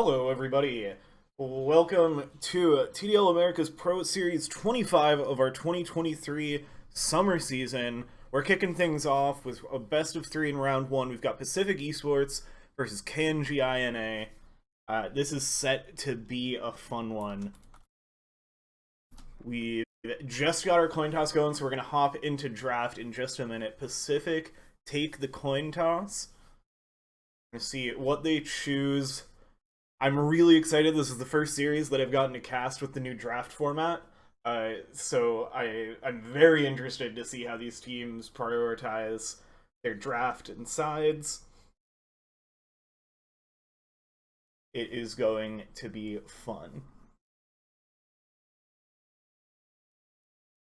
Hello, everybody. Welcome to TDL America's Pro Series 25 of our 2023 summer season. We're kicking things off with a best of three in round one. We've got Pacific Esports versus KNGI. This is set to be a fun one. We've just got our coin toss going, so we're going to hop into draft in just a minute. Pacific take the coin toss. We're going to see what they choose. I'm really excited. This is the first series that I've gotten to cast with the new draft format. So I'm very interested to see how these teams prioritize their draft and sides. It is going to be fun.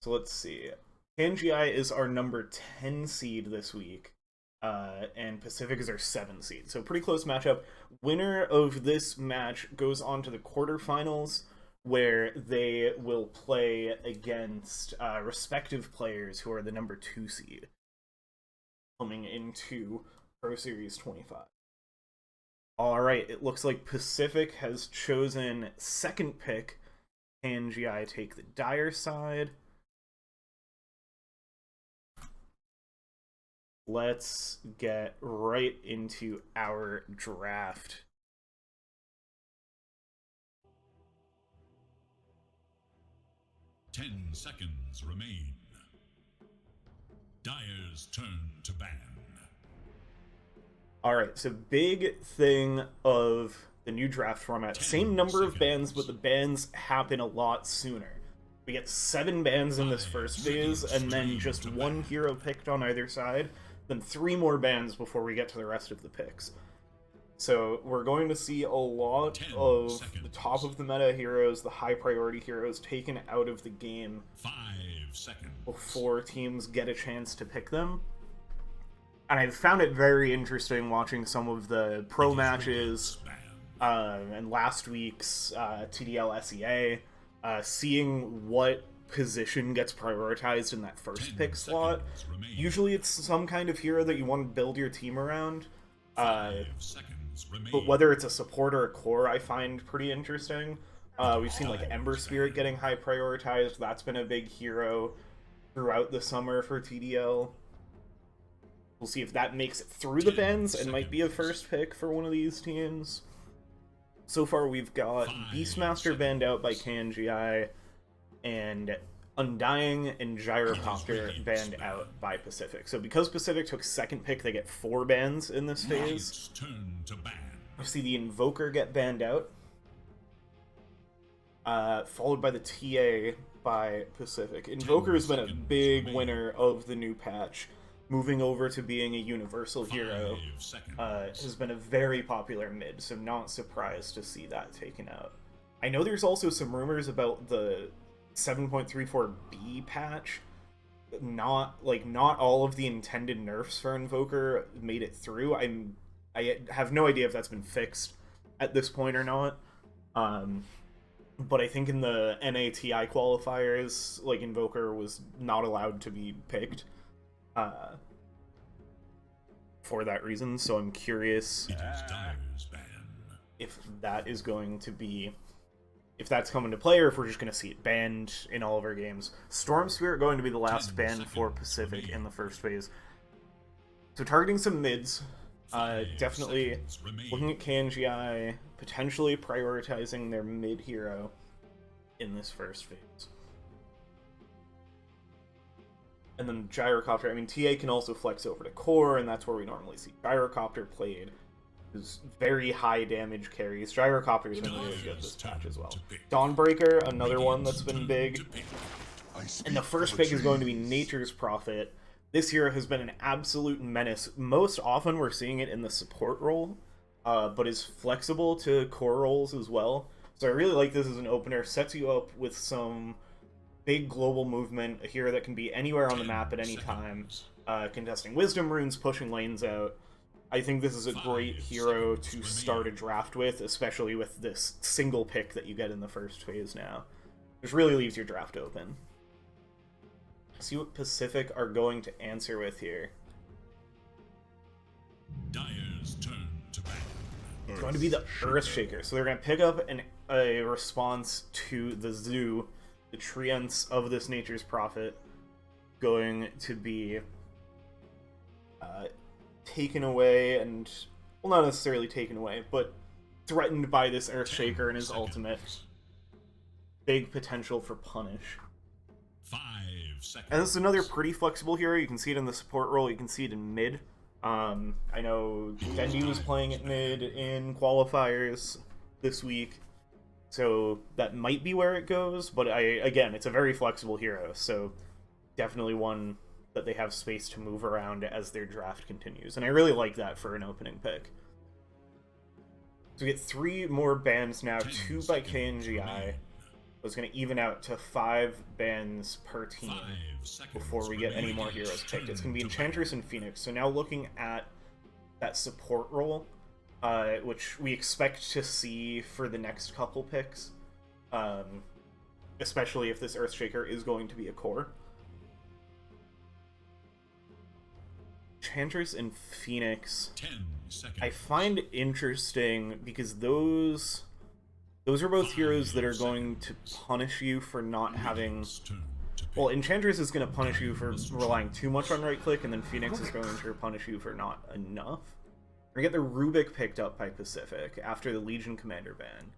So let's see. KNGI is our number 10 seed this week. And Pacific is our 7th seed. So pretty close matchup. Winner of this match goes on to the quarterfinals, where they will play against respective players who are the number 2 seed coming into Pro Series 25. Alright, it looks like Pacific has chosen second pick. KNGI take the Dire side. Let's get right into our draft. Ten seconds remain. Dire's turn to ban. Alright, so big thing of the new draft format. Same number of bans, but the bans happen a lot sooner. We get 7 bans in this first phase, and then just 1 hero picked on either side. Then 3 more bans before we get to the rest of the picks. So we're going to see a lot of the top of the meta heroes, the high priority heroes, taken out of the game 5 seconds before teams get a chance to pick them. And I found it very interesting watching some of the pro matches and last week's TDL SEA, seeing what position gets prioritized in that first pick slot. Usually it's some kind of hero that you want to build your team around, but whether it's a support or a core, I find pretty interesting. We've seen like Ember Spirit getting high prioritized. That's been a big hero throughout the summer for TDL. We'll see if that makes it through the bans and might be a first pick for one of these teams. So far we've got Beastmaster banned out by KNGI, and Undying and Gyrocopter banned out by Pacific. So because Pacific took second pick, they get 4 bans in this phase. We see the Invoker get banned out, followed by the TA by Pacific. Invoker has been a big winner of the new patch. Moving over to being a universal hero has been a very popular mid, so not surprised to see that taken out. I know there's also some rumors about the 7.34B patch. Not all of the intended nerfs for Invoker made it through. I have no idea if that's been fixed at this point or not. But I think in the NATI qualifiers, like, Invoker was not allowed to be picked for that reason. So I'm curious if that is going to be, if that's coming to play, or if we're just going to see it banned in all of our games. Storm Spirit going to be the last ban for Pacific in the first phase. So targeting some mids, definitely looking at KNGI, potentially prioritizing their mid hero in this first phase. And then Gyrocopter, I mean, TA can also flex over to core, and that's where we normally see Gyrocopter played. Is very high damage carries. Gyrocopter's been really good this patch as well. Dawnbreaker, another one that's been big. And the first pick is going to be Nature's Prophet. This hero has been an absolute menace. Most often we're seeing it in the support role, but is flexible to core roles as well. So I really like this as an opener. Sets you up with some big global movement, a hero that can be anywhere on the map at any time, contesting Wisdom Runes, pushing lanes out. I think this is a great hero to start a draft with, especially with this single pick that you get in the first phase now. Which really leaves your draft open. See what Pacific are going to answer with here. Dire's turn to ban. It's going to be the Earthshaker. So they're going to pick up a response to the Zoo, the treants of this Nature's Prophet, going to be taken away and, well, not necessarily taken away, but threatened by this Earthshaker and his ultimate. Big potential for punish. 5 seconds. And this is another pretty flexible hero. You can see it in the support role. You can see it in mid. I know Dendi was playing at mid in qualifiers this week, so that might be where it goes. But again, it's a very flexible hero, so definitely one that they have space to move around as their draft continues. And I really like that for an opening pick. So we get 3 more bans now, 2 by KNGI. It's going to even out to 5 bans per team before we get any more heroes picked. It's going to be Enchantress and Phoenix. So now looking at that support role, which we expect to see for the next couple picks, especially if this Earthshaker is going to be a core. Enchantress and Phoenix, 10 seconds. I find interesting because those are both heroes that are going to punish you for not having... Well, Enchantress is going to punish you for relying too much on right-click, and then Phoenix is going to punish you for not enough. We're going to get the Rubik picked up by Pacific after the Legion Commander ban.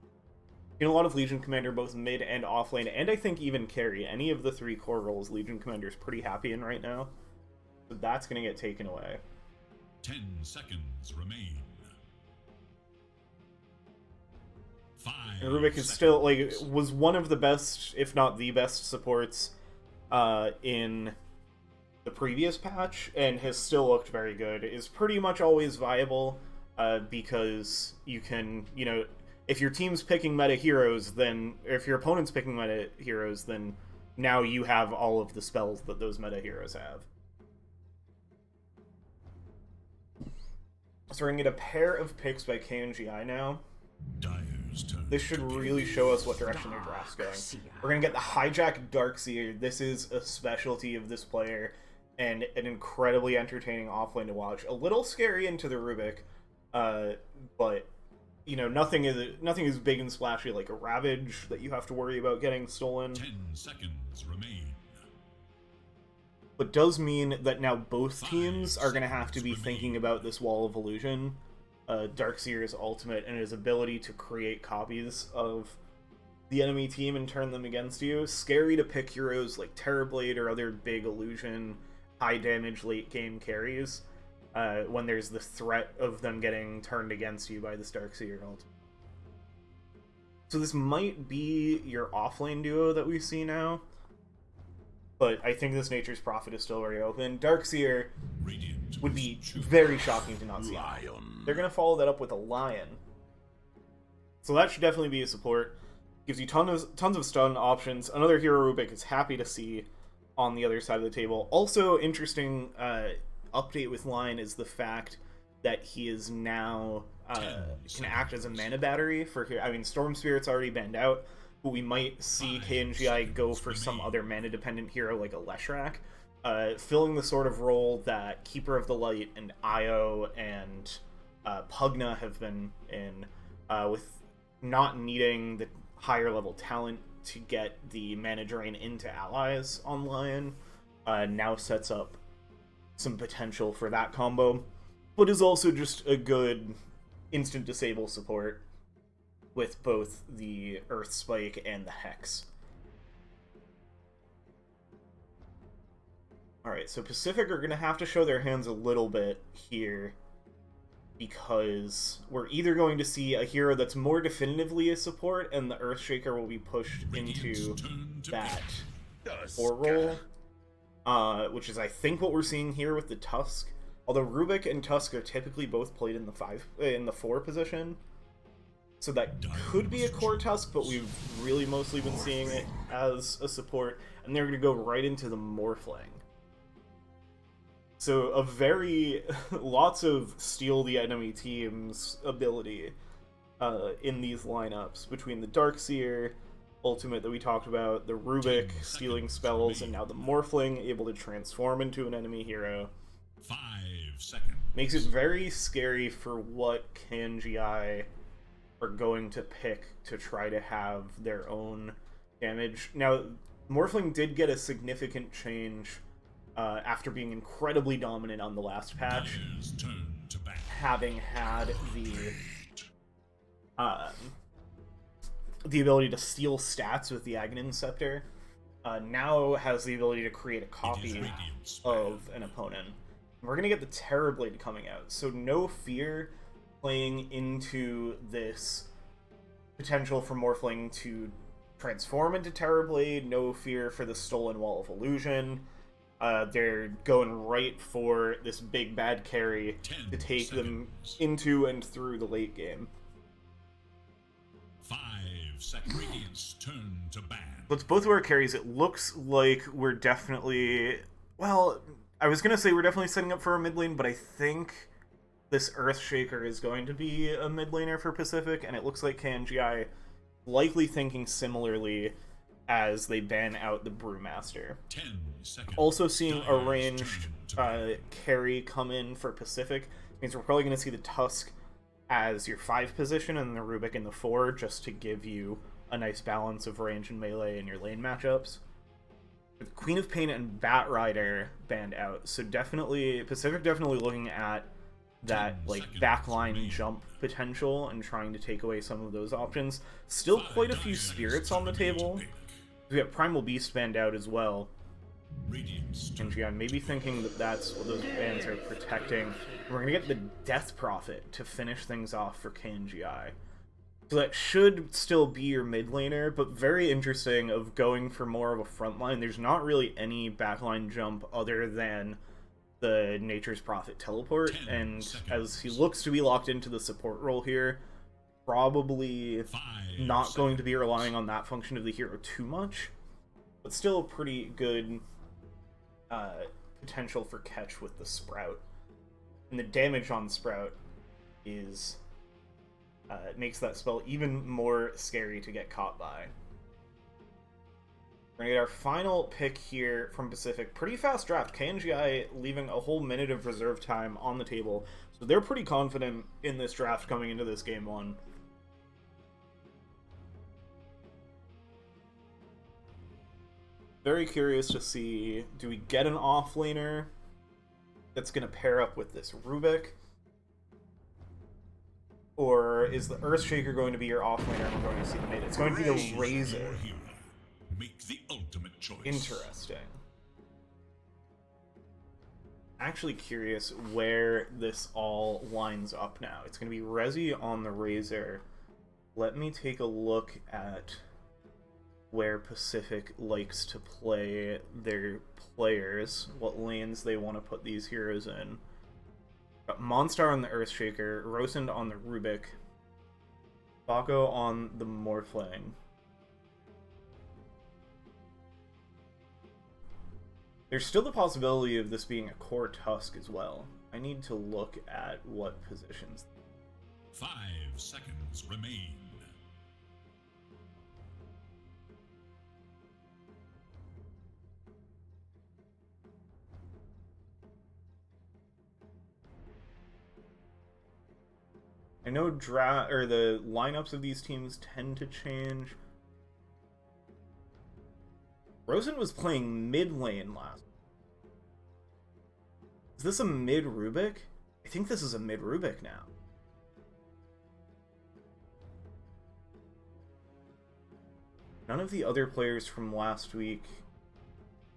You know, a lot of Legion Commander, both mid and offlane, and I think even carry. Any of the 3 core roles Legion Commander is pretty happy in right now. So that's going to get taken away. 10 seconds remain. 5 And Rubik is still, like, was one of the best, if not the best supports in the previous patch, and has still looked very good. Is pretty much always viable because you can, you know, if your team's picking meta heroes, then, if your opponent's picking meta heroes, then now you have all of the spells that those meta heroes have. So we're going to get a pair of picks by KNGI now. This should really show us what direction their draft's going. We're going to get the Hijack Darkseer. This is a specialty of this player, and an incredibly entertaining offlane to watch. A little scary into the Rubik, but, you know, nothing is big and splashy like a Ravage that you have to worry about getting stolen. 10 seconds remain. But does mean that now both teams are going to have to be thinking about this Wall of Illusion, Darkseer's ultimate, and his ability to create copies of the enemy team and turn them against you. Scary to pick heroes like Terrorblade or other big illusion, high damage late game carries when there's the threat of them getting turned against you by this Darkseer ultimate. So this might be your offlane duo that we see now. But I think this Nature's Prophet is still very open. Darkseer would be very shocking to not see. They're going to follow that up with a Lion. So that should definitely be a support. Gives you tons of stun options. Another hero Rubik is happy to see on the other side of the table. Also, interesting update with Lion is the fact that he is now can act as a mana battery for here. I mean, Storm Spirit's already banned out, but we might see KNGI go for some other mana-dependent hero like a Leshrac, filling the sort of role that Keeper of the Light and Io and Pugna have been in, with not needing the higher-level talent to get the mana drain into allies on Lion. Now sets up some potential for that combo, but is also just a good instant disable support with both the Earth Spike and the Hex. Alright, so Pacific are going to have to show their hands a little bit here, because we're either going to see a hero that's more definitively a support, and the Earthshaker will be pushed into that 4 role, which is I think what we're seeing here with the Tusk. Although Rubik and Tusk are typically both played in the 4 position. So that could be a core Tusk, but we've really mostly been seeing it as a support, and they're going to go right into the Morphling. So a very... lots of steal the enemy team's ability in these lineups, between the Darkseer ultimate that we talked about, the Rubik stealing spells, and now the Morphling able to transform into an enemy hero. 5 seconds. Makes it very scary for what KNGI are going to pick to try to have their own damage. Now, Morphling did get a significant change after being incredibly dominant on the last patch, having had the ability to steal stats with the Aghanim Scepter. Now has the ability to create a copy of an opponent. We're going to get the Terrorblade coming out, so no fear playing into this potential for Morphling to transform into Terrorblade, no fear for the Stolen Wall of Illusion. They're going right for this big bad carry to take them into and through the late game. 5 seconds. Radiance turn to ban. But both of our carries, it looks like we're definitely... Well, I was going to say we're definitely setting up for a mid lane, but I think this Earthshaker is going to be a mid laner for Pacific, and it looks like KNGI likely thinking similarly as they ban out the Brewmaster. 10 seconds. Also seeing a ranged carry come in for Pacific means we're probably going to see the Tusk as your 5 position and the Rubik in the 4, just to give you a nice balance of range and melee in your lane matchups. With Queen of Pain and Bat Rider banned out, so definitely Pacific definitely looking at that like backline jump potential and trying to take away some of those options. Still quite a few spirits on the table. We have Primal Beast banned out as well. And I'm maybe thinking that that's what those bans are protecting. We're gonna get the Death Prophet to finish things off for KNGI. So that should still be your mid laner, but very interesting of going for more of a front line. There's not really any backline jump other than the Nature's Prophet teleport, and as he looks to be locked into the support role here, probably not going to be relying on that function of the hero too much, but still pretty good potential for catch with the Sprout. And the damage on Sprout is it makes that spell even more scary to get caught by. We're gonna get our final pick here from Pacific. Pretty fast draft. KNGI leaving a whole minute of reserve time on the table, so they're pretty confident in this draft coming into this game 1. Very curious to see, do we get an offlaner that's going to pair up with this Rubik? Or is the Earthshaker going to be your offlaner and we're going to see the mid? It's going to be the Razor. Make the ultimate choice. Interesting. Actually curious where this all lines up now. It's going to be Rezi on the Razor. Let me take a look at where Pacific likes to play their players, what lanes they want to put these heroes in. Got Monstar on the Earthshaker, Rosend on the Rubik, Bako on the Morphling. There's still the possibility of this being a core Tusk as well. I need to look at what positions. 5 seconds remain. I know the lineups of these teams tend to change. Rosen was playing mid lane last. Is this a mid Rubik? I think this is a mid Rubik now. None of the other players from last week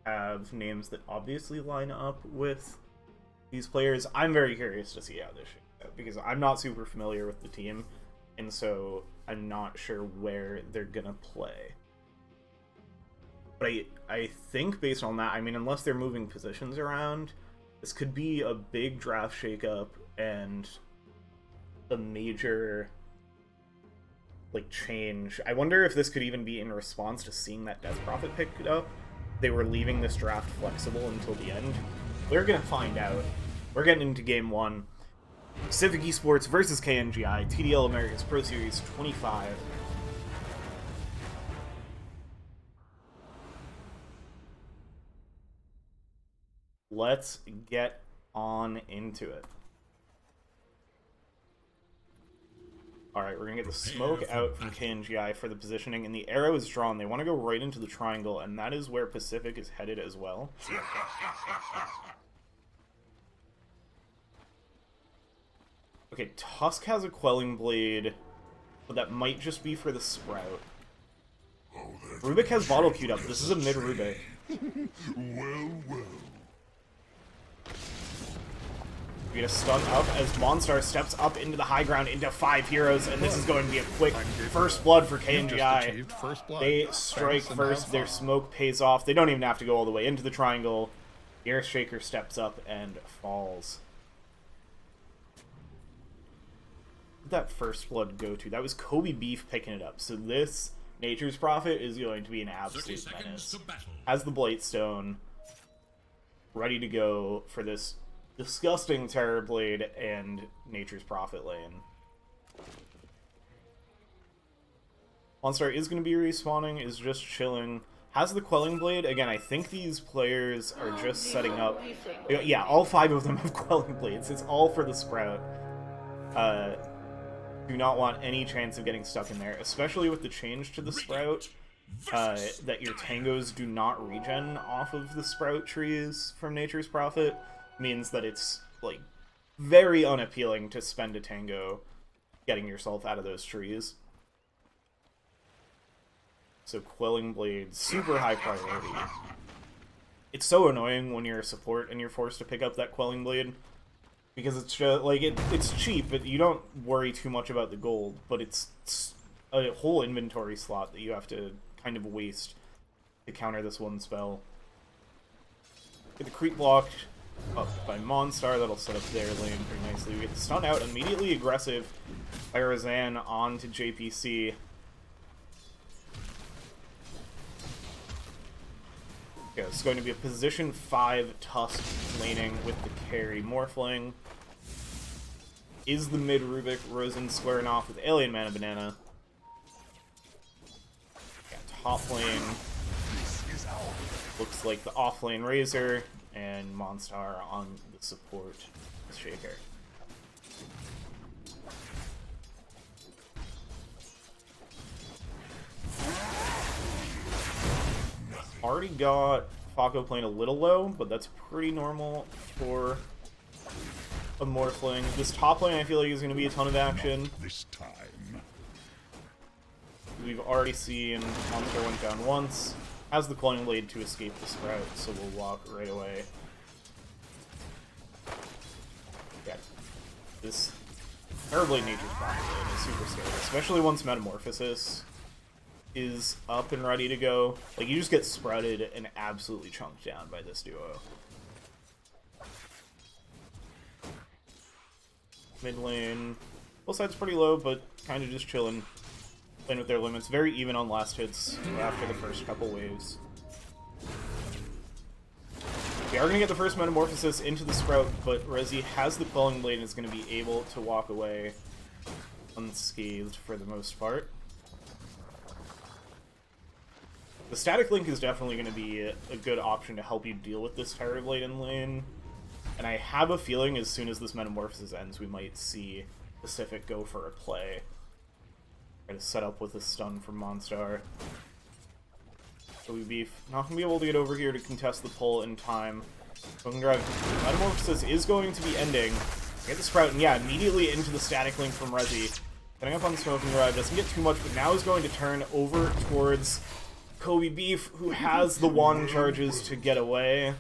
have names that obviously line up with these players. I'm very curious to see how this shakes out, because I'm not super familiar with the team, and so I'm not sure where they're gonna play. But I think based on that, I mean, unless they're moving positions around, this could be a big draft shakeup and a major like change. I wonder if this could even be in response to seeing that Death Prophet picked up. They were leaving this draft flexible until the end. We're gonna find out. We're getting into game 1. Pacific Esports versus KNGI, TDL America's Pro Series 25. Let's get on into it. Alright, we're going to get the smoke out from KNGI for the positioning, and the arrow is drawn. They want to go right into the triangle, and that is where Pacific is headed as well. Okay, Tusk has a Quelling Blade, but that might just be for the Sprout. Rubik has bottle queued up. This is a mid Rubik. Well. We get a stun up as Monstar steps up into the high ground into 5 heroes, and this is going to be a quick first blood for KNGI. They strike first, their smoke pays off. They don't even have to go all the way into the triangle. The Earthshaker steps up and falls. Where'd that first blood go to? That was Kobe Beef picking it up. So this Nature's Prophet is going to be an absolute menace. Has the Blightstone ready to go for this disgusting Terrorblade and Nature's Prophet lane. Monstar is going to be respawning, is just chilling. Has the Quelling Blade. Again, I think these players are just setting up... Yeah, all 5 of them have Quelling Blades. It's all for the Sprout. Do not want any chance of getting stuck in there, especially with the change to the Sprout. That your tangos do not regen off of the Sprout trees from Nature's Prophet. Means that it's, like, very unappealing to spend a tango getting yourself out of those trees. So Quelling Blade, super high priority. It's so annoying when you're a support and you're forced to pick up that Quelling Blade. Because it's just, like, it's cheap, but you don't worry too much about the gold. But it's a whole inventory slot that you have to kind of waste to counter this one spell. Get the creep blocked up by Monstar, that'll set up their lane pretty nicely. We get the stun out, immediately aggressive by Razan onto JPC. Okay, it's going to be a position 5 Tusk laning with the carry Morphling. Is the mid Rubik Rosen squaring off with Alien Mana Banana. Yeah, top lane looks like the off lane Razor. And Monstar on the support Shaker. Already got Falco playing a little low, but that's pretty normal for a Morphling. This top lane I feel like is going to be a ton of action. This time. We've already seen Monstar went down once. Has the Quelling Blade to escape the Sprout, so we'll walk right away. Yeah. This Terrorblade Nature's Prophet is super scary, especially once Metamorphosis is up and ready to go. Like, you just get sprouted and absolutely chunked down by this duo. Mid lane, both sides pretty low, but kind of just chilling. Playing with their limits. Very even on last hits after the first couple waves. We are going to get the first Metamorphosis into the Sprout, but Rezi has the Quelling Blade and is going to be able to walk away unscathed for the most part. The Static Link is definitely going to be a good option to help you deal with this Terrorblade in lane. And I have a feeling as soon as this Metamorphosis ends, we might see Pacific go for a play. Try to set up with a stun from Monstar. So we'd be not going to be able to get over here to contest the pull in time. Metamorphosis is going to be ending. Get the Sprout, and yeah, immediately into the Static Link from Rezi. Getting up on the Smoking Drive, doesn't get too much, but now is going to turn over towards Kobe Beef, who has the wand charges to get away.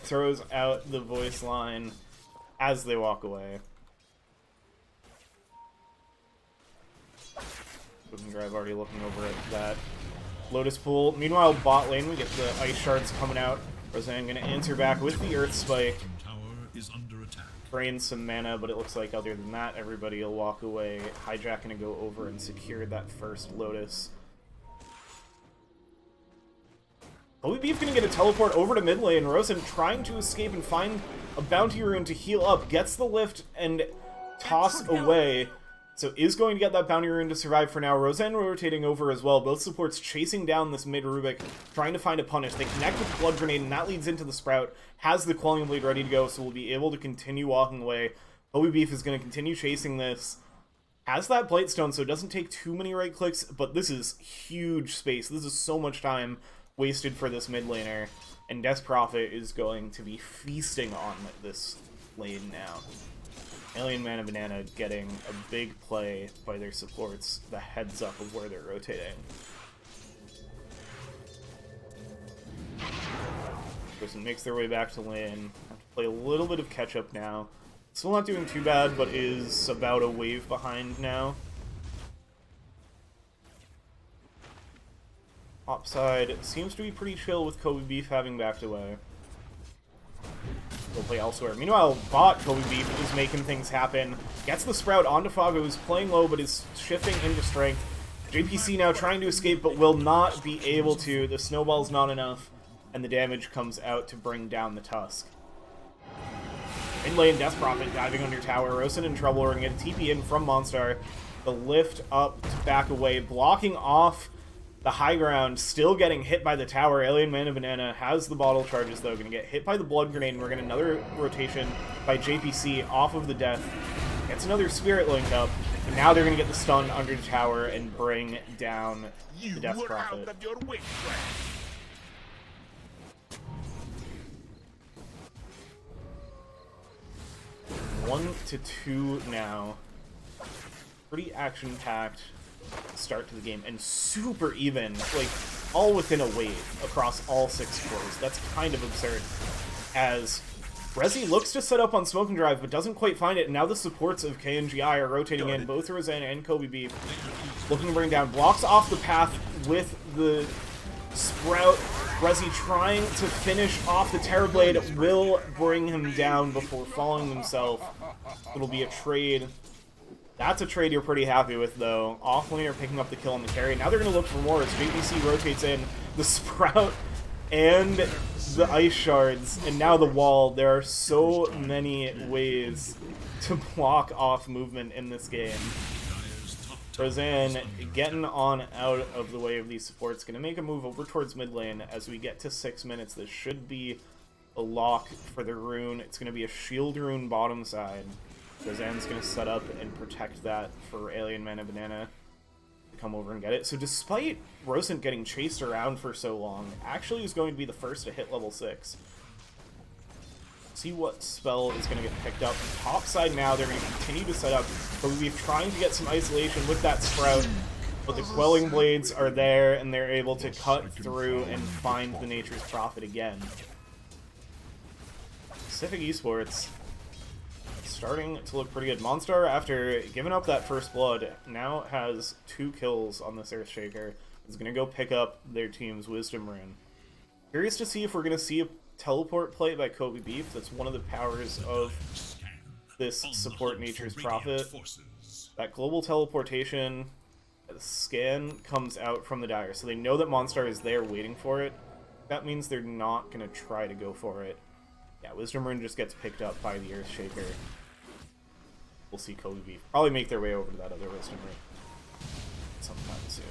Throws out the voice line as they walk away. Drive already looking over at that Lotus Pool. Meanwhile, bot lane, we get the Ice Shards coming out. Roseanne gonna answer back with the Earth Spike. Tower is under attack. Drain some mana, but it looks like other than that, everybody will walk away. Hijack gonna go over and secure that first Lotus. Holy Beef gonna get a teleport over to mid lane. Rosen trying to escape and find a bounty rune to heal up. Gets the lift and toss away. So is going to get that bounty rune to survive for now. Roseanne rotating over as well. Both supports chasing down this mid Rubik, trying to find a punish. They connect with the Blood Grenade, and that leads into the Sprout. Has the Quelling Blade ready to go, so we'll be able to continue walking away. Bo3 is going to continue chasing this. Has that Blightstone, so it doesn't take too many right clicks, but this is huge space. This is so much time wasted for this mid laner, and Death Prophet is going to be feasting on this lane now. Alien Man and Banana getting a big play by their supports, the heads up of where they're rotating. Person makes their way back to lane. Have to play a little bit of catch up now. Still not doing too bad, but is about a wave behind now. Topside seems to be pretty chill with Kobe Beef having backed away. We'll play elsewhere. Meanwhile, bot Kobe Beef is making things happen. Gets the Sprout onto Fog, who's playing low but is shifting into strength. JPC now trying to escape but will not be able to. The snowball's not enough, and the damage comes out to bring down the Tusk. In lane, Death Prophet diving under tower. Rosen in trouble. We're going to get a TP in from Monstar. The lift up to back away, blocking off the high ground, still getting hit by the tower. Alien Man and Banana has the bottle charges, though. Going to get hit by the Blood Grenade, and we're getting another rotation by JPC off of the Death. Gets another Spirit Link up, and now they're going to get the stun under the tower and bring down the Death Prophet. 1-2 now. Pretty action-packed start to the game, and super even, like, all within a wave across all 6 cores. That's kind of absurd. As Resi looks to set up on Smoke and Drive, but doesn't quite find it, and now the supports of KNGI are rotating in, both Roseanne and Kobe Beef, looking to bring down. Blocks off the path with the Sprout. Resi trying to finish off the Terrorblade, will bring him down before falling himself. It'll be a trade. That's a trade you're pretty happy with, though. Offlaner picking up the kill on the carry. Now they're going to look for more as JVC rotates in the Sprout and the Ice Shards, and now the wall. There are so many ways to block off movement in this game. Roseanne getting on out of the way of these supports. Going to make a move over towards mid lane as we get to 6 minutes. This should be a lock for the rune. It's going to be a shield rune bottom side. Roseanne's going to set up and protect that for Alien Man and Banana to come over and get it. So despite Rosen getting chased around for so long, actually is going to be the first to hit level 6. See what spell is going to get picked up. Top side now, they're going to continue to set up. But we're trying to get some isolation with that Sprout. But the Quelling Blades are there, and they're able to cut through and find the Nature's Prophet again. Pacific Esports starting to look pretty good. Monstar, after giving up that first blood, now has 2 kills on this Earthshaker. Is going to go pick up their team's Wisdom Rune. Curious to see if we're going to see a teleport play by Kobe Beef. That's one of the powers of this support Nature's Prophet. That global teleportation scan comes out from the Dire, so they know that Monstar is there waiting for it. That means they're not going to try to go for it. Yeah, Wisdom Rune just gets picked up by the Earthshaker. We'll see Kobe Beef probably make their way over to that other Wisdom Rune sometime soon.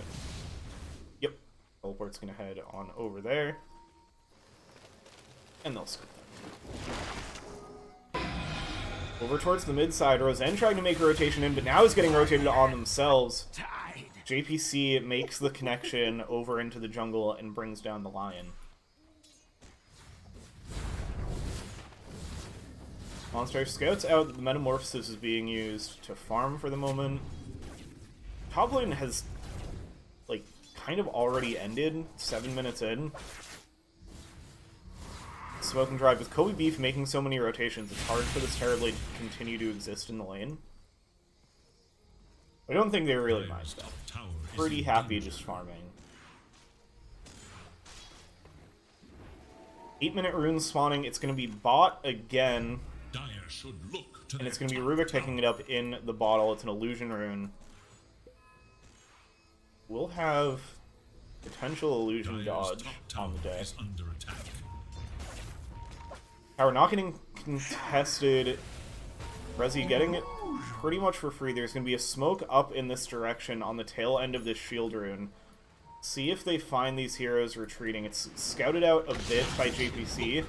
Yep, teleport's going to head on over there. And they'll skip that. Over towards the mid side, Roseanne trying to make a rotation in, but now is getting rotated on themselves. JPC makes the connection over into the jungle and brings down the Lion. Monster scouts out that the Metamorphosis is being used to farm for the moment. Top lane has, like, kind of already ended, 7 minutes in. Smoke and Drive, with Kobe Beef making so many rotations, it's hard for this Terrorblade to continue to exist in the lane. I don't think they really mind though. Pretty happy just farming. 8-minute runes spawning, it's going to be bot again. And it's going to be Rubik picking it up in the bottle. It's an illusion rune. We'll have potential illusion dodge on the day. Tower not getting contested Resi getting it pretty much for free. There's going to be a smoke up in this direction on the tail end of this shield rune. See if they find these heroes retreating. It's scouted out a bit by JPC.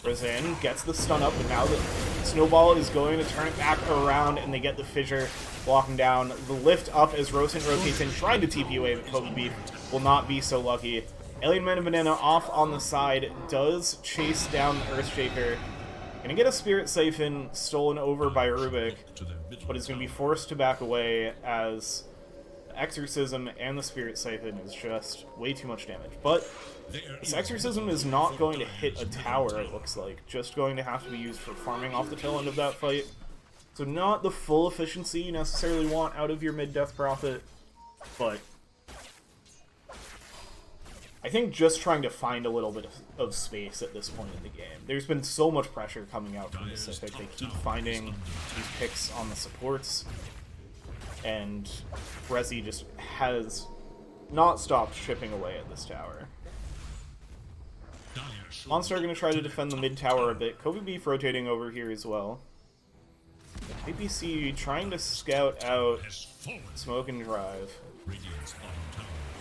Rosen gets the stun up, but now the snowball is going to turn it back around, and they get the fissure blocking down. The lift up as Rosen rotates in, trying to TP away, but Kobe Beef will not be so lucky. Alien Man and Banana off on the side, does chase down the Earthshaker. Gonna get a Spirit Siphon stolen over by Rubik, but is gonna be forced to back away as Exorcism and the Spirit Siphon is just way too much damage. But this Exorcism is not going to hit a tower, it looks like. Just going to have to be used for farming off the tail end of that fight. So not the full efficiency you necessarily want out of your mid-death prophet, but I think just trying to find a little bit of space at this point in the game. There's been so much pressure coming out from Pacific. They keep finding these picks on the supports, and Resi just has not stopped chipping away at this tower. Monster are going to try to defend the mid tower a bit. Kobe Beef rotating over here as well. APC trying to scout out Smoke and Drive.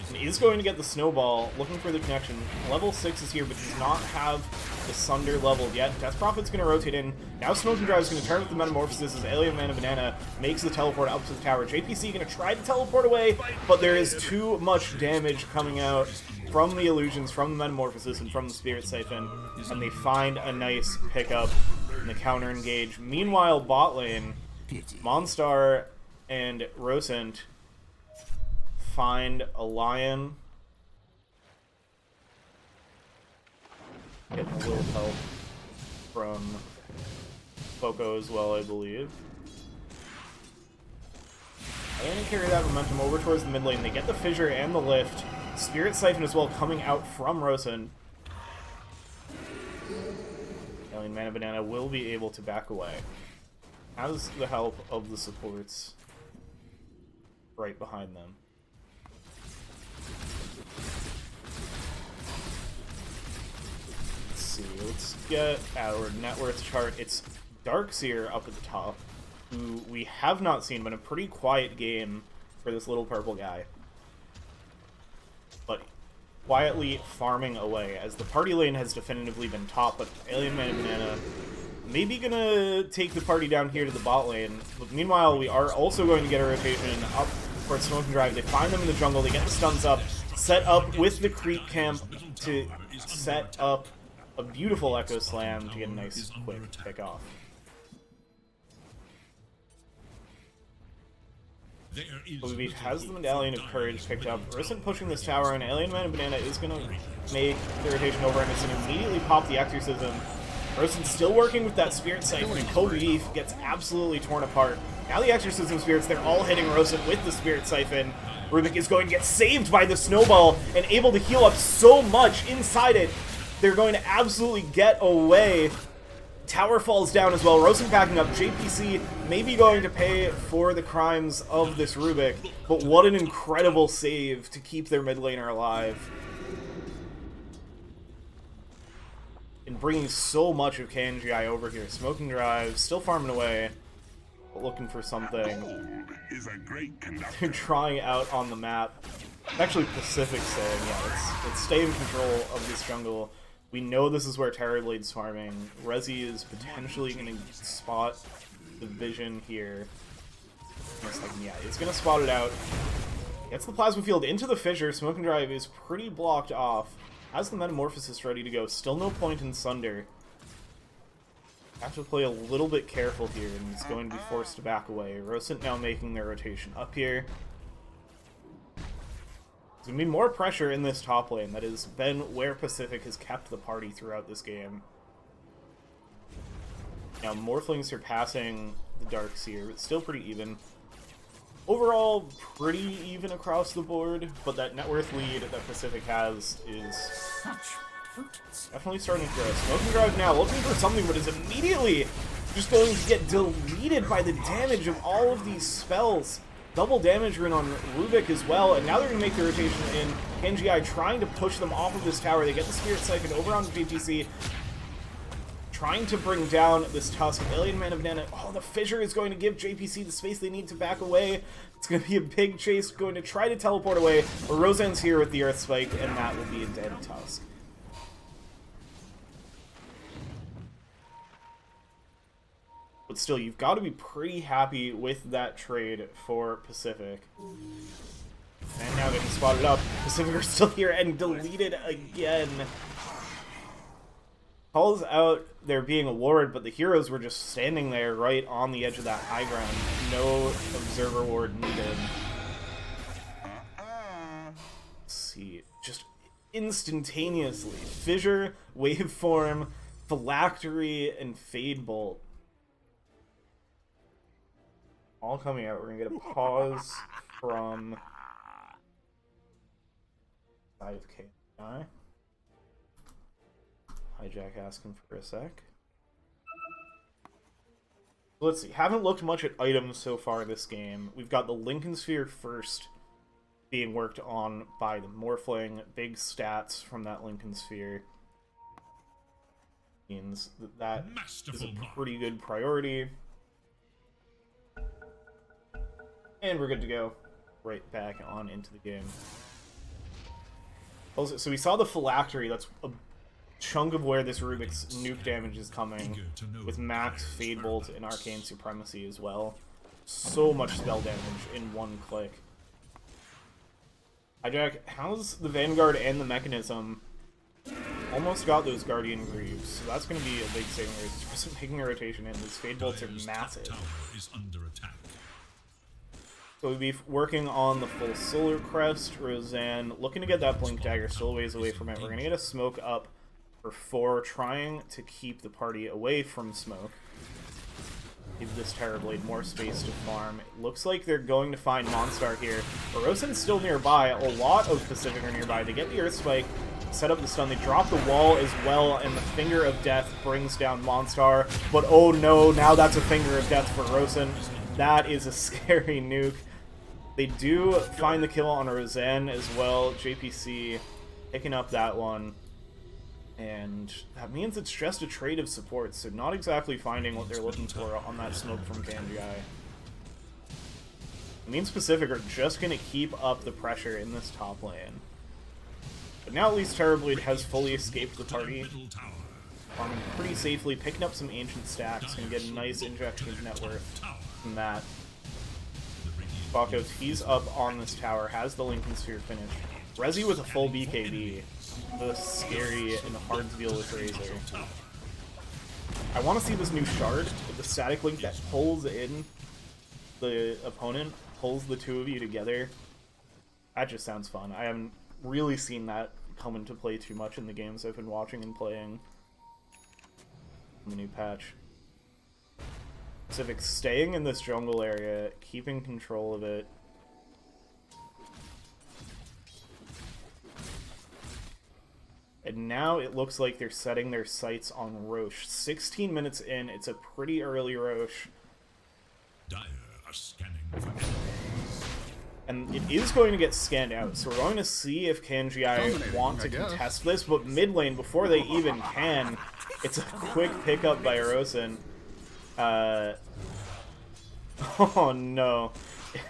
And is going to get the snowball, looking for the connection. Level 6 is here, but does not have the Sunder leveled yet. Death Prophet's going to rotate in. Now Smoke and Drive is going to turn with the Metamorphosis as Alien Man and Banana makes the teleport up to the tower. JPC going to try to teleport away, but there is too much damage coming out from the illusions, from the Metamorphosis, and from the Spirit Siphon, and they find a nice pickup in the counter engage. Meanwhile, bot lane, Monstar and Rosent find a Lion. Getting a little help from Poco as well, I believe. They're going to carry that momentum over towards the mid lane. They get the fissure and the lift. Spirit Siphon as well coming out from Rosen. Alien Man and Banana will be able to back away. Has the help of the supports right behind them. Let's get our net worth chart. It's Darkseer up at the top, who we have not seen, but a pretty quiet game for this little purple guy. But quietly farming away, as the party lane has definitively been top, but Alien Man and Banana maybe gonna take the party down here to the bot lane. But meanwhile, we are also going to get a rotation up for Smoke and Drive. They find them in the jungle, they get the stuns up, set up with the creep camp to set up a beautiful Echo Slam to get a nice quick pick off. Kobe Beef has the Medallion of Courage picked up. Rosent pushing this tower, and Alien Man and Banana is going to make the rotation over, and it's going to immediately pop the Exorcism. Rosent still working with that Spirit Siphon, and Kobe Beef gets absolutely torn apart. Now the Exorcism Spirits, they're all hitting Rosent with the Spirit Siphon. Rubik is going to get saved by the Snowball and able to heal up so much inside it. They're going to absolutely get away. Tower falls down as well. Rosen backing up. JPC may be going to pay for the crimes of this Rubik, but what an incredible save to keep their mid laner alive. And bringing so much of KNGI over here. Smoking Drive, still farming away, but looking for something. They're trying out on the map. Actually, Pacific saying, yeah, let's stay in control of this jungle. We know this is where Terrorblade's farming. Resi is potentially going to spot the vision here. Yeah, it's going to spot it out. Gets the Plasma Field into the fissure. Smoke and Drive is pretty blocked off. Has the Metamorphosis ready to go. Still no point in Sunder. Have to play a little bit careful here, and he's going to be forced to back away. Rosent now making their rotation up here. There's going to be more pressure in this top lane. That has been where Pacific has kept the party throughout this game. Now, Morphlings surpassing the Darkseer, but still pretty even. Overall, pretty even across the board, but that net worth lead that Pacific has is definitely starting to grow. Smoke and Drive now looking for something, but is immediately just going to get deleted by the damage of all of these spells. Double damage rune on Rubik as well, and now they're going to make the rotation in. KNGI trying to push them off of this tower. They get the Spirit Siphon over on GTC. trying to bring down this Tusk. Alien Man of Banana. Oh, the Fissure is going to give JPC the space they need to back away. It's going to be a big chase, going to try to teleport away. But Roseanne's here with the Earth Spike, and that will be a dead Tusk. But still, you've got to be pretty happy with that trade for Pacific. And now getting spotted up. Pacific are still here and deleted again. Calls out they're being a ward, but the heroes were just standing there right on the edge of that high ground. No observer ward needed. Let's see. Just instantaneously. Fissure, Waveform, Phylactery, and Fade Bolt. All coming out. We're going to get a pause from side of KNGI. Hijack asking for a sec. Let's see. Haven't looked much at items so far this game. We've got the Lincoln Sphere first being worked on by the Morphling. Big stats from that Lincoln Sphere. Means that is a pretty good priority. And we're good to go. Right back on into the game. Also, so we saw the Phylactery. That's a chunk of where this Rubik's nuke damage is coming, with max Fade Bolt and Arcane Supremacy as well. So much spell damage in one click. Hijack, how's the Vanguard and the Mechanism? Almost got those Guardian Greaves, so that's going to be a big saving grace. Just making a rotation in. These Fade Bolts are massive. So we'll be working on the full Solar Crest. Roseanne looking to get that Blink Dagger, still a ways away from it. We're going to get a smoke up for 4, trying to keep the party away from smoke. Give this Terrorblade more space to farm. It looks like they're going to find Monstar here. But Rosen's still nearby. A lot of Pacific are nearby. They get the Earth Spike, set up the stun. They drop the wall as well, and the Finger of Death brings down Monstar. But oh no, now that's a Finger of Death for Rosen. That is a scary nuke. They do find the kill on Roseanne as well. JPC picking up that one. And that means it's just a trade of supports, so not exactly finding what they're looking for on that smoke from KNGI. It means Pacific are just going to keep up the pressure in this top lane. But now at least Terrorblade has fully escaped the party. Farming pretty safely, picking up some ancient stacks, and get a nice injection of net worth from that. Bakos, he's up on this tower, has the Lincoln Sphere finished. Resi with a full BKB. The scary and hard to deal with Razor. I want to see this new shard with the static link that pulls in the opponent, pulls the two of you together. That just sounds fun. I haven't really seen that come into play too much in the games I've been watching and playing. The new patch. Pacific staying in this jungle area, keeping control of it. And now it looks like they're setting their sights on Roche. 16 minutes in, it's a pretty early Roche. Dire are scanning for enemies. And it is going to get scanned out, so we're going to see if KNGI want to contest this, but mid lane, before they even can, it's a quick pickup by Rosen. Oh no.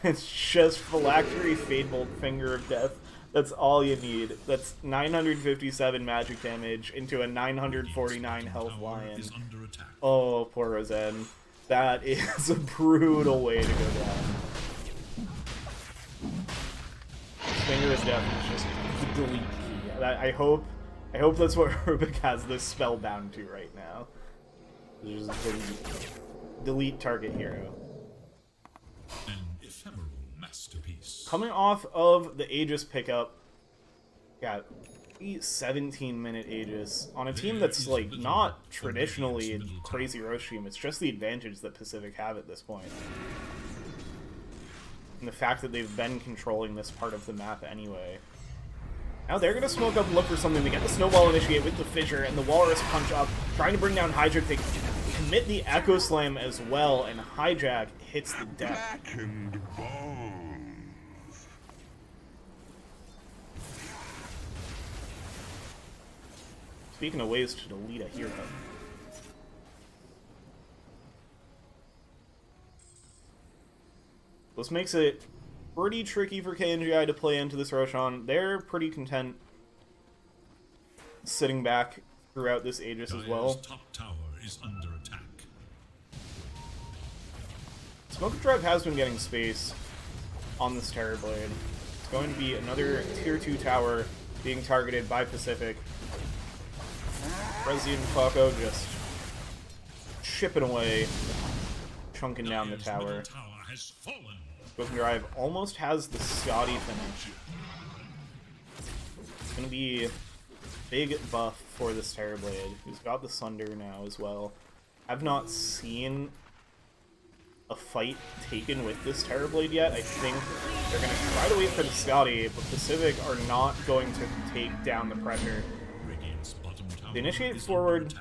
It's just Phylactery, Fade Bolt, Finger of Death. That's all you need. That's 957 magic damage into a 949 health Lion. Oh, poor Rosen. That is a brutal way to go down. Finger of Death is just the delete key. I hope that's what Rubik has this spell bound to right now. Just delete target hero. An ephemeral masterpiece. Coming off of the Aegis pickup, got 17-minute Aegis on a team that's like not traditionally a crazy Roche team. It's just the advantage that Pacific have at this point. And the fact that they've been controlling this part of the map anyway. Now they're going to smoke up and look for something. They get the Snowball Initiate with the Fissure and the Walrus Punch up, trying to bring down Hijack. They commit the Echo Slam as well, and Hijack hits the death. Speaking of ways to delete a hero, This makes it pretty tricky for KNGI to play into this Roshan. They're pretty content sitting back throughout this Aegis as well. Top tower is under attack. Smoke Drive has been getting space on this Terrorblade. It's going to be another tier 2 tower being targeted by Pacific. Resi and Falco just chipping away, chunking down the tower. Smoke Drive almost has the Scotty finish. It's going to be a big buff for this Terrorblade, who's got the Sunder now as well. I've not seen a fight taken with this Terrorblade yet. I think they're going to try to wait for the Scotty, but Pacific are not going to take down the pressure. They initiate forward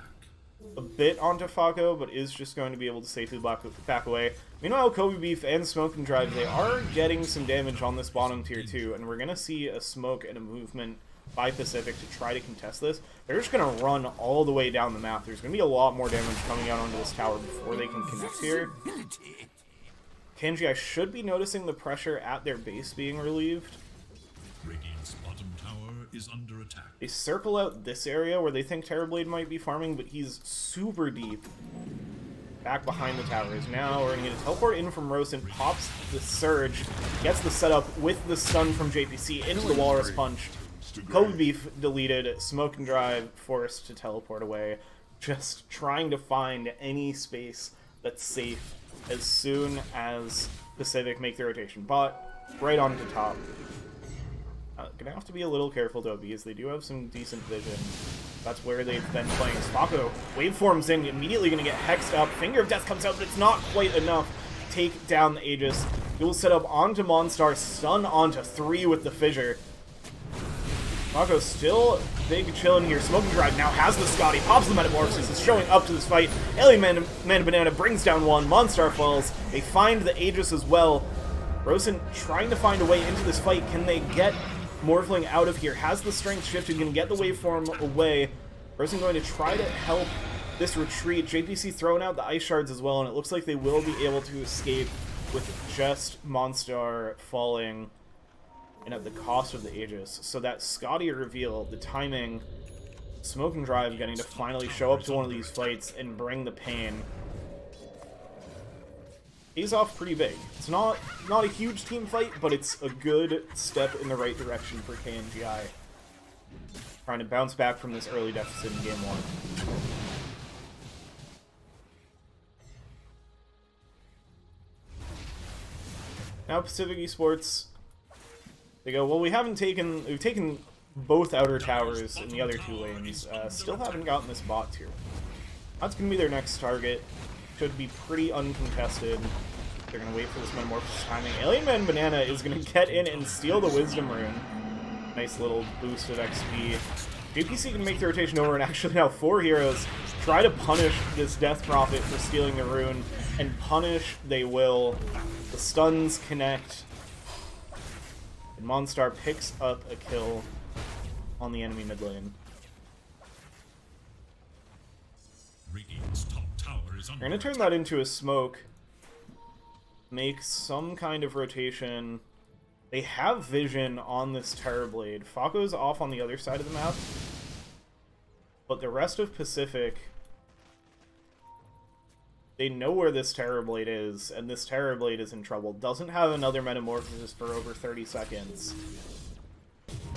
a bit onto Falco, but is just going to be able to safely back away. Meanwhile, Kobe Beef and Smoke and Drive, they are getting some damage on this bottom tier 2, and we're going to see a smoke and a movement by Pacific to try to contest this. They're just going to run all the way down the map. There's going to be a lot more damage coming out onto this tower before they can connect here. KNGI should be noticing the pressure at their base being relieved. Radiant's bottom tower is under attack. They circle out this area where they think Terrorblade might be farming, but he's super deep back behind the towers. Now we're going to get a teleport in from Rosen, pops the Surge, gets the setup with the stun from JPC into the Walrus Punch. Kobe Beef deleted, Smoke and Drive forced to teleport away, just trying to find any space that's safe as soon as Pacific make the rotation. But right on to top. Gonna have to be a little careful though, because they do have some decent vision. That's where they've been playing. Spaco waveforms in, immediately gonna get hexed up. Finger of Death comes out, but it's not quite enough to take down the Aegis. Dual set up onto Monstar, stun onto 3 with the Fissure. Spaco still big chillin' here. Smoking Drive now has the Scotty, pops the Metamorphosis, is showing up to this fight. Alien Man Banana brings down 1, Monstar falls. They find the Aegis as well. Rosen trying to find a way into this fight. Can they get Morphling out of here? Has the strength shifted, gonna get the waveform away. Rosen going to try to help this retreat. JPC throwing out the ice shards as well, and it looks like they will be able to escape with just Monstar falling and at the cost of the Aegis. So that Scotty reveal, the timing, Smoke and Drive getting to finally show up to one of these fights and bring the pain, pays off pretty big. It's not a huge team fight, but it's a good step in the right direction for KNGI. Trying to bounce back from this early deficit in Game 1. Now Pacific Esports, they go, well, we've taken both outer towers in the other 2 lanes, still haven't gotten this bot tier. That's going to be their next target. Should be pretty uncontested. They're going to wait for this Metamorphosis timing. Alien Man Banana is going to get in and steal the Wisdom Rune. Nice little boost of XP. JPC can make the rotation over, and actually now 4 heroes try to punish this Death Prophet for stealing the rune, and punish they will. The stuns connect, and Monstar picks up a kill on the enemy mid lane. Radiant's top tower is under We're going to turn that into a smoke. Make some kind of rotation. They have vision on this Terrorblade. Falco's off on the other side of the map. But the rest of Pacific, they know where this Terrorblade is, and this Terrorblade is in trouble. Doesn't have another Metamorphosis for over 30 seconds.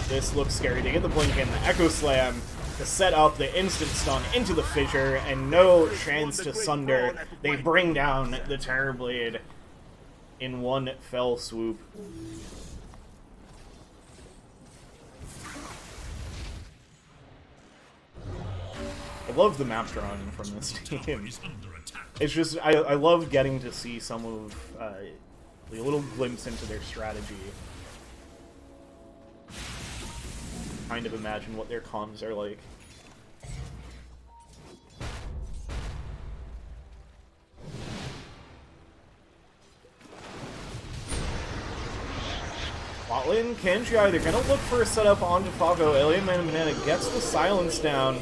This looks scary. They get the Blink in, the Echo Slam to set up the instant stun into the Fissure, and no chance to Sunder. They bring down the Terrorblade in one fell swoop. I love the map drawing from this team. It's just, I love getting to see some of, a little glimpse into their strategy. Kind of imagine what their comms are like. Bot lane, KNGI, they're gonna look for a setup onto Falco. Alien Man Banana gets the silence down.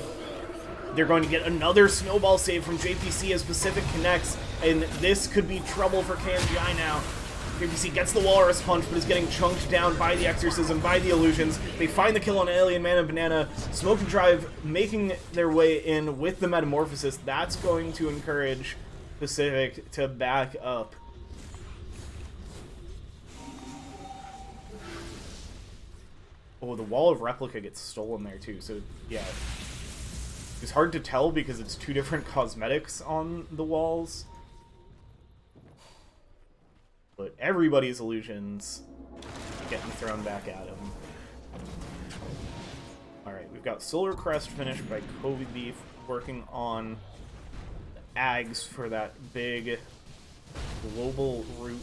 They're going to get another snowball save from JPC as Pacific connects, and this could be trouble for KNGI now. JPC gets the Walrus Punch, but is getting chunked down by the Exorcism, by the Illusions. They find the kill on Alien Man and Banana. Smoke and Drive making their way in with the Metamorphosis. That's going to encourage Pacific to back up. Oh, the Wall of Replica gets stolen there too, so yeah. It's hard to tell because it's two different cosmetics on the walls. But everybody's illusions getting thrown back at him. Alright, we've got Solar Crest finished by Kobe Beef, working on the Ags for that big global route.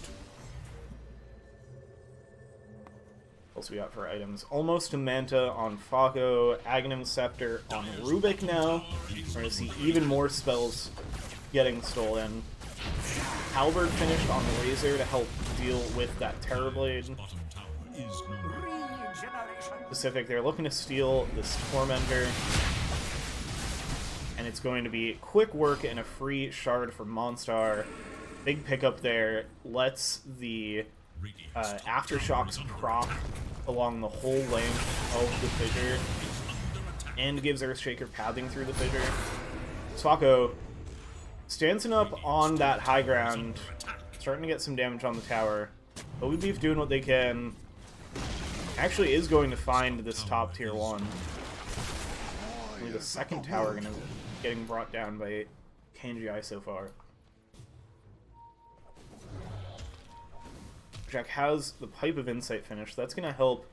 What else we got for items? Almost to Manta on Fako, Aghanim Scepter on Rubik now. We're going to see even more spells getting stolen. Halberd finished on the Razor to help deal with that Terrorblade. Pacific, they're looking to steal this Tormentor. And it's going to be quick work and a free shard for Monstar. Big pickup there. Lets the Aftershocks proc along the whole length of the fissure. And gives Earthshaker pathing through the fissure. Swako standing up on that high ground, starting to get some damage on the tower. Kobe Beef doing what they can. Actually is going to find this top tier 1. Only the second tower getting brought down by KNGI so far. Jack has the Pipe of Insight finished. That's going to help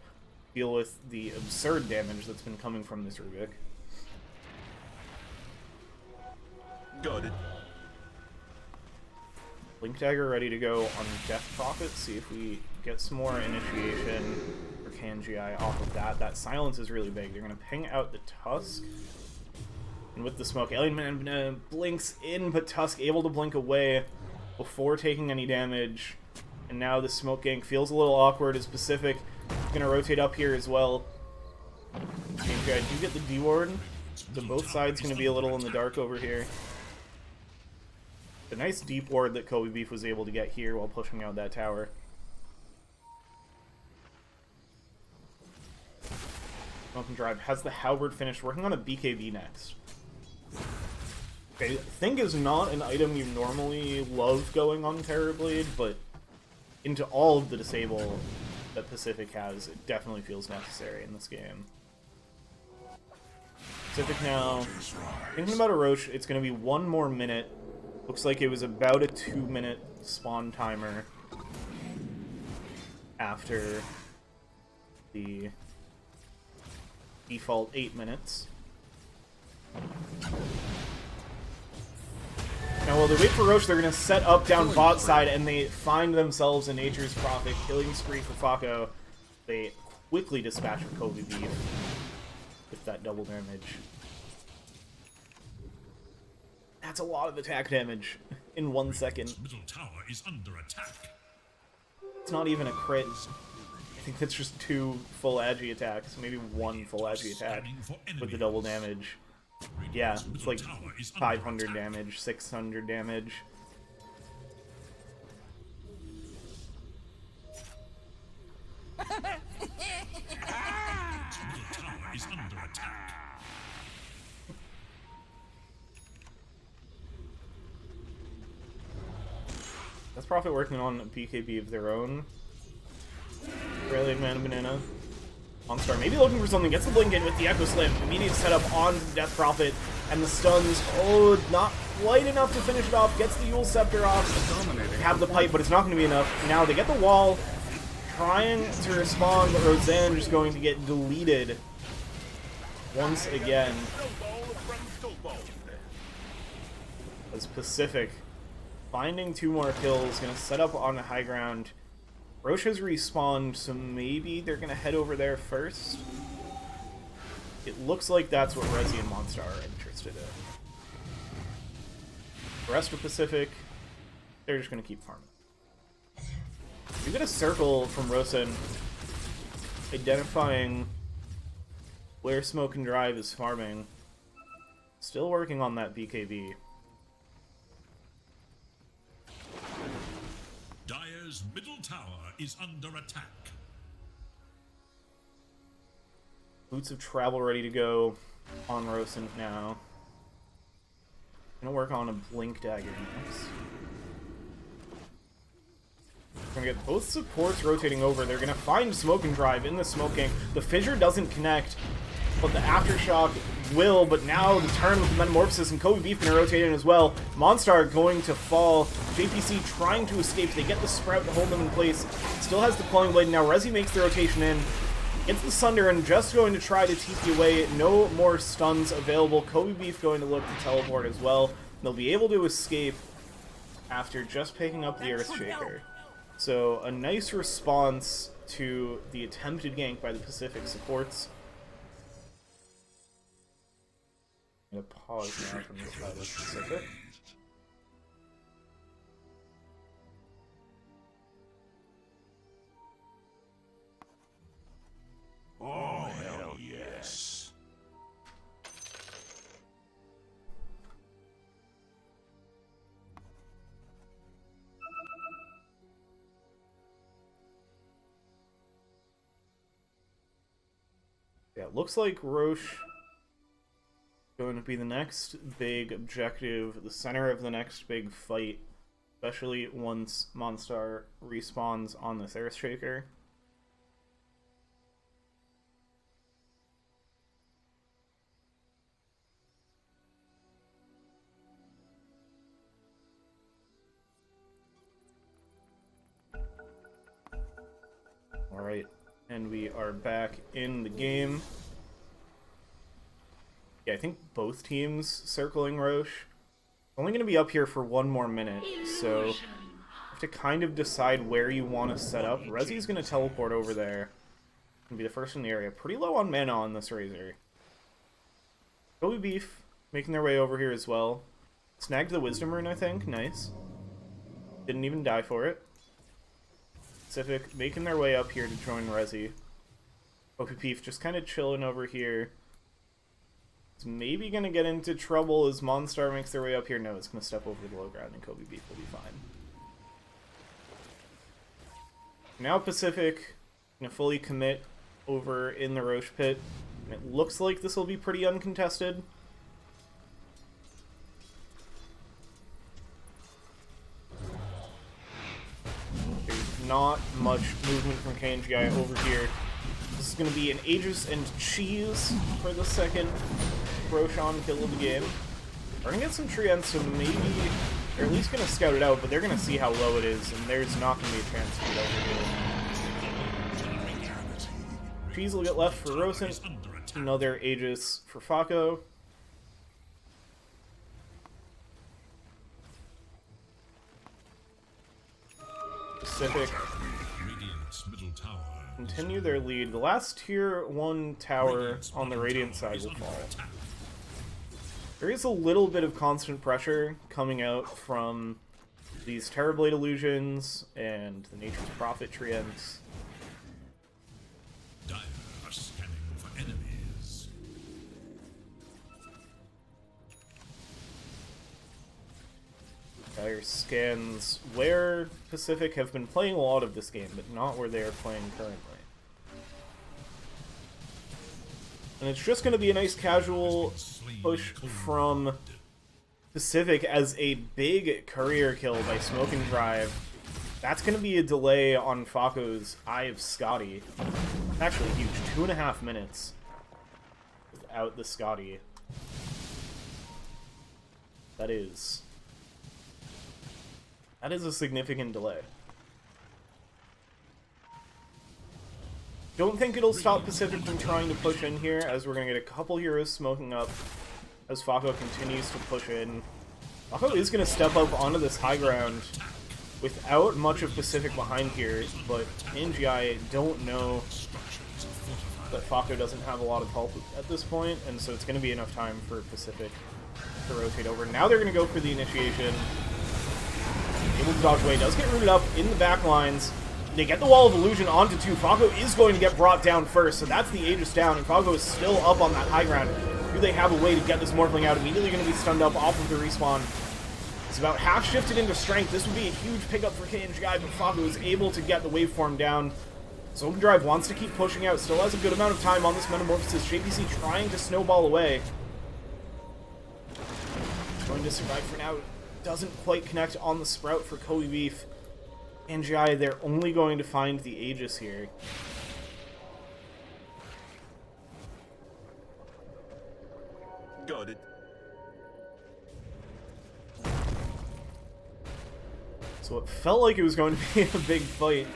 deal with the absurd damage that's been coming from this Rubik. Got it. Blink Dagger ready to go on Death Prophet. See if we get some more initiation for KNGI off of that. That silence is really big. They're going to ping out the Tusk. And with the smoke, Alien Man blinks in, but Tusk able to blink away before taking any damage. And now the smoke gank feels a little awkward as Pacific is going to rotate up here as well. KNGI do get the D-Ward, so both sides going to be a little in the dark over here. The nice deep ward that Kobe Beef was able to get here while pushing out that tower. Smoke and Drive has the Halberd finished, working on a BKB next. Okay, Think is not an item you normally love going on Terrorblade, but into all of the disable that Pacific has, it definitely feels necessary in this game. Pacific now, thinking about a Roche, it's going to be 1 more minute. Looks like it was about a 2-minute spawn timer after the default 8 minutes. Now while they wait for Roche, they're going to set up down bot side, and they find themselves a Nature's Prophet killing spree for Fako. They quickly dispatch of Kobe Beef with that double damage. That's a lot of attack damage in 1 second. Middle tower is under attack. It's not even a crit. I think that's just 2 full agi attacks, maybe 1 full agi attack with the double damage. Yeah, it's like 500 damage, 600 damage. Middle tower is under attack. That's Profit working on a BKB of their own. Alien Man and Banana. Monstar maybe looking for something, gets the blink in with the Echo Slam. Immediate setup on Death Prophet, and the stuns, oh, not quite enough to finish it off. Gets the Yule Scepter off, have the pipe, but it's not going to be enough. Now they get the wall, trying to respond, but Roseanne just going to get deleted once again. As Pacific finding 2 more kills, going to set up on the high ground. Roche has respawned, so maybe they're going to head over there first. It looks like that's what Resi and Monstar are interested in. The rest of Pacific, they're just going to keep farming. We get a circle from Rosen identifying where Smoke and Drive is farming. Still working on that BKB. Dire's middle tower is under attack. Boots of Travel ready to go on Rosent now. Gonna work on a Blink Dagger next. Gonna get both supports rotating over. They're gonna find Smoke and Drive in the Smoke Gang. The Fissure doesn't connect, but the Aftershock will. But now the turn with the Metamorphosis, and Kobe Beef gonna rotate in as well. Monstar going to fall. JPC trying to escape. They get the Sprout to hold them in place. Still has the Quelling Blade. Now Rezi makes the rotation in. Gets the Sunder and just going to try to TP away. No more stuns available. Kobe Beef going to look to teleport as well. They'll be able to escape after just picking up the Earthshaker. So a nice response to the attempted gank by the Pacific supports. I'm gonna pause now from this side of Pacific. Oh, hell yes. Yeah, it looks like Roche going to be the next big objective, the center of the next big fight, especially once Monstar respawns on this Earthshaker. Alright, and we are back in the game. Yeah, I think both teams circling Roche. Only going to be up here for one more minute, so you have to kind of decide where you want to set up. Rezi's going to teleport over there and be the first in the area. Pretty low on mana on this Razor. Kobe Beef making their way over here as well. Snagged the Wisdom Rune, I think. Nice. Didn't even die for it. Pacific making their way up here to join Rezi. Kobe Beef just kind of chilling over here. It's maybe going to get into trouble as Monstar makes their way up here. No, it's going to step over the low ground and Kobe Beef will be fine. Now Pacific going to fully commit over in the Roche pit. And it looks like this will be pretty uncontested. There's not much movement from KNGI over here. This is going to be an Aegis and Cheese for the second Roshan kill of the game. We're going to get some Treants, so maybe they're at least going to scout it out, but they're going to see how low it is, and there's not going to be a chance to get over here. Cheese will get left for Rosant. Another Aegis for Fako. Pacific continue their lead. The last tier 1 tower on the Radiant side will fall. There is a little bit of constant pressure coming out from these Terrorblade illusions and the Nature's Prophet Treants. Dire are scanning for enemies. Dire scans where Pacific have been playing a lot of this game, but not where they are playing currently. And it's just going to be a nice casual push from Pacific as a big courier kill by Smoke and Drive. That's going to be a delay on Fako's Eye of Scotty. Actually huge. 2.5 minutes without the Scotty. That is a significant delay. Don't think it'll stop Pacific from trying to push in here, as we're going to get a couple heroes smoking up as Fako continues to push in. Fako is going to step up onto this high ground without much of Pacific behind here, but KNGI don't know that Fako doesn't have a lot of help at this point, and so it's going to be enough time for Pacific to rotate over. Now they're going to go for the initiation. Able to dodge away, does get rooted up in the back lines. They get the Wall of Illusion onto 2. Fako is going to get brought down first, so that's the Aegis down, and Fako is still up on that high ground. Do they have a way to get this Morphling out? Immediately going to be stunned up off of the respawn. It's about half shifted into strength. This would be a huge pickup for KNGI, but Fago is able to get the waveform down. So Drive wants to keep pushing out, still has a good amount of time on this Metamorphosis. JPC trying to snowball away. Going to survive for now. Doesn't quite connect on the Sprout for Kobe Beef. KNGI, they're only going to find the Aegis here. Got it. So it felt like it was going to be a big fight.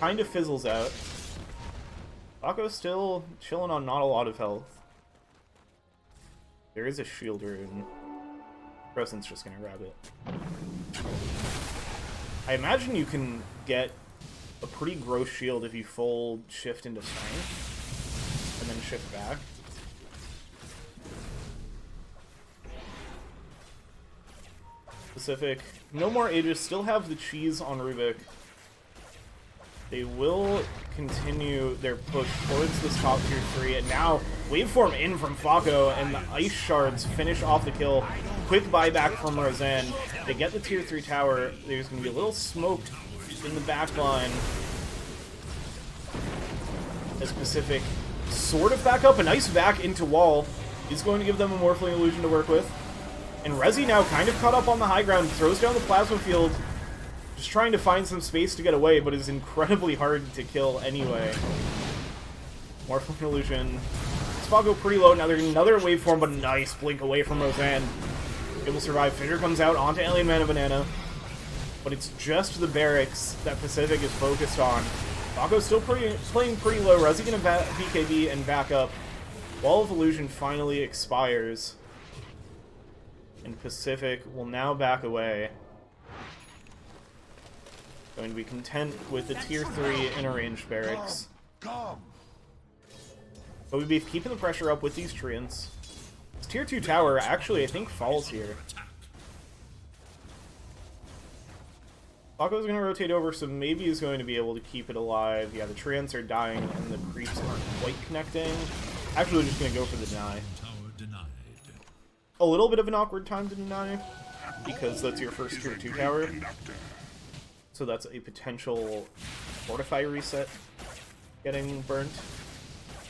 Kind of fizzles out. Fako's still chilling on not a lot of health. There is a shield rune. Present's just gonna grab it. I imagine you can get a pretty gross shield if you fold shift into strength and then shift back. Pacific, no more Aegis, still have the cheese on Rubik. They will continue their push towards this top tier 3, and now waveform in from Fako, and the ice shards finish off the kill. Quick buyback from Roseanne. They get the tier 3 tower. There's going to be a little smoke in the back line. As Pacific sort of back up, a nice back into wall is going to give them a Morphling Illusion to work with. And Rezi now kind of caught up on the high ground, throws down the plasma field, just trying to find some space to get away, but is incredibly hard to kill anyway. Morphling Illusion. Spago pretty low, now they're getting another waveform, but a nice blink away from Roseanne. It will survive. Fissure comes out onto Alien Mana Banana, but it's just the barracks that Pacific is focused on. Spago's still playing pretty low. Rezi gonna BKB and back up. Wall of Illusion finally expires. And Pacific will now back away. Going to be content with the tier 3 in a ranged barracks. But we'd be keeping the pressure up with these treants. This tier 2 tower actually, I think, falls here. Fako's going to rotate over, so maybe he's going to be able to keep it alive. Yeah, the treants are dying and the creeps aren't quite connecting. Actually, we're just going to go for the deny. A little bit of an awkward time to deny, because that's your first tier 2 tower. So that's a potential Fortify reset getting burnt.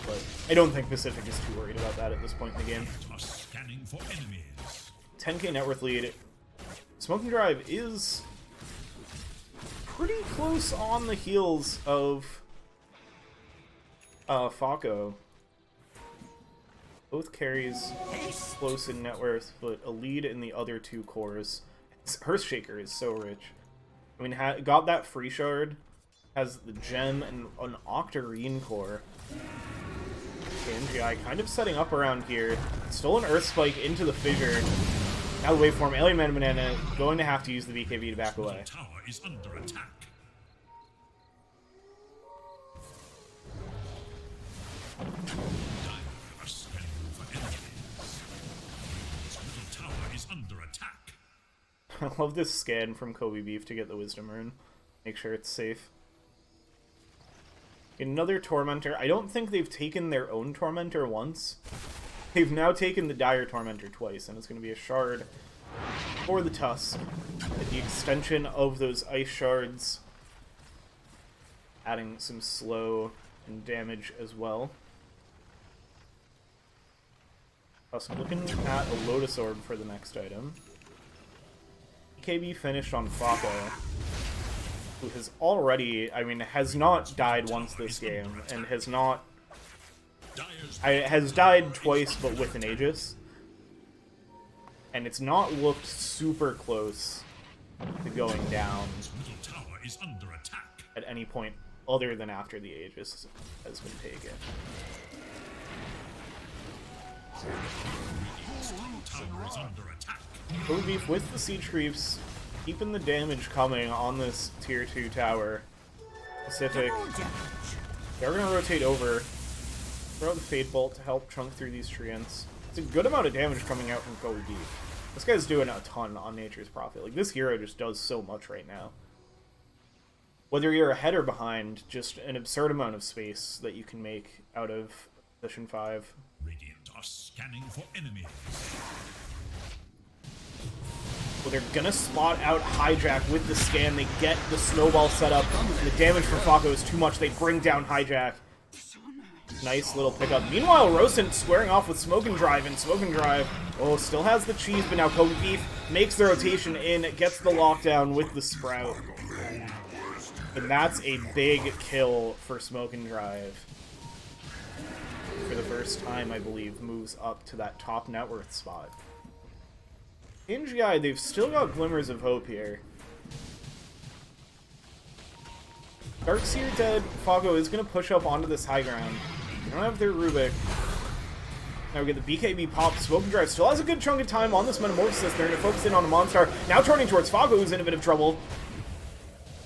But I don't think Pacific is too worried about that at this point in the game. 10k net worth lead. Smoking Drive is pretty close on the heels of Fako. Both carries close in net worth, but a lead in the other two cores. Hearthshaker is so rich. I mean, got that free shard, has the gem and an Octarine core. KNGI kind of setting up around here. Stolen Earth Spike into the Fissure. Now the waveform, Alien Mana Banana, going to have to use the BKB to back away. Tower is under attack. I love this scan from Kobe Beef to get the Wisdom Rune. Make sure it's safe. Another Tormentor. I don't think they've taken their own Tormentor once. They've now taken the Dire Tormentor twice, and it's going to be a shard for the Tusk. The extension of those ice shards, adding some slow and damage as well. Tusk looking at a Lotus Orb for the next item. KB finished on Fako, who has already, I mean, has not died once this game, and has died twice, but with an Aegis. And it's not looked super close to going down at any point other than after the Aegis has been taken. Kobe Beef with the siege creeps, keeping the damage coming on this tier 2 tower. Pacific, they're going to rotate over, throw the Fate Bolt to help chunk through these treants. It's a good amount of damage coming out from Kobe Beef. This guy's doing a ton on Nature's Prophet. Like, this hero just does so much right now. Whether you're ahead or behind, just an absurd amount of space that you can make out of position 5. Radiant are scanning for enemies. Well, they're gonna spot out Hijack with the scan. They get the snowball set up. The damage from Falco is too much. They bring down Hijack. Nice little pickup. Meanwhile, Rosent squaring off with Smoke and Drive, and Smoke and Drive, oh, still has the cheese, but now Kobe Beef makes the rotation in, gets the lockdown with the Sprout. And that's a big kill for Smoke and Drive. For the first time, I believe, moves up to that top net worth spot. KNGI, they've still got glimmers of hope here. Darkseer dead, Fago is going to push up onto this high ground. They don't have their Rubik. Now we get the BKB pop. Smoke and Drive still has a good chunk of time on this Metamorphosis. They're going to focus in on the Monstar. Now turning towards Fago, who's in a bit of trouble.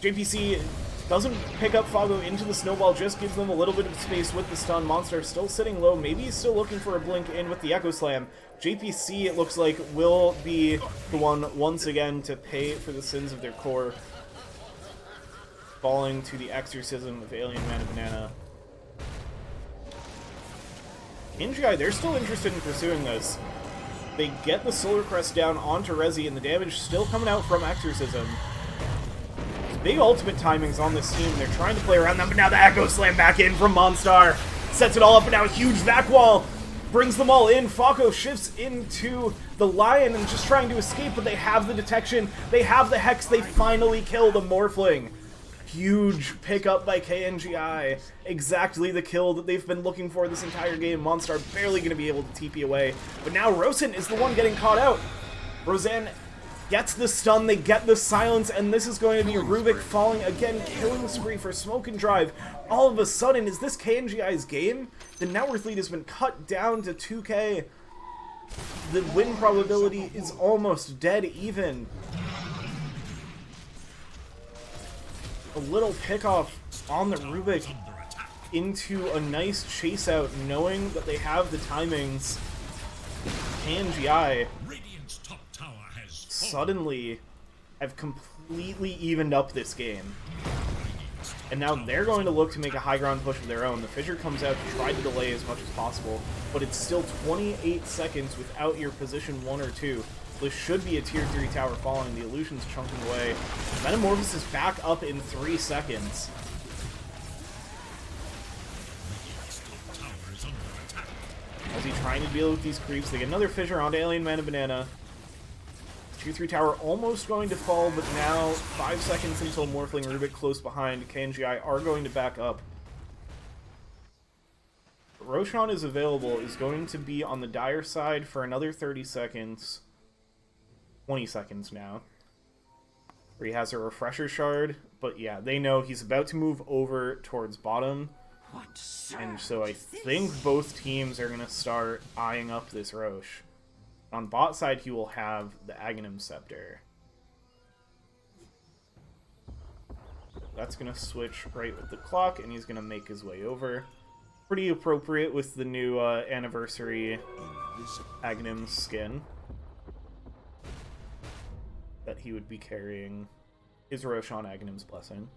JPC doesn't pick up Fago into the snowball, just gives them a little bit of space with the stun. Monstar still sitting low. Maybe he's still looking for a blink in with the Echo Slam. JPC, it looks like, will be the one once again to pay for the sins of their core. Falling to the exorcism of Alien Mana Banana. KNGI, they're still interested in pursuing this. They get the Solar Crest down onto Rezi, and the damage still coming out from Exorcism. There's big ultimate timings on this team. They're trying to play around them, but now the Echo Slam back in from Monstar. Sets it all up, and now a huge vac wall brings them all in. Falco shifts into the Lion and just trying to escape, but they have the detection. They have the Hex. They finally kill the Morphling. Huge pickup by KNGI. Exactly the kill that they've been looking for this entire game. Monstar barely going to be able to TP away. But now Rosen is the one getting caught out. Roseanne gets the stun, they get the silence, and this is going to be Rubik falling again, killing spree for Smoke and Drive. All of a sudden, is this KNGI's game? The net worth lead has been cut down to 2k. The win probability is almost dead even. A little pickoff on the Rubik into a nice chase out, knowing that they have the timings. KNGI suddenly have completely evened up this game. And now they're going to look to make a high ground push of their own. The Fissure comes out to try to delay as much as possible, but it's still 28 seconds without your position 1 or 2. This should be a tier 3 tower falling. The illusion's chunking away. Metamorphosis is back up in 3 seconds. As he's trying to deal with these creeps, they get another Fissure onto Alien Mana Banana. Tier 3 tower almost going to fall, but now 5 seconds until Morphling Rubik close behind. KNGI are going to back up. Roshan is available, is going to be on the Dire side for another 30 seconds. 20 seconds now. Where he has a Refresher Shard, but yeah, they know he's about to move over towards bottom. And so I think both teams are going to start eyeing up this Roche. On bot side, he will have the Aghanim Scepter. That's going to switch right with the clock, and he's going to make his way over. Pretty appropriate with the new anniversary Aghanim skin. That he would be carrying his Roshan Aghanim's Blessing.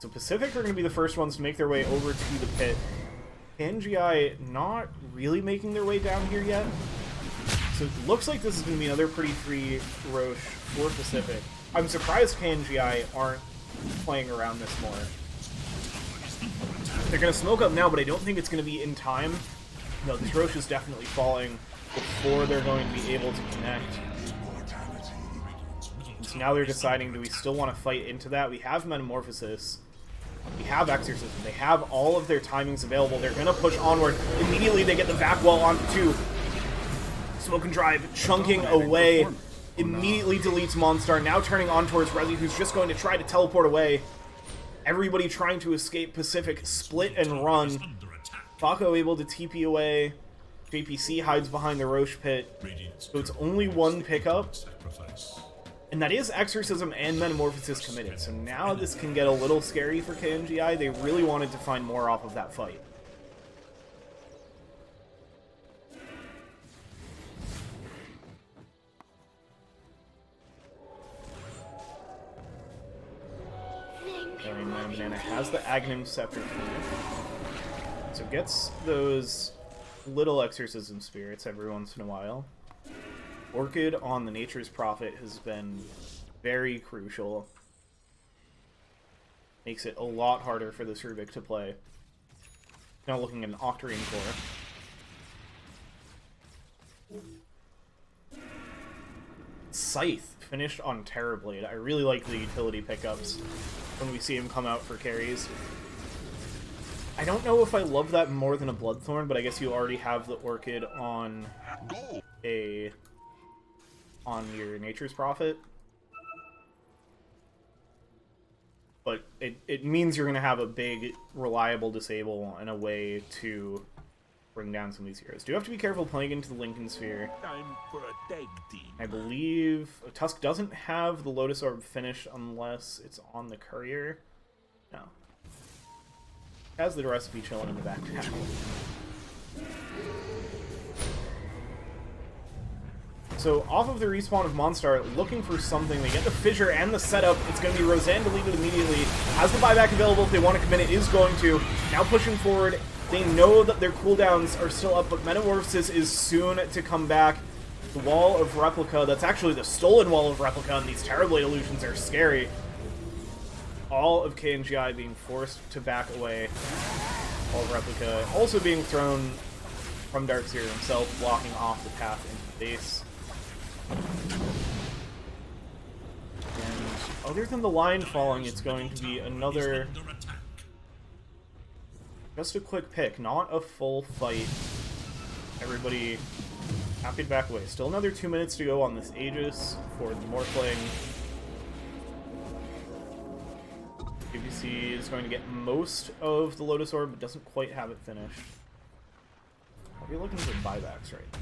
So Pacific are going to be the first ones to make their way over to the pit. KNGI not really making their way down here yet. So it looks like this is going to be another pretty free Roche for Pacific. I'm surprised KNGI aren't playing around this more. They're going to smoke up now, but I don't think it's going to be in time. No, this Roche is definitely falling before they're going to be able to connect. And so now they're deciding, do we still want to fight into that? We have Metamorphosis. We have Exorcism. They have all of their timings available. They're going to push onward. Immediately they get the vac wall onto 2. Smoke and Drive chunking away. Immediately deletes Monstar. Now turning on towards Rezi, who's just going to try to teleport away. Everybody trying to escape. Pacific split and run. Baco able to TP away. JPC hides behind the Roche pit. So it's only one pickup. And that is Exorcism and Metamorphosis committed. So now this can get a little scary for KNGI. They really wanted to find more off of that fight. Alien Mana Banana has the Aghanim Scepter here. So gets those little Exorcism spirits every once in a while. Orchid on the Nature's Prophet has been very crucial. Makes it a lot harder for this Rubik to play. Now looking at an Octarine core. Scythe finished on Terrorblade. I really like the utility pickups when we see him come out for carries. I don't know if I love that more than a Bloodthorn, but I guess you already have the Orchid on your Nature's Prophet. But it means you're going to have a big, reliable disable and a way to bring down some of these heroes. Do have to be careful playing into the Lincoln Sphere. Time for a tag team. I believe Tusk doesn't have the Lotus Orb finished unless it's on the Courier. No. Has the recipe chilling in the backpack. So, off of the respawn of Monstar, looking for something. They get the fissure and the setup. It's going to be Roseanne deleted immediately. Has the buyback available if they want to commit. It is going to. Now pushing forward. They know that their cooldowns are still up, but Metamorphosis is soon to come back. The Wall of Replica, that's actually the stolen Wall of Replica, and these Terrorblade illusions are scary. All of KNGI being forced to back away. Wall of Replica also being thrown from Darkseer himself, blocking off the path into base. And other than the line falling, it's going to be another... just a quick pick, not a full fight. Everybody happy to back away. Still another 2 minutes to go on this Aegis for the Morphling. PVC is going to get most of the Lotus Orb, but doesn't quite have it finished. I'll be looking for buybacks right now.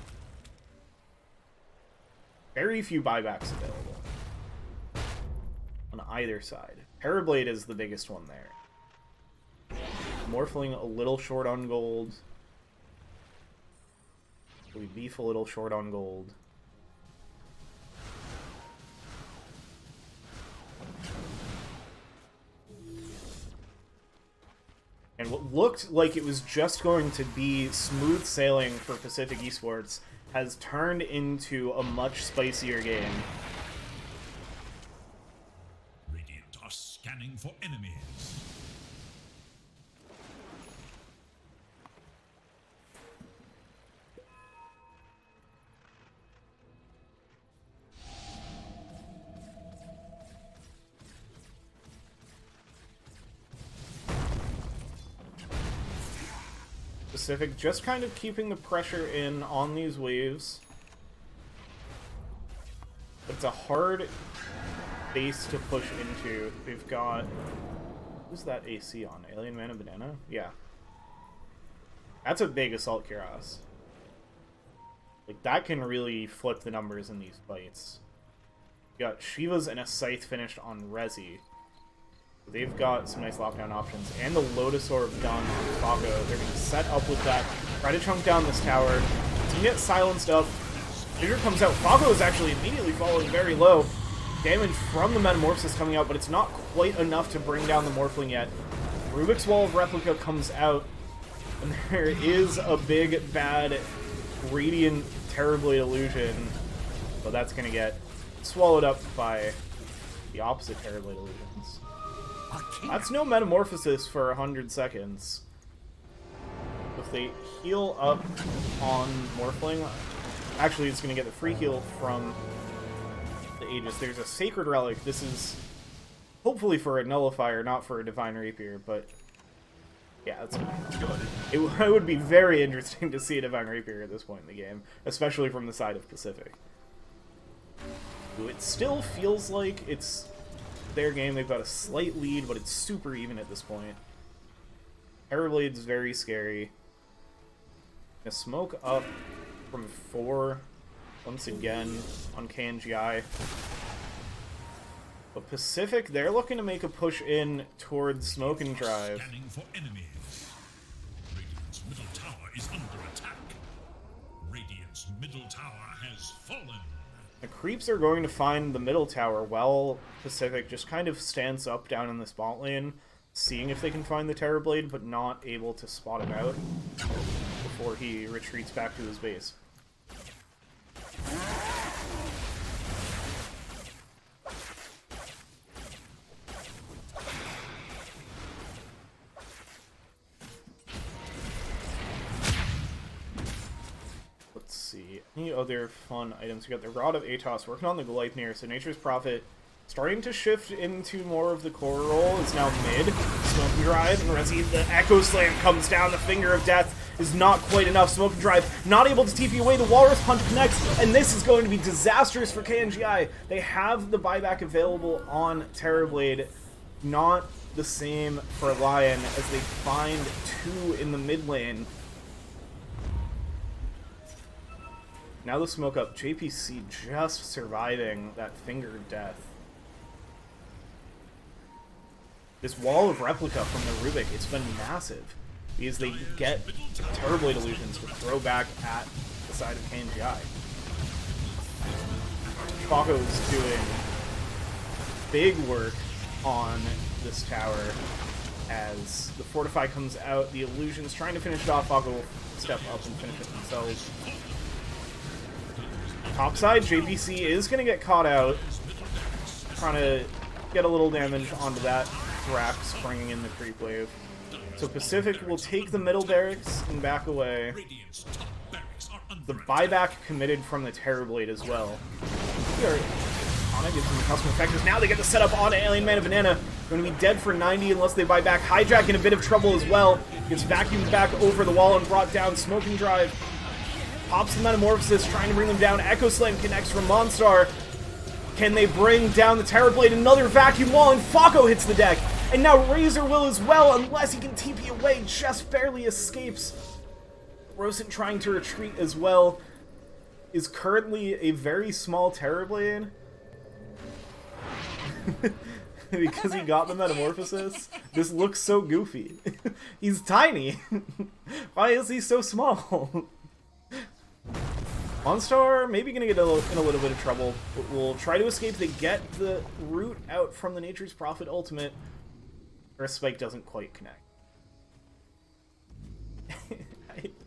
Very few buybacks available on either side. Terrorblade is the biggest one there. Morphling a little short on gold. We beef a little short on gold. And what looked like it was just going to be smooth sailing for Pacific Esports has turned into a much spicier game. Radiant are scanning for enemies. Pacific just kind of keeping the pressure in on these waves. It's a hard base to push into. They've got... who's that AC on? Alien Mana Banana? Yeah. That's a big Assault Cuirass. Like, that can really flip the numbers in these fights. You got Shivas and a Scythe finished on Resi. They've got some nice lockdown options. And the Lotus Orb done on Fago. They're going to set up with that. Try to chunk down this tower. To get silenced up. Fissure comes out. Fago is actually immediately falling very low. Damage from the Metamorphosis coming out, but it's not quite enough to bring down the Morphling yet. Rubik's Wall of Replica comes out. And there is a big, bad, Radiant Terrorblade illusion. But that's going to get swallowed up by the opposite Terrorblade illusions. That's no Metamorphosis for 100 seconds. If they heal up on Morphling, actually it's going to get the free heal from the Aegis. There's a Sacred Relic. This is hopefully for a Nullifier, not for a Divine Rapier, but yeah, that's good. It would be very interesting to see a Divine Rapier at this point in the game, especially from the side of Pacific. It still feels like it's their game. They've got a slight lead, but it's super even at this point. Terrorblade's very scary. Gonna smoke up from 4 once again on KNGI. But Pacific, they're looking to make a push in towards Smoke and Drive. Scanning for enemies. Radiant's middle tower is under attack. Radiant's middle tower has fallen. The creeps are going to find the middle tower while Pacific just kind of stands up down in this bot lane, seeing if they can find the Terrorblade, but not able to spot him out before he retreats back to his base. Any other fun items? We got the Rod of Atos working on the Gleipnir, so Nature's Prophet starting to shift into more of the core role. Is now mid. Smoke and Drive, and Resi, the Echo Slam comes down. The Finger of Death is not quite enough. Smoke and Drive not able to TP away. The Walrus Punch connects, and this is going to be disastrous for KNGI. They have the buyback available on Terrorblade. Not the same for Lion, as they find 2 in the mid lane. Now the smoke up. JPC just surviving that Finger of Death. This wall of replica from the Rubik, it's been massive. Because they get Terrorblade illusions to throw back at the side of KNGI. Fako's doing big work on this tower as the Fortify comes out. The illusions trying to finish it off. Fako will step up and finish it themselves. Topside, JPC is going to get caught out. Trying to get a little damage onto that. Thrax bringing in the creep wave. So Pacific will take the middle barracks and back away. The buyback committed from the Terrorblade as well. Ana gives them the custom effectors. Now they get the setup on Alien Man of Banana. Going to be dead for 90 unless they buy back. Hijack in a bit of trouble as well. Gets vacuumed back over the wall and brought down. Smoking Drive pops the Metamorphosis, trying to bring them down. Echo Slam connects from Monstar. Can they bring down the Terrorblade? Another vacuum wall, and Fako hits the deck. And now Razor will as well, unless he can TP away. Just barely escapes. Rosen trying to retreat as well. Is currently a very small Terrorblade. Because he got the Metamorphosis. This looks so goofy. He's tiny. Why is he so small? Monstar maybe going to get in a little bit of trouble, but we'll try to escape. They get the root out from the Nature's Prophet ultimate. Earth Spike doesn't quite connect.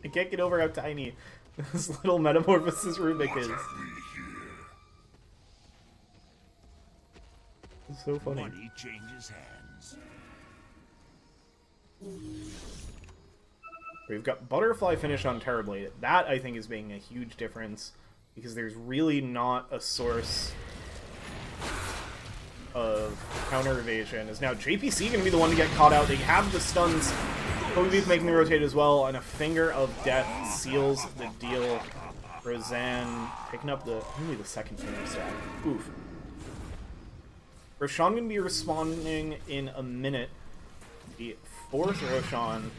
I can't get over how tiny this little Metamorphosis Rubik is. It's so funny. Money changes hands. We've got Butterfly finish on Terrorblade. That, I think, is being a huge difference, because there's really not a source of counter evasion. Is now JPC going to be the one to get caught out? They have the stuns. Kobe making the rotate as well, and a Finger of Death seals the deal. Roseanne picking up only the second finger stack. Oof. Roshan going to be responding in a minute. The 4th Roshan.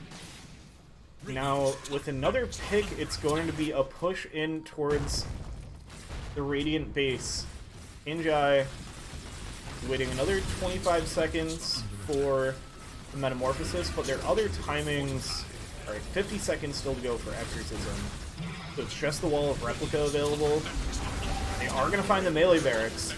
Now, with another pick, it's going to be a push in towards the Radiant base. KNGI is waiting another 25 seconds for the Metamorphosis, but their other timings... Alright, 50 seconds still to go for Exorcism. So it's just the Wall of Replica available. They are going to find the melee barracks.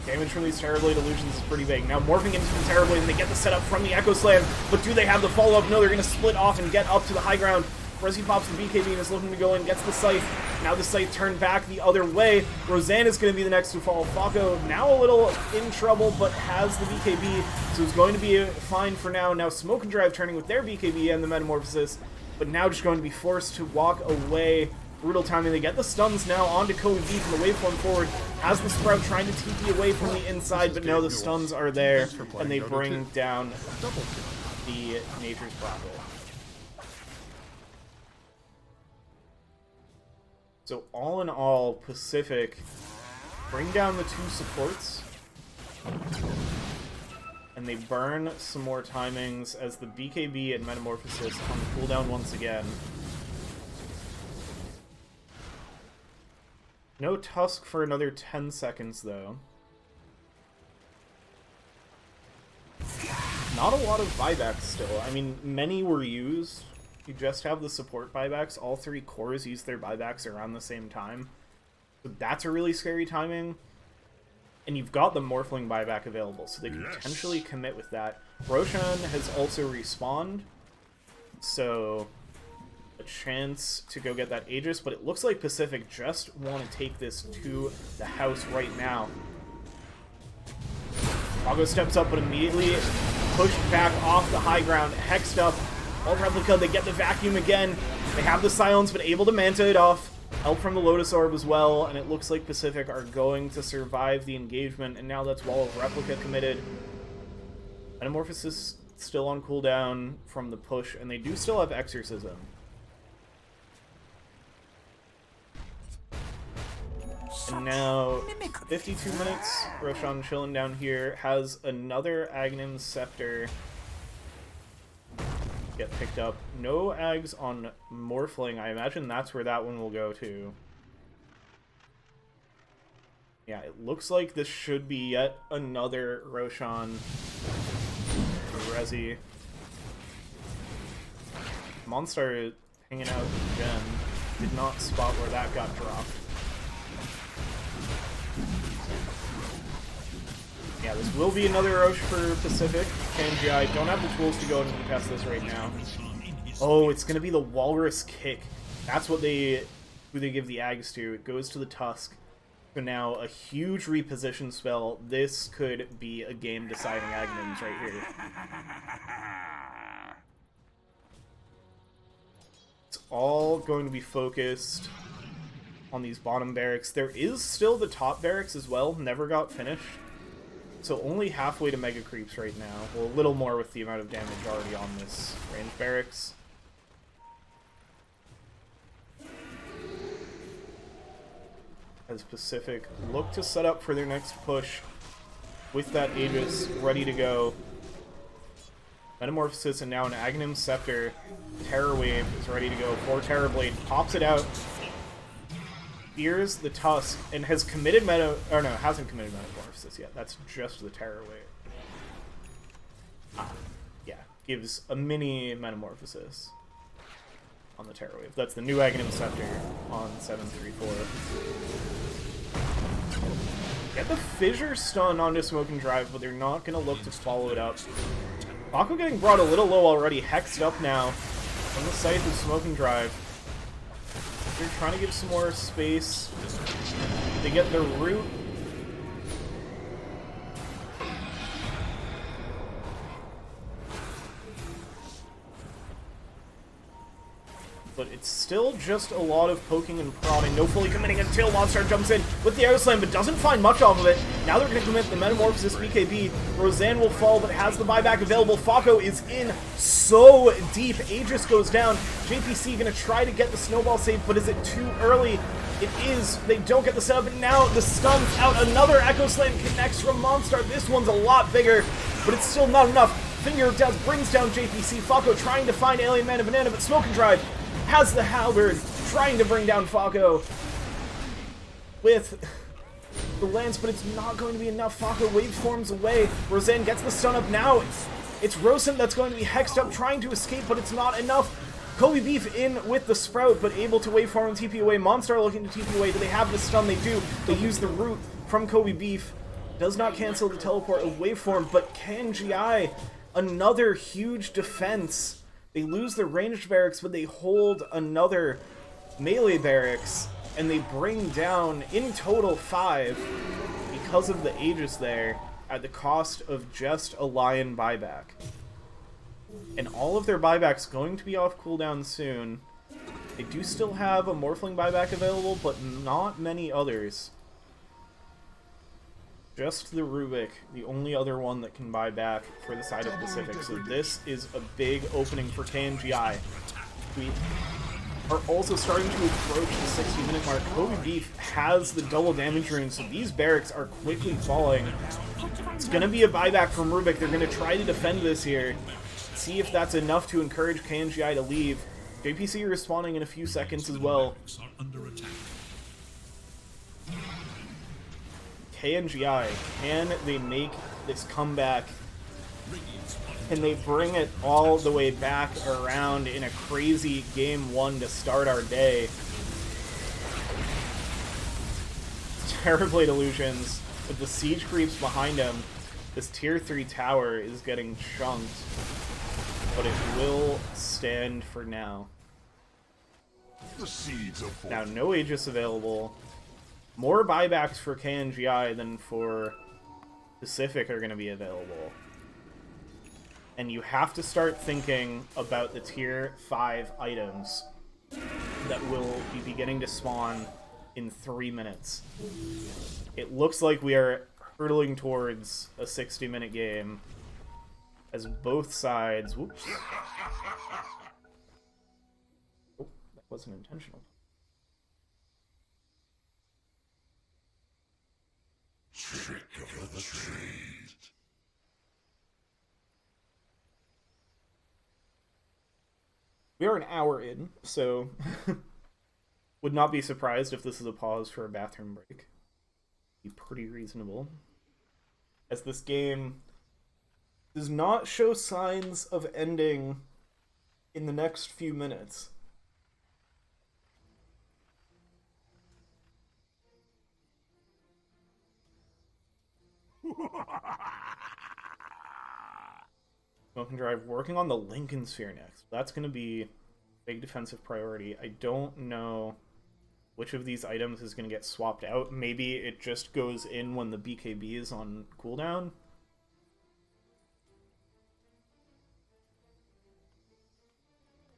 Damage from these Terrorblade illusions is pretty big. Now morphing into the Terrorblade, and they get the setup from the Echo Slam, but do they have the follow-up? No, they're going to split off and get up to the high ground. Resi pops the BKB and is looking to go in, gets the Scythe. Now the Scythe turned back the other way. Roseanne is going to be the next to fall. Fako now a little in trouble, but has the BKB, so it's going to be fine for now. Now Smoke and Drive turning with their BKB and the Metamorphosis, but now just going to be forced to walk away. Brutal timing. They get the stuns now onto Kobe B from the waveform forward. Has the Sprout trying to TP away from the inside, but no, the stuns are there, and they bring down the Nature's Prophet. So all in all, Pacific bring down the 2 supports, and they burn some more timings as the BKB and Metamorphosis on cooldown once again. No Tusk for another 10 seconds, though. Not a lot of buybacks still. I mean, many were used. You just have the support buybacks. All 3 cores use their buybacks around the same time. So that's a really scary timing. And you've got the Morphling buyback available, so they can potentially commit with that. Roshan has also respawned, so a chance to go get that Aegis, but it looks like Pacific just want to take this to the house right now. Pago steps up, but immediately pushed back off the high ground, hexed up. All Replica, they get the vacuum again. They have the silence, but able to Manta it off. Help from the Lotus Orb as well, and it looks like Pacific are going to survive the engagement, and now that's Wall of Replica committed. Metamorphosis still on cooldown from the push, and they do still have Exorcism. And now, 52 minutes, Roshan chilling down here, has another Agnim's Scepter get picked up. No Ags on Morphling. I imagine that's where that one will go to. Yeah, it looks like this should be yet another Roshan Resi. Monstar hanging out with Gen. Did not spot where that got dropped. Yeah, this will be another Roche for Pacific. KNGI don't have the tools to go and contest this right now. Oh, it's going to be the Walrus Kick. That's what who they give the Ags to. It goes to the Tusk. So now a huge reposition spell. This could be a game-deciding Agnim's right here. It's all going to be focused on these bottom barracks. There is still the top barracks as well. Never got finished. So only halfway to Mega Creeps right now. Well, a little more with the amount of damage already on this range barracks. As Pacific look to set up for their next push with that Aegis ready to go. Metamorphosis and now an Aghanim Scepter. Terror Wave is ready to go for Terror Blade. Pops it out. Fears the Tusk and has committed hasn't committed Metamorphosis yet. That's just the Terror Wave. Yeah, gives a mini Metamorphosis on the Terror Wave. That's the new Aghanim Scepter on 734. Get the Fissure stun onto Smoking Drive, but they're not going to look to follow it up. Mako getting brought a little low already, hexed up now from the scythe of Smoking Drive. They're trying to give some more space. They get their root. But it's still just a lot of poking and prodding. No fully committing until Monstar jumps in with the Aeroslam, but doesn't find much off of it. Now they're going to commit the Metamorphosis BKB. Roseanne will fall, but has the buyback available. Falco is in so deep. Aegis goes down. JPC going to try to get the snowball save, but is it too early? It is. They don't get the setup, and now the stun's out. Another Echo Slam connects from Monstar. This one's a lot bigger, but it's still not enough. Finger of Death brings down JPC. Falco trying to find Alien Man and Banana, but Smoke and Drive has the Halberd, trying to bring down Falco with the lance, but it's not going to be enough. Falco waveforms away. Roseanne gets the stun up now. It's Rosen that's going to be hexed up, trying to escape, but it's not enough. Kobe Beef in with the Sprout, but able to waveform and TP away. Monstar looking to TP away. Do they have the stun? They do. They use the root from Kobe Beef. Does not cancel the teleport of waveform, but KNGI, another huge defense. They lose their ranged barracks, but they hold another melee barracks, and they bring down, in total, 5 because of the Aegis there, at the cost of just a Lion buyback. And all of their buybacks going to be off cooldown soon. They do still have a Morphling buyback available, but not many others. Just the Rubik, the only other one that can buy back for the side of Pacific. So this is a big opening for KNGI. We are also starting to approach the 60-minute mark. Kobe Beef has the double damage rune, so these barracks are quickly falling. It's going to be a buyback from Rubik. They're going to try to defend this here. See if that's enough to encourage KNGI to leave. JPC respawning in a few seconds as well. KNGI, can they make this comeback? Can they bring it all the way back around in a crazy game 1 to start our day? Terrorblade Illusions with the siege creeps behind him. This tier 3 tower is getting chunked, but it will stand for now. Now, no Aegis available. More buybacks for KNGI than for Pacific are going to be available. And you have to start thinking about the tier 5 items. that will be beginning to spawn in 3 minutes. It looks like we are hurtling towards a 60-minute game as both sides... Whoops. Oh, that wasn't intentional. Trick of the trade. We are an hour in, so would not be surprised if this is a pause for a bathroom break. Be pretty reasonable. As this game does not show signs of ending in the next few minutes. Smoke and Drive working on the Lincoln Sphere next. That's going to be a big defensive priority. I don't know which of these items is going to get swapped out. Maybe it just goes in when the BKB is on cooldown.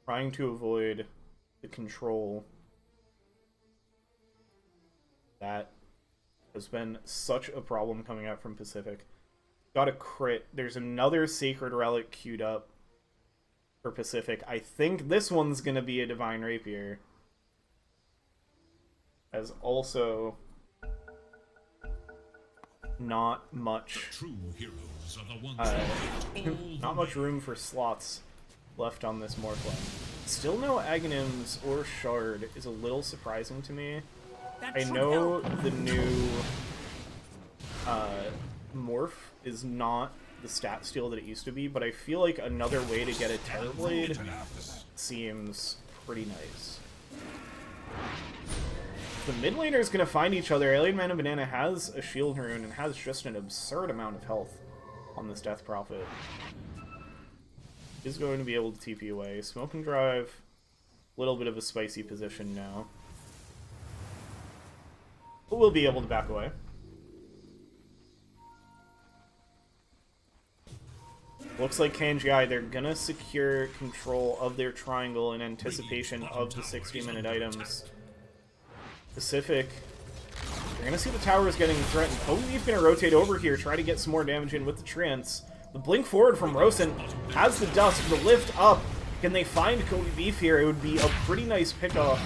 Trying to avoid the control that has been such a problem coming out from Pacific. Got a crit. There's another Sacred Relic queued up for Pacific. I think this one's going to be a Divine Rapier. As also not much True heroes are the ones not much room for slots left on this Morphling. Still no Aghanims or Shard is a little surprising to me. I know the new Morph is not the stat steal that it used to be, but I feel like another way to get a Terrorblade seems pretty nice. The mid laner is going to find each other. Alien Man and Banana has a shield rune and has just an absurd amount of health on this Death Prophet. Is going to be able to TP away. Smoke and Drive, a little bit of a spicy position now. But we'll be able to back away. Looks like KNGI, they're gonna secure control of their triangle in anticipation of the 60-minute items. Pacific, you're gonna see the tower is getting threatened. Kobe's gonna rotate over here, try to get some more damage in with the Trance. The blink forward from Rosen has the dust, the lift up. Can they find Kobe Beef here? It would be a pretty nice pickoff.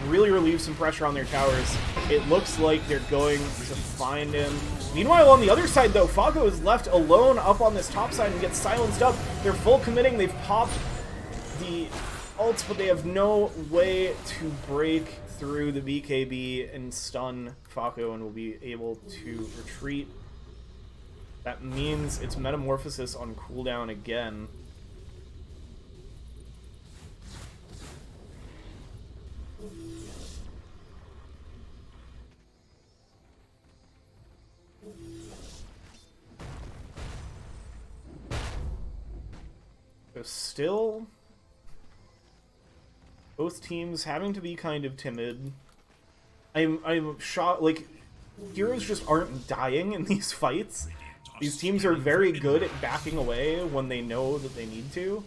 Really relieve some pressure on their towers. It looks like they're going to find him. Meanwhile, on the other side, though, Fago is left alone up on this top side and gets silenced up. They're full committing. They've popped the ults, but they have no way to break through the BKB and stun Fago and will be able to retreat. That means it's Metamorphosis on cooldown again. So still, both teams having to be kind of timid. I'm shocked, like, heroes just aren't dying in these fights. These teams are very good at backing away when they know that they need to.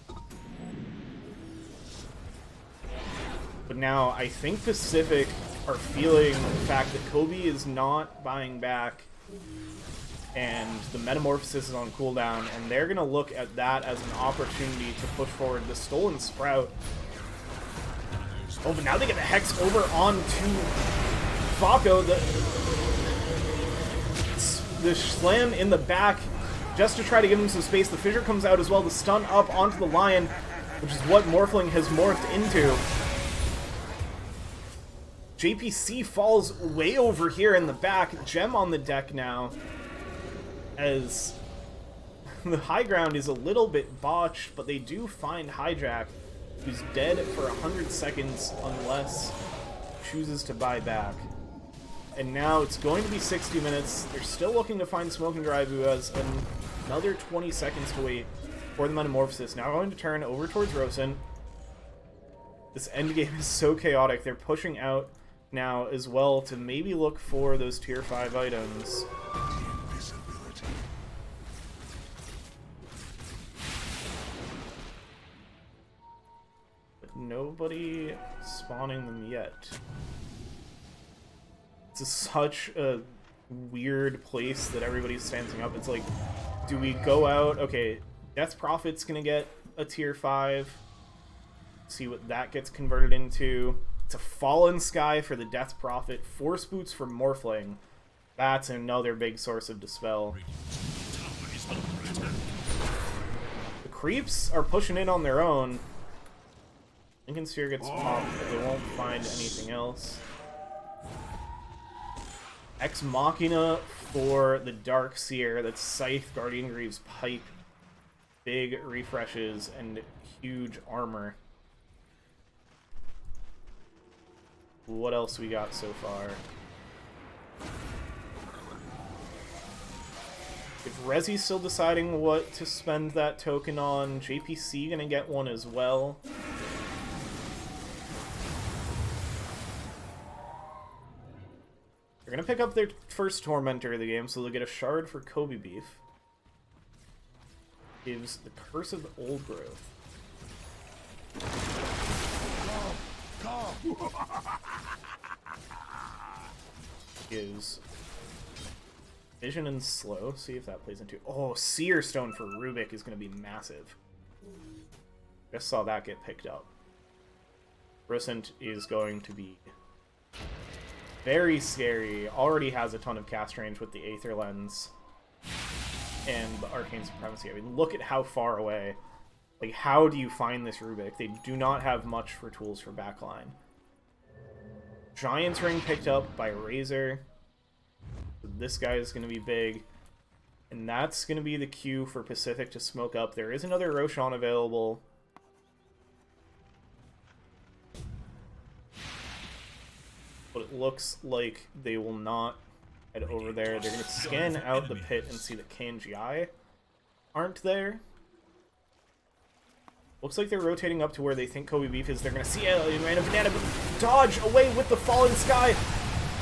But now, I think Pacific are feeling the fact that Kobe is not buying back and the Metamorphosis is on cooldown, and they're going to look at that as an opportunity to push forward the Stolen Sprout. Oh, but now they get the Hex over onto Faco. The slam in the back just to try to give him some space. The Fissure comes out as well. The stun up onto the Lion, which is what Morphling has morphed into. JPC falls way over here in the back. Gem on the deck now, as the high ground is a little bit botched, but they do find Hijack, who's dead for 100 seconds unless chooses to buy back. And now it's going to be 60 minutes. They're still looking to find Smoke and Drive, who has another 20 seconds to wait for the Metamorphosis. Now going to turn over towards Rosen. This endgame is so chaotic. They're pushing out now as well to maybe look for those tier 5 items. nobody spawning them yet. It's such a weird place that everybody's standing up. It's like, do we go out? Okay, Death Prophet's gonna get a tier 5. See what that gets converted into. It's a Fallen Sky for the Death Prophet. Force Boots for Morphling. That's another big source of Dispel. The creeps are pushing in on their own. Lincoln Sphere gets popped, but they won't find anything else. Ex Machina for the Dark Seer. That's Scythe, Guardian Greaves, Pipe. Big refreshes and huge armor. What else we got so far? If Rezi's still deciding what to spend that token on, JPC gonna get one as well. They're gonna pick up their first Tormentor of the game, so they'll get a Shard for Kobe Beef. Gives the Curse of Old Growth. Gives Vision and Slow. See if that plays into... Oh, Seer Stone for Rubik is going to be massive. Just saw that get picked up. Rosent is going to be very scary. Already has a ton of cast range with the Aether Lens and the Arcane Supremacy. I mean, look at how far away. Like, how do you find this Rubik? They do not have much for tools for backline. Giant's Ring picked up by Razor. So this guy is going to be big. And that's going to be the cue for Pacific to smoke up. There is another Roshan available. But it looks like they will not head over there. They're going to scan out the pit and see that KNGI aren't there. Looks like they're rotating up to where they think Kobe Beef is. They're going to see Alien Man and Banana, but dodge away with the Fallen Sky.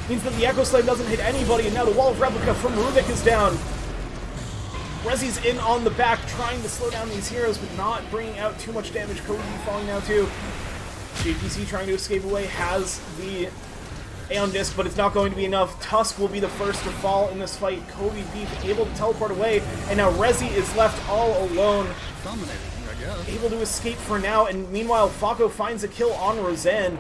Means that the Echo Slave doesn't hit anybody, and now the Wall of Replica from Rubik is down. Rezi's in on the back, trying to slow down these heroes, but not bringing out too much damage. Kobe Beef falling now too. JPC trying to escape away, has the Aeon Disc, but it's not going to be enough. Tusk will be the first to fall in this fight. Kobe Beef able to teleport away, and now Rezi is left all alone. Able to escape for now, and meanwhile, Fako finds a kill on Roseanne.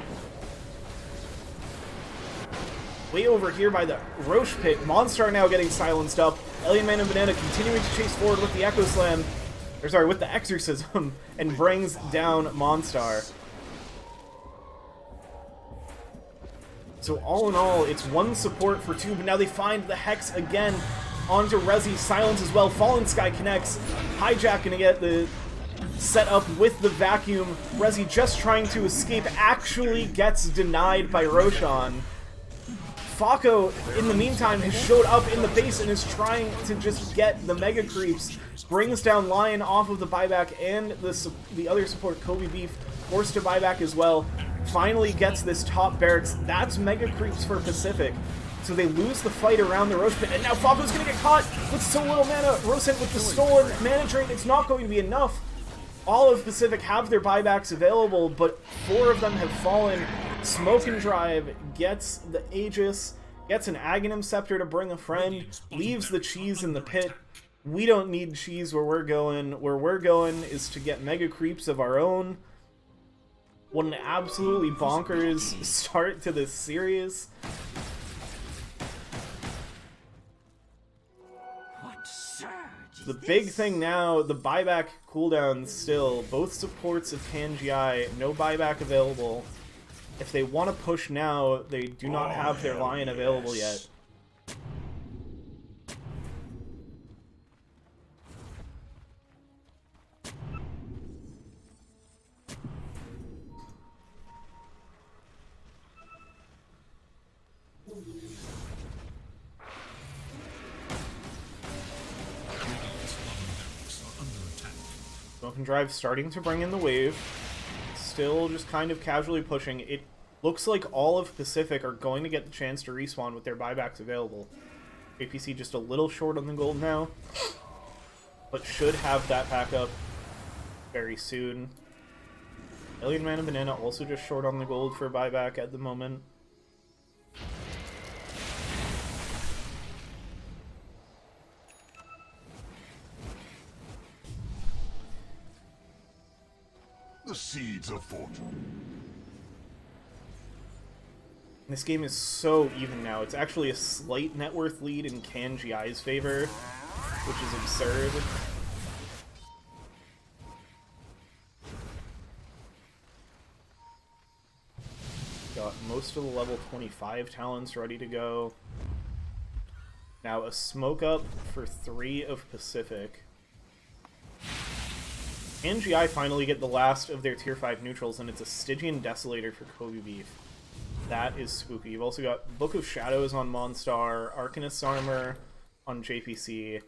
Way over here by the Roche Pit, Monstar now getting silenced up. Alien Man and Banana continuing to chase forward with the Echo Slam, or sorry, with the Exorcism, and brings down Monstar. So all in all, it's one support for two, but now they find the Hex again onto Rezi. Silence as well. Fallen Sky connects. Hijack gonna get the set up with the vacuum. Rezi just trying to escape actually gets denied by Roshan. Fako, in the meantime, has showed up in the base and is trying to just get the Mega Creeps. Brings down Lion off of the buyback, and the other support, Kobe Beef, forced to buyback as well. Finally gets this top barracks. That's Mega Creeps for Pacific. So they lose the fight around the Roche Pit, and now Fako's going to get caught with so little mana. Rosent with the stolen mana drain. It's not going to be enough. All of Pacific have their buybacks available, but 4 of them have fallen. Smoke and Drive gets the Aegis, gets an Aghanim Scepter to bring a friend, leaves the cheese in the pit. We don't need cheese where we're going. Where we're going is to get Mega Creeps of our own. What an absolutely bonkers start to this series. The big thing now, the buyback cooldown still. Both supports of KNGI, no buyback available. If they want to push now, they do not have their Lion available yet. Smoke and Drive starting to bring in the wave. Still just kind of casually pushing. It looks like all of Pacific are going to get the chance to respawn with their buybacks available. APC just a little short on the gold now, but should have that back up very soon. Alien Man and Banana also just short on the gold for buyback at the moment. The seeds of fortune. This game is so even now. It's actually a slight net worth lead in KNGI's favor, which is absurd. Got most of the level 25 talents ready to go. Now a smoke up for 3 of Pacific. KNGI finally get the last of their tier 5 neutrals, and it's a Stygian Desolator for Kobe Beef. That is spooky. You've also got Book of Shadows on Monstar, Arcanist's Armor on JPC.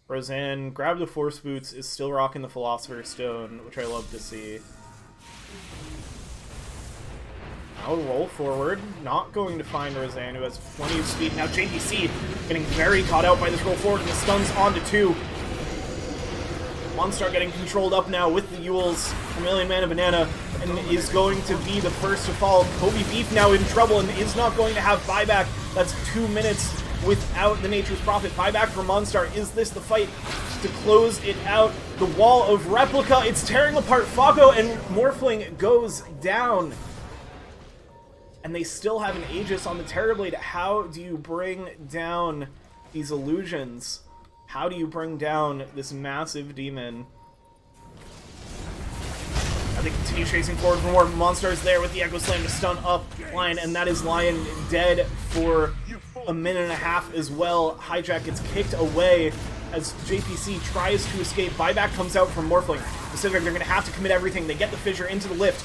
Roseanne, Grab the Force Boots, is still rocking the Philosopher's Stone, which I love to see. Now roll forward, not going to find Roseanne, who has plenty of speed. Now JPC getting very caught out by this roll forward, and the stun's onto 2. Monstar getting controlled up now with the Yules from Alien Man and Banana, and is going to be the first to fall. Kobe Beef now in trouble and is not going to have buyback. That's 2 minutes without the Nature's Prophet. Buyback for Monstar. Is this the fight to close it out? The wall of replica, it's tearing apart Falco, and Morphling goes down. And they still have an Aegis on the Terrorblade. How do you bring down these illusions? How do you bring down this massive demon? Now they continue chasing forward for more. Monstar's there with the Echo Slam to stun up Lion, and that is Lion dead for a minute and a half as well. Hijack gets kicked away as JPC tries to escape. Buyback comes out from Morphling. Pacific, they're going to have to commit everything. They get the fissure into the lift,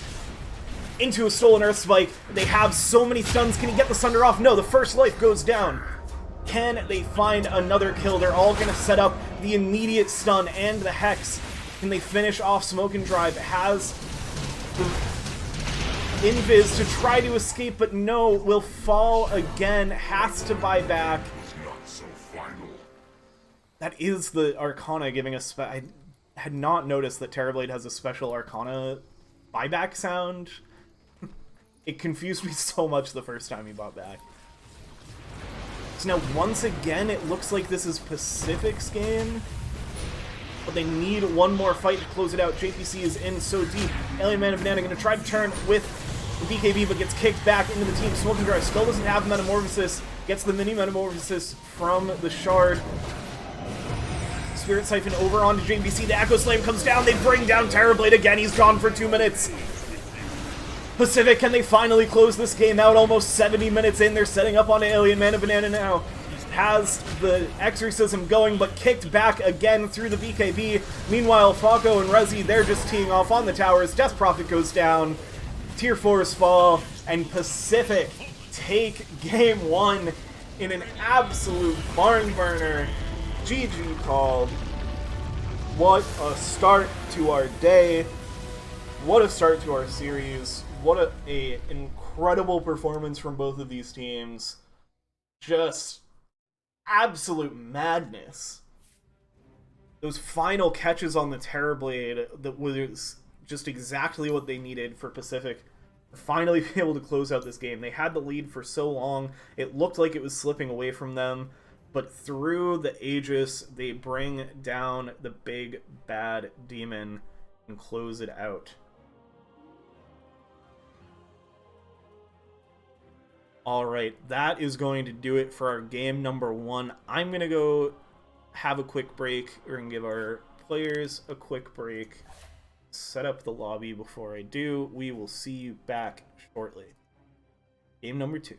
into a stolen Earth Spike. They have so many stuns. Can he get the Sunder off? No, the first life goes down. Can they find another kill? They're all going to set up the immediate stun and the Hex. Can they finish off Smoke and Drive? Has the Invis to try to escape, but no, will fall again. Has to buy back. That is the Arcana giving us... I had not noticed that Terrorblade has a special Arcana buyback sound. It confused me so much the first time he bought back. So now, once again, it looks like this is Pacific's game, but they need one more fight to close it out. JPC is in so deep. Alien Man and Banana going to try to turn with the BKB, but gets kicked back into the team. Smoking Drive still doesn't have Metamorphosis, gets the mini Metamorphosis from the Shard. Spirit Siphon over onto JPC. The Echo Slam comes down. They bring down Terrorblade again. He's gone for 2 minutes. Pacific, can they finally close this game out? Almost 70 minutes in, they're setting up on Alien Man and Banana now. Has the Exorcism going, but kicked back again through the BKB. Meanwhile, Falco and Rezi, they're just teeing off on the towers. Death Prophet goes down. Tier 4s fall, and Pacific take game 1 in an absolute barn burner. GG called. What a start to our day. What a start to our series. What a incredible performance from both of these teams. Just absolute madness. Those final catches on the Terrorblade, that was just exactly what they needed for Pacific to finally be able to close out this game. They had the lead for so long, it looked like it was slipping away from them, but through the Aegis, they bring down the big bad demon and close it out. Alright, that is going to do it for our game number 1. I'm going to go have a quick break. We're going to give our players a quick break. Set up the lobby before I do. We will see you back shortly. Game number 2.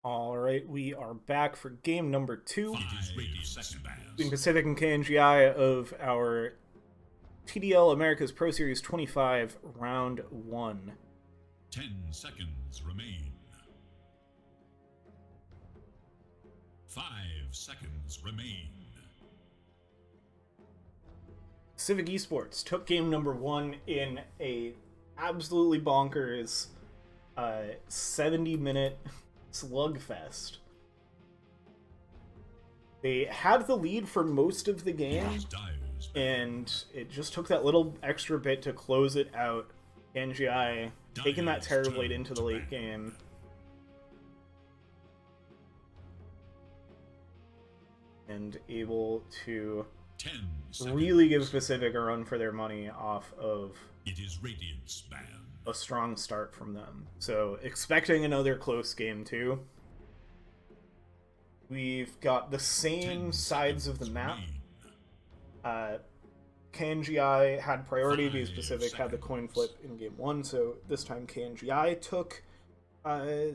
All right, we are back for game number 2 Radiance between Pacific and KNGI of our TDL America's Pro Series 25 Round 1. 10 seconds remain. 5 seconds remain. Pacific Esports took game number 1 in a absolutely bonkers 70-minute slugfest. They had the lead for most of the game, and it just took that little extra bit to close it out. KNGI taking that Terrorblade into the late game. And able to really give Pacific a run for their money off of a strong start from them. So expecting another close game too. We've got the same sides of the map. KNGI had priority because Pacific had the coin flip in game 1, so this time KNGI took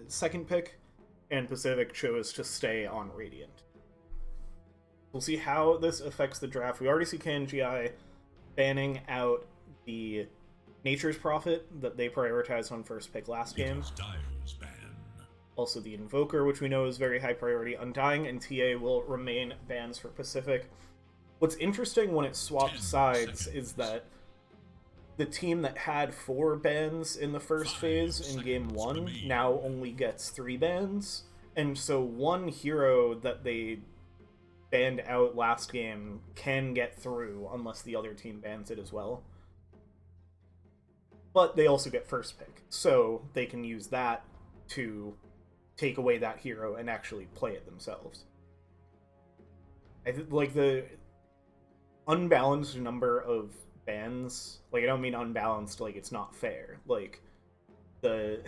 second pick, and Pacific chose to stay on Radiant. We'll see how this affects the draft. We already see KNGI banning out the Nature's Prophet that they prioritized on first pick last game. Also the Invoker, which we know is very high priority. Undying and TA will remain bans for Pacific. What's interesting when it swapped sides is that the team that had 4 bans in the first phase in game 1 now only gets 3 bans. And so one hero that they banned out last game can get through unless the other team bans it as well. But they also get first pick, so they can use that to take away that hero and actually play it themselves. Like the unbalanced number of bans, like I don't mean unbalanced like it's not fair, like the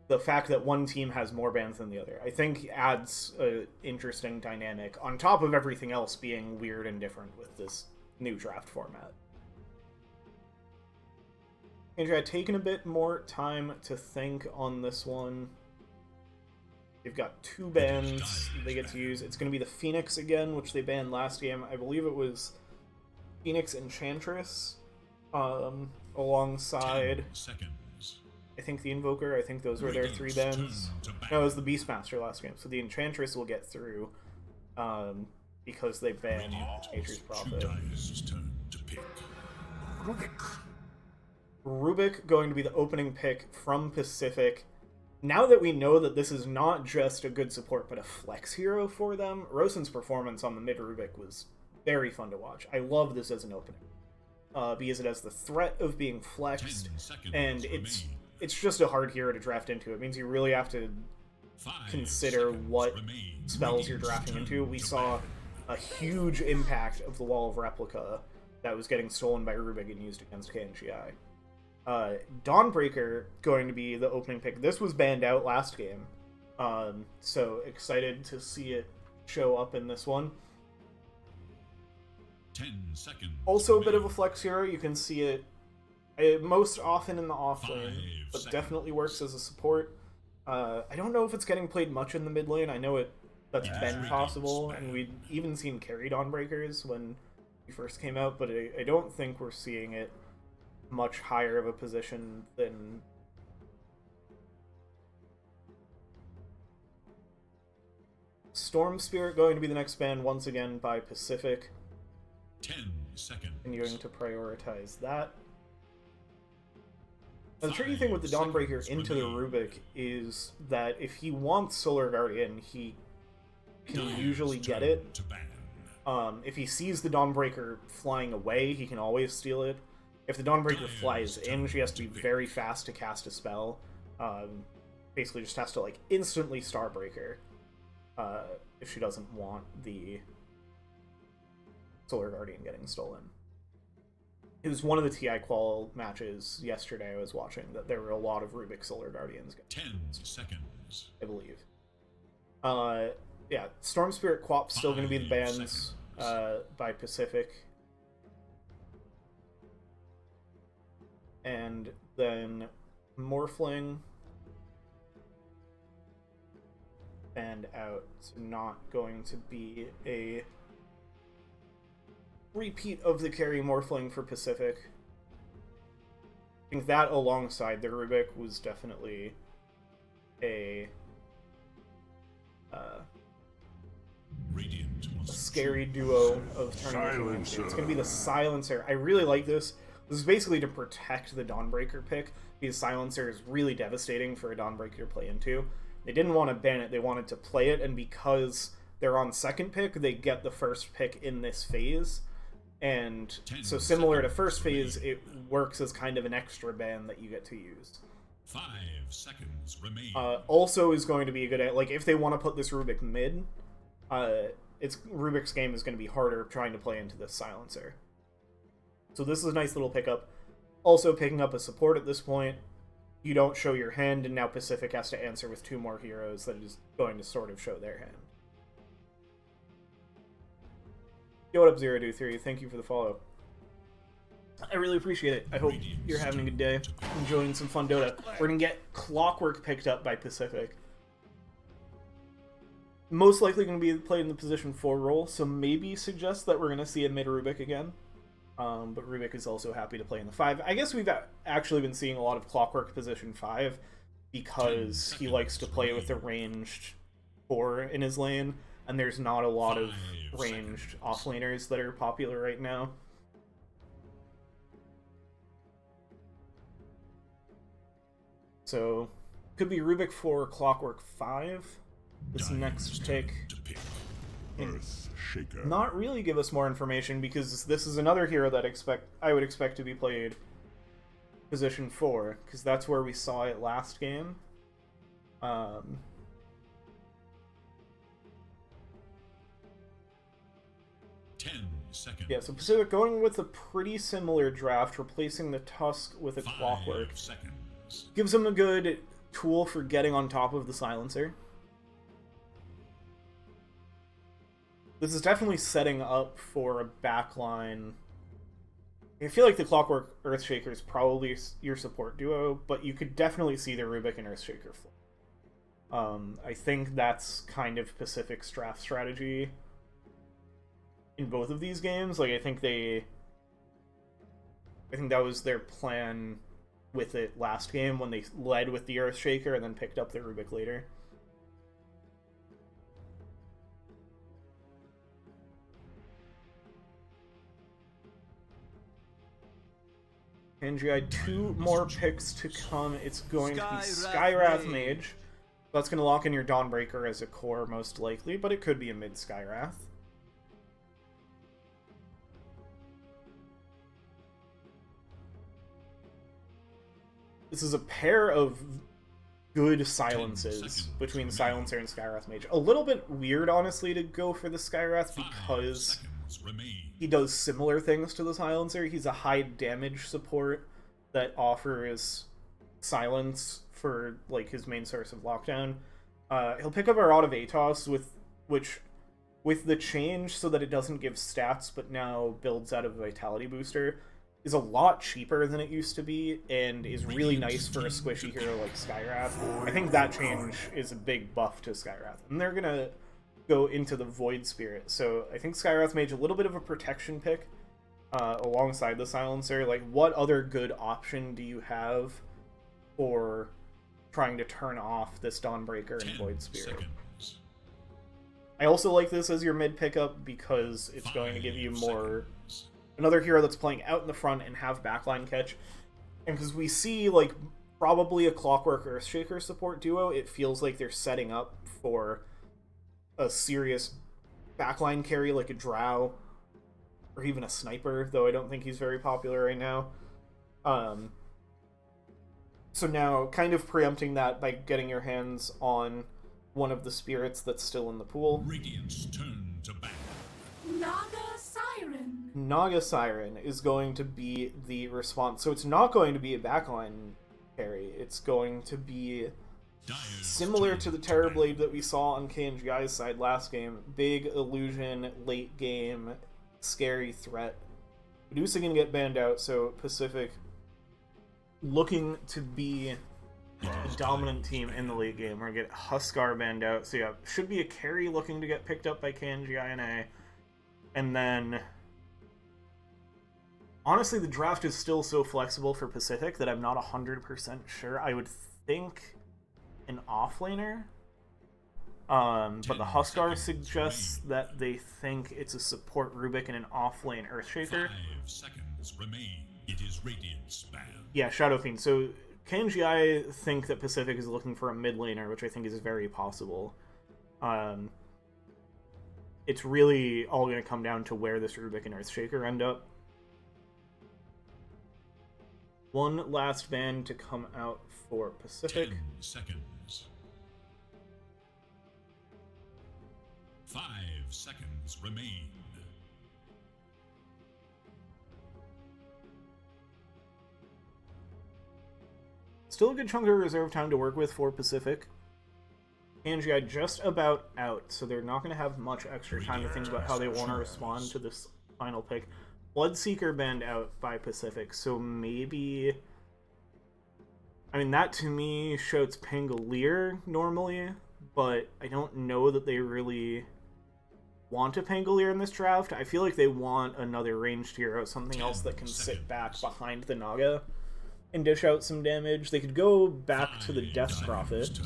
the fact that one team has more bans than the other, I think adds a interesting dynamic on top of everything else being weird and different with this new draft format. Andrew, I've taken a bit more time to think on this one. They've got 2 bans they get to use. It's going to be the Phoenix again, which they banned last game. I believe it was Phoenix Enchantress alongside, I think, the Invoker. I think those were their 3 bans. No, it was the Beastmaster last game. So the Enchantress will get through because they banned Nature's Prophet. Rubik going to be the opening pick from Pacific. Now that we know that this is not just a good support, but a flex hero for them, Rosen's performance on the mid Rubik was very fun to watch. I love this as an opening. Because it has the threat of being flexed, and it's just a hard hero to draft into. It means you really have to consider what spells you're drafting into. We saw a huge impact of the Wall of Replica that was getting stolen by Rubik and used against KNGI. Dawnbreaker going to be the opening pick. This was banned out last game, so excited to see it show up in this one. 10 seconds. Also a bit of a flex hero. You can see it most often in the off lane, but definitely works as a support. I don't know if it's getting played much in the mid lane. I know that's been possible, and we'd even seen carry Dawnbreakers when he first came out, but I don't think we're seeing it much higher of a position than Storm Spirit going to be the next ban once again by Pacific. 10 seconds. Continuing to prioritize that. Now, the tricky thing with the Dawnbreaker into the Rubik is that if he wants Solar Guardian, he can usually get it. If he sees the Dawnbreaker flying away, he can always steal it. If the Dawnbreaker flies in, she has to be very fast to cast a spell. Basically just has to like instantly Starbreaker if she doesn't want the Solar Guardian getting stolen. It was one of the TI Qual matches yesterday I was watching that there were a lot of Rubik Solar Guardians. 10 seconds. I believe. Yeah, Storm Spirit Quap's still going to be the bans by Pacific. And then Morphling banned out. So not going to be a repeat of the carry morphling for Pacific. I think that alongside the Rubik was definitely a scary duo of turning. It's going to be the Silencer. I really like this. This is basically to protect the Dawnbreaker pick, because Silencer is really devastating for a Dawnbreaker to play into. They didn't want to ban it, they wanted to play it, and because they're on second pick, they get the first pick in this phase. And so similar to first phase, it works as kind of an extra ban that you get to use. 5 seconds remain. Also is going to be a good, like, if they want to put this Rubik mid, Rubik's game is going to be harder trying to play into this Silencer. So this is a nice little pickup. Also picking up a support at this point. You don't show your hand, and now Pacific has to answer with 2 more heroes that is going to sort of show their hand. Yo, what up, 023? Thank you for the follow. I really appreciate it. I hope you're having a good day, enjoying some fun Dota. We're going to get Clockwork picked up by Pacific. Most likely going to be played in the position 4 role, so maybe suggest that we're going to see a mid Rubik again. But Rubik is also happy to play in the 5. I guess we've actually been seeing a lot of Clockwork position 5 because he likes to play with a ranged 4 in his lane, and there's not a lot of ranged offlaners that are popular right now. So, could be Rubik 4, Clockwork 5. This next pick Earthshaker. not really give us more information, because this is another hero that I would expect to be played position 4, because that's where we saw it last game. 10 seconds. Yeah, so Pacific going with a pretty similar draft, replacing the Tusk with a 5 Clockwork. seconds. Gives them a good tool for getting on top of the Silencer. This is definitely setting up for a backline. I feel like the Clockwork Earthshaker is probably your support duo, but you could definitely see the Rubik and Earthshaker flip. I think that's kind of Pacific's draft strategy in both of these games. Like, I think that was their plan with it last game when they led with the Earthshaker and then picked up the Rubik later. KNGI, 2 more picks to come. It's going to be Skywrath Mage. That's going to lock in your Dawnbreaker as a core, most likely, but it could be a mid Skywrath. This is a pair of good silences between Silencer and Skywrath Mage. A little bit weird, honestly, to go for the Skywrath because he does similar things to the Silencer. He's a high damage support that offers silence for like his main source of lockdown. He'll pick up a Rod of Atos with the change so that it doesn't give stats but now builds out of a vitality booster, is a lot cheaper than it used to be and is really nice for a squishy hero like Skywrath. I think that change is a big buff to Skywrath, and they're gonna go into the Void Spirit. So I think Skywrath Mage a little bit of a protection pick alongside the Silencer. Like, what other good option do you have for trying to turn off this Dawnbreaker and Void Spirit? Seconds. I also like this as your mid pickup because it's going to give you more another hero that's playing out in the front and have backline catch. And because we see like probably a Clockwork Earthshaker support duo, it feels like they're setting up for a serious backline carry like a Drow or even a Sniper, though I don't think he's very popular right now. So now kind of preempting that by getting your hands on one of the spirits that's still in the pool. Radiant's turn to battle. Naga Siren is going to be the response. So it's not going to be a backline carry. It's going to be similar to the Terrorblade that we saw on KNGI's side last game. Big illusion, late game, scary threat. Medusa can get banned out, so Pacific looking to be a dominant team in the late game. We're gonna get Huskar banned out. So yeah, should be a carry looking to get picked up by KNGI. And then, honestly, the draft is still so flexible for Pacific that I'm not 100% sure. I would think an offlaner. But the Huskar suggests that they think it's a support Rubik and an offlane Earthshaker. 5 seconds remain. It is Radiant's ban. Yeah, Shadow Fiend. So KNGI think that Pacific is looking for a mid laner, which I think is very possible. It's really all going to come down to where this Rubik and Earthshaker end up. One last ban to come out for Pacific. 10 seconds. 5 seconds remain. Still a good chunk of reserve time to work with for Pacific. KNGI just about out, so they're not going to have much extra time to think about how they want to respond to this final pick. Bloodseeker banned out by Pacific, so maybe... I mean, that to me shouts Pangolier normally, but I don't know that they really want a Pangolier in this draft. I feel like they want another ranged hero, something else that can sit back behind the Naga and dish out some damage. They could go back to the Death Prophet.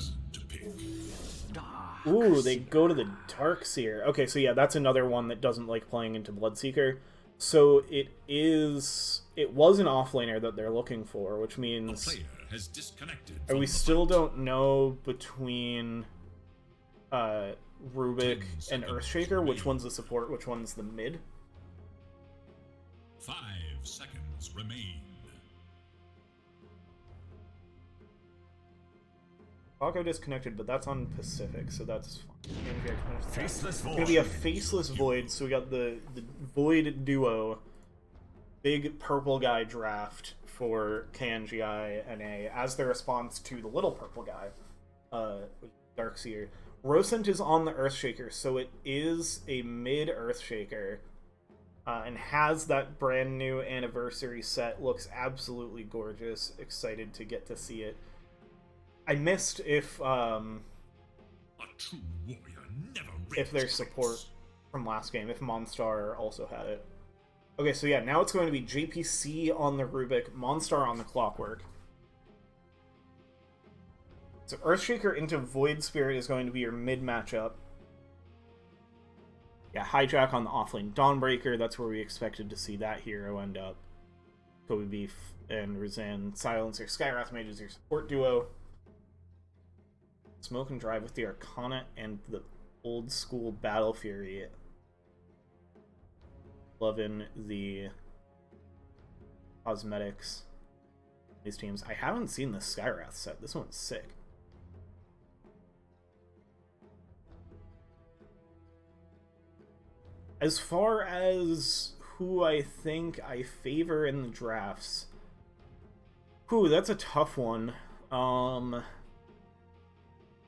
Ooh, they go to the Darkseer. Okay, so yeah, that's another one that doesn't like playing into Bloodseeker. So it was an offlaner that they're looking for, which means we still don't know between Rubik and Earthshaker which one's the support, which one's the mid. 5 seconds remain. Paco disconnected, but that's on Pacific, so that's fine. It's gonna be a faceless Void, so we got the Void duo, big purple guy draft for KNGI NA as their response to the little purple guy, Darkseer. Rosent is on the Earthshaker, so it is a mid Earthshaker, and has that brand new anniversary set. Looks absolutely gorgeous. Excited to get to see it. I missed if their support from last game, if Monstar also had it. Okay, so yeah, now it's going to be JPC on the Rubik, Monstar on the Clockwork. So Earthshaker into Void Spirit is going to be your mid matchup. Yeah, Hijack on the offlane Dawnbreaker, that's where we expected to see that hero end up. Kobe Beef and Razan Silencer. Skywrath Mage is your support duo. Smoke and Drive with the Arcana and the old school Battle Fury. Loving the cosmetics. These teams. I haven't seen the Skywrath set. This one's sick. As far as who I think I favor in the drafts, that's a tough one.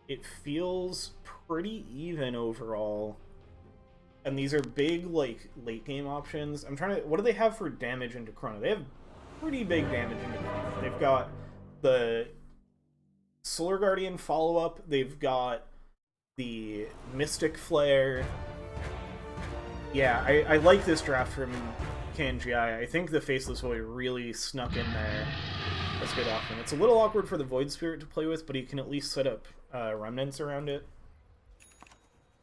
It feels pretty even overall. And these are big, like, late game options. I'm trying to... What do they have for damage into Chrono? They have pretty big damage into Chrono. They've got the Solar Guardian follow-up. They've got the Mystic Flare. Yeah, I like this draft from KNGI. I think the Faceless Void really snuck in there. That's a good option. It's a little awkward for the Void Spirit to play with, but he can at least set up remnants around it.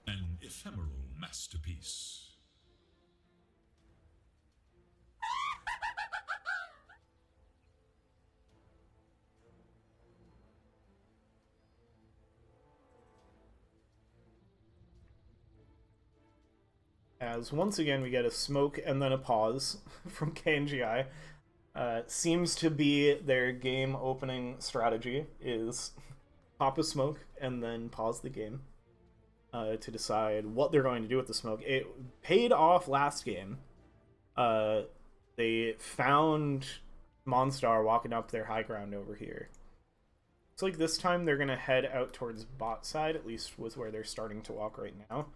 An ephemeral masterpiece. As once again we get a smoke and then a pause from KNGI. Seems to be their game opening strategy is pop a smoke and then pause the game to decide what they're going to do with the smoke. It paid off last game. They found Monstar walking up their high ground over here. It's like this time they're going to head out towards bot side, at least with where they're starting to walk right now.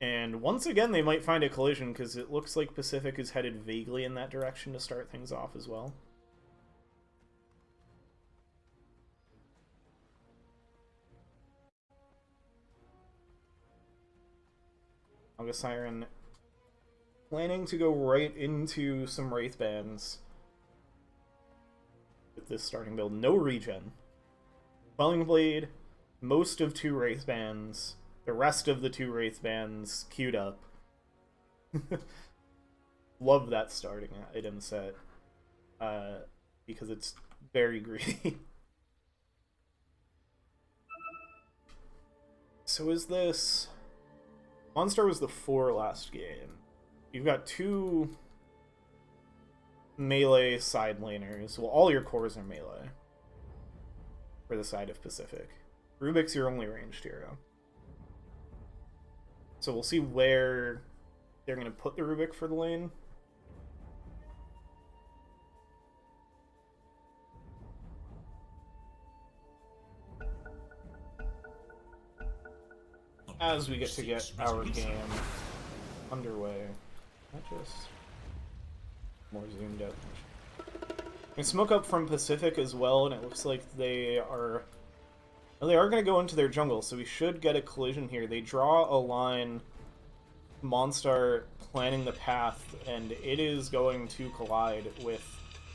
And once again, they might find a collision, because it looks like Pacific is headed vaguely in that direction to start things off as well. August Siren planning to go right into some Wraith Bands with this starting build. No regen. Quelling Blade, most of 2 Wraith Bands, the rest of the 2 Wraith Bands queued up. Love that starting item set, because it's very greedy. So is this... Monstar was the 4 last game. You've got 2 melee side laners. Well, all your cores are melee for the side of Pacific. Rubik's your only ranged hero. So we'll see where they're going to put the Rubik for the lane. As we get our game underway. Not just more zoomed out. We smoke up from Pacific as well, and it looks like they are... Well, they are going to go into their jungle, so we should get a collision here. They draw a line, Monstar planning the path, and it is going to collide with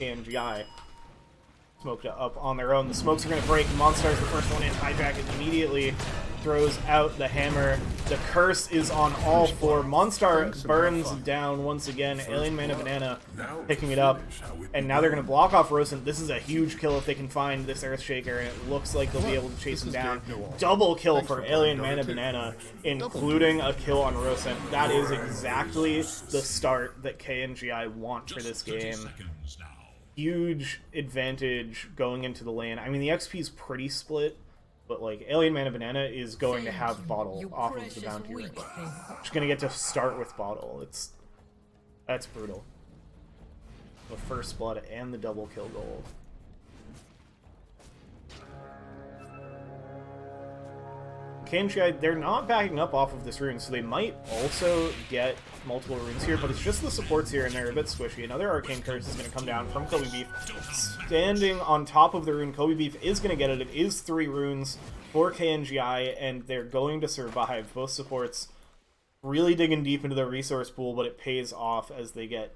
KNGI. Smoked up on their own. The smokes are going to break. Monstar's the first one in. Hijack it immediately. Throws out the hammer. The curse is on all 4. Monstar burns down once again. Alien Mana Banana picking it up. And now they're going to block off Rosen. This is a huge kill if they can find this Earthshaker, and it looks like they'll be able to chase him down. Double kill for Alien Mana Banana, including a kill on Rosen. That is exactly the start that KNGI want for this game. Huge advantage going into the lane. I mean, the XP is pretty split, but like Alien Mana Banana is going to have Bottle off of the bounty ring. She's going to get to start with Bottle. That's brutal. The first blood and the double kill goal. KNGI, they're not backing up off of this rune, so they might also get multiple runes here, but it's just the supports here, and they're a bit squishy. Another Arcane Curse is going to come down from Kobe Beef. Standing on top of the rune, Kobe Beef is going to get it. It is 3 runes for KNGI, and they're going to survive. Both supports really digging deep into the resource pool, but it pays off as they get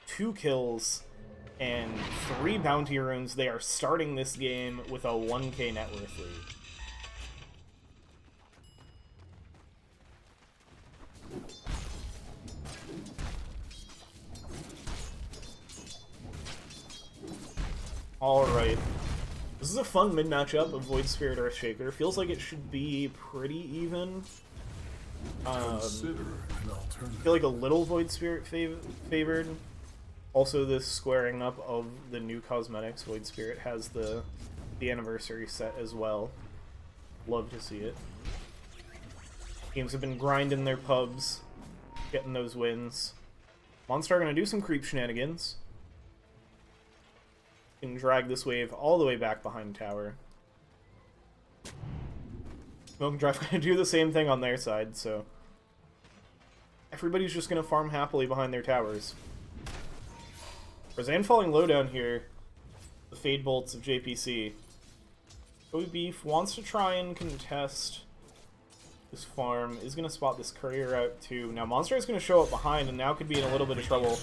2 kills and 3 bounty runes. They are starting this game with a 1k net worth lead. Alright. This is a fun mid-matchup of Void Spirit Earthshaker. Feels like it should be pretty even. I feel like a little Void Spirit favored. Also, this squaring up of the new cosmetics. Void Spirit has the anniversary set as well. Love to see it. Teams have been grinding their pubs, getting those wins. Monstar gonna do some creep shenanigans. Can drag this wave all the way back behind tower. Smoke and Drive gonna do the same thing on their side, so everybody's just gonna farm happily behind their towers. Roseanne falling low down here. The Fade Bolts of JPC. Kobe Beef wants to try and contest this farm, is going to spot this courier out too. Now Monster is going to show up behind and now could be in a little bit of trouble.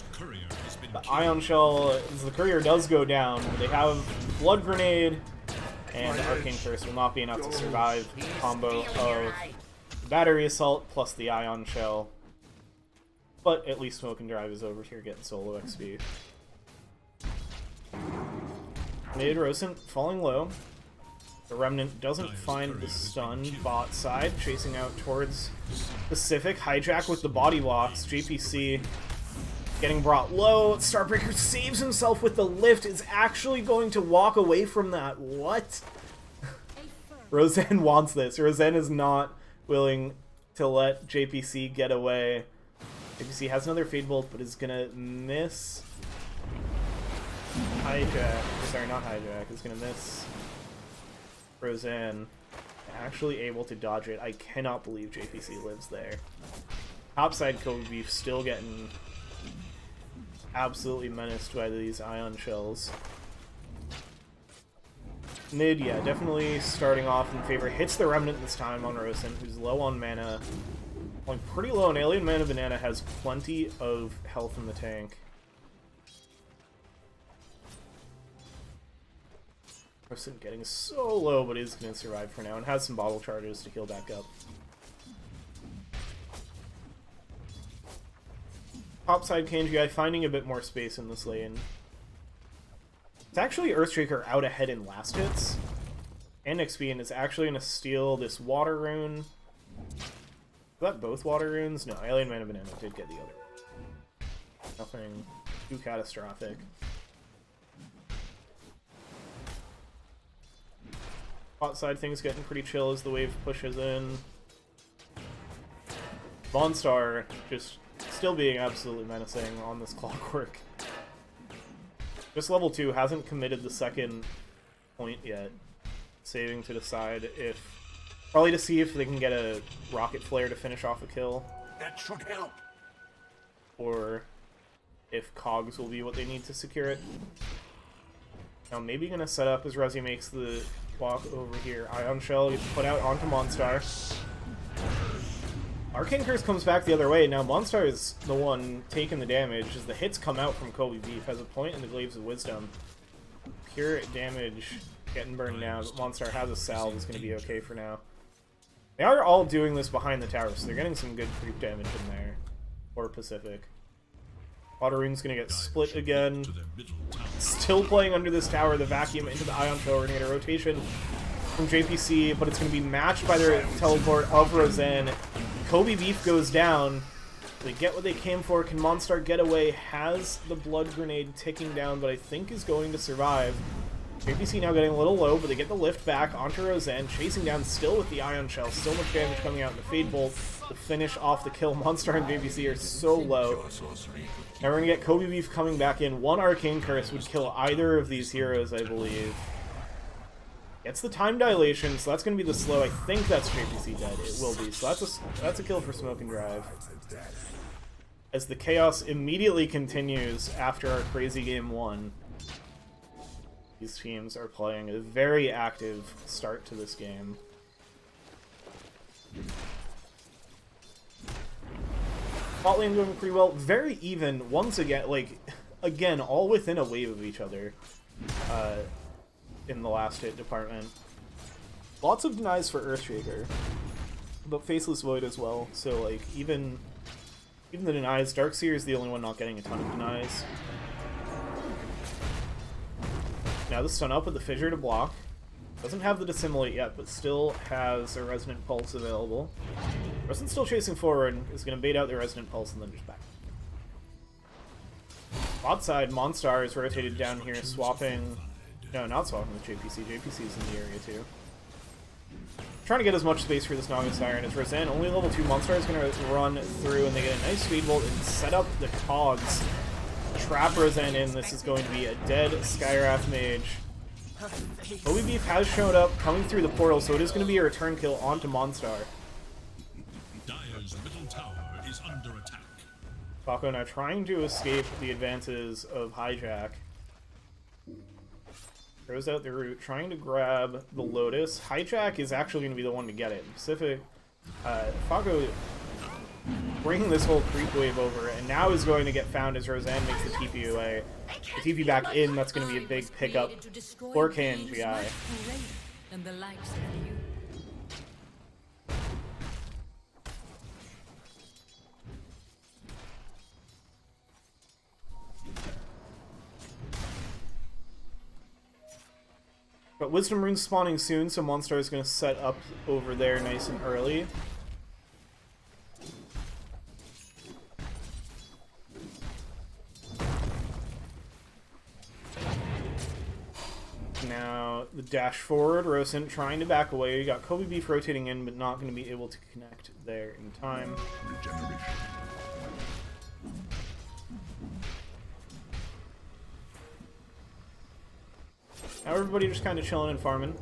The Ion Shell, as the courier does go down, they have Blood Grenade, and Arcane Curse will not be enough to survive the combo of Battery Assault plus the Ion Shell. But at least Smoke and Drive is over here getting solo XP. Mid Rosent falling low. The Remnant doesn't find the stun. Bot side, chasing out towards Pacific. Hijack with the body blocks. JPC getting brought low. Starbreaker saves himself with the lift. Is actually going to walk away from that. What? Roseanne wants this. Roseanne is not willing to let JPC get away. JPC has another Fade Bolt, but is going to miss Hijack. Sorry, not Hijack. Is going to miss Roseanne, actually able to dodge it. I cannot believe JPC lives there. Topside Kobe Beef still getting absolutely menaced by these Ion Shells. Mid, yeah, definitely starting off in favor. Hits the Remnant this time on Rosen, who's low on mana. Going pretty low, and Alien Mana Banana has plenty of health in the tank. Person getting so low, but is going to survive for now, and has some bottle charges to heal back up. Topside KNGI finding a bit more space in this lane. It's actually Earthshaker out ahead in last hits. And XP, and is actually going to steal this water rune. Is that both water runes? No, Alien Mana Banana did get the other one. Nothing too catastrophic. Bot side things getting pretty chill as the wave pushes in. Monstar just still being absolutely menacing on this clockwork. Just level 2 hasn't committed the second point yet. Saving to decide if... Probably to see if they can get a rocket flare to finish off a kill. That should help. Or if cogs will be what they need to secure it. Now maybe gonna set up as Resi makes the walk over here. Ion Shell gets put out onto Monstar. Arcane Curse comes back the other way. Now Monstar is the one taking the damage as the hits come out from Kobe Beef. Has a point in the Glaives of Wisdom. Pure damage getting burned down, but Monstar has a salve, is going to be okay for now. They are all doing this behind the tower, so they're getting some good creep damage in there. Or Pacific. Water Rune's going to get split again. Still playing under this tower, the vacuum into the Ion Shell. We're going to get a rotation from JPC, but it's going to be matched by their teleport of Roseanne. Kobe Beef goes down. They get what they came for. Can Monstar get away? Has the Blood Grenade ticking down, but I think is going to survive. JPC now getting a little low, but they get the lift back onto Roseanne, chasing down still with the Ion Shell. So much damage coming out in the Fade Bolt to finish off the kill. Monstar and JPC are so low. Now we're going to get Kobe Beef coming back in. One Arcane Curse would kill either of these heroes, I believe. Gets the time dilation, so that's going to be the slow. I think that's JPC dead. It will be. So that's a kill for Smoke and Drive. As the chaos immediately continues after our crazy game 1. These teams are playing a very active start to this game. Bot lane going pretty well. Very even, once again, again, all within a wave of each other in the last hit department. Lots of denies for Earthshaker, but Faceless Void as well, so, even the denies, Darkseer is the only one not getting a ton of denies. Now the stun up with the Fissure to block. Doesn't have the Dissimulate yet, but still has a Resonant Pulse available. Resonant's still chasing forward, is going to bait out the Resonant Pulse and then just back. Bot side, Monstar is rotated down here, swapping... No, not swapping with JPC. JPC's in the area too. Trying to get as much space for this Naga Siren as Roseanne. Only level 2 Monstar is going to run through, and they get a nice Speed Bolt and set up the cogs. Trap Roseanne in. This is going to be a dead Skywrath Mage. Kobe Beef has showed up, coming through the portal, so it is going to be a return kill onto Monstar. Dire's middle tower is under attack. Paco now trying to escape the advances of Hijack. Throws out the root, trying to grab the Lotus. Hijack is actually going to be the one to get it. Pacific, Paco bringing this whole creep wave over, and now is going to get found as Roseanne makes the TP away. The TP back in, that's going to be a big pickup for KNGI. But Wisdom Rune's spawning soon, so Monstar is going to set up over there nice and early. Now, the dash forward, Rosant trying to back away. You got Kobe Beef rotating in, but not going to be able to connect there in time. Regeneration. Now everybody just kind of chilling and farming.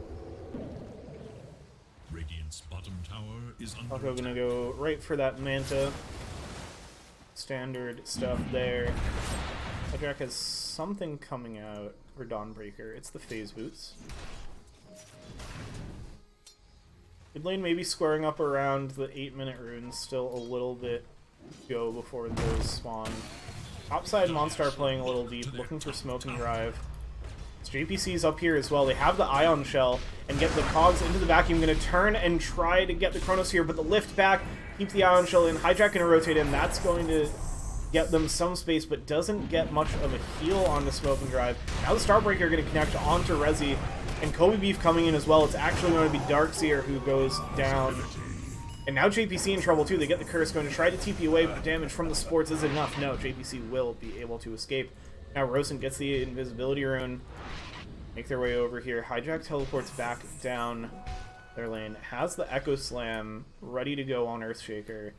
Radiant's bottom tower is under Paco attack. gonna go right for that Manta. Standard stuff there. Hijack has something coming out for Dawnbreaker. It's the Phase Boots. Mid lane maybe squaring up around the 8-minute runes, still a little bit to go before those spawn. Topside Monstar playing a little deep, looking for smoke and drive. JPC's up here as well. They have the Ion Shell and get the Cogs into the vacuum. Going to turn and try to get the Chronos here, but the lift back, keep the Ion Shell in. Hijack going to rotate in. That's going to get them some space, but doesn't get much of a heal on the Smoke and Drive. Now the Starbreaker going to connect onto Rezi, and Kobe Beef coming in as well. It's actually going to be Darkseer who goes down. And now JPC in trouble too. They get the Curse, going to try to TP away, but the damage from the Sports is enough. No, JPC will be able to escape. Now Rosen gets the Invisibility Rune. Make their way over here. Hijack teleports back down their lane. Has the Echo Slam ready to go on Earthshaker.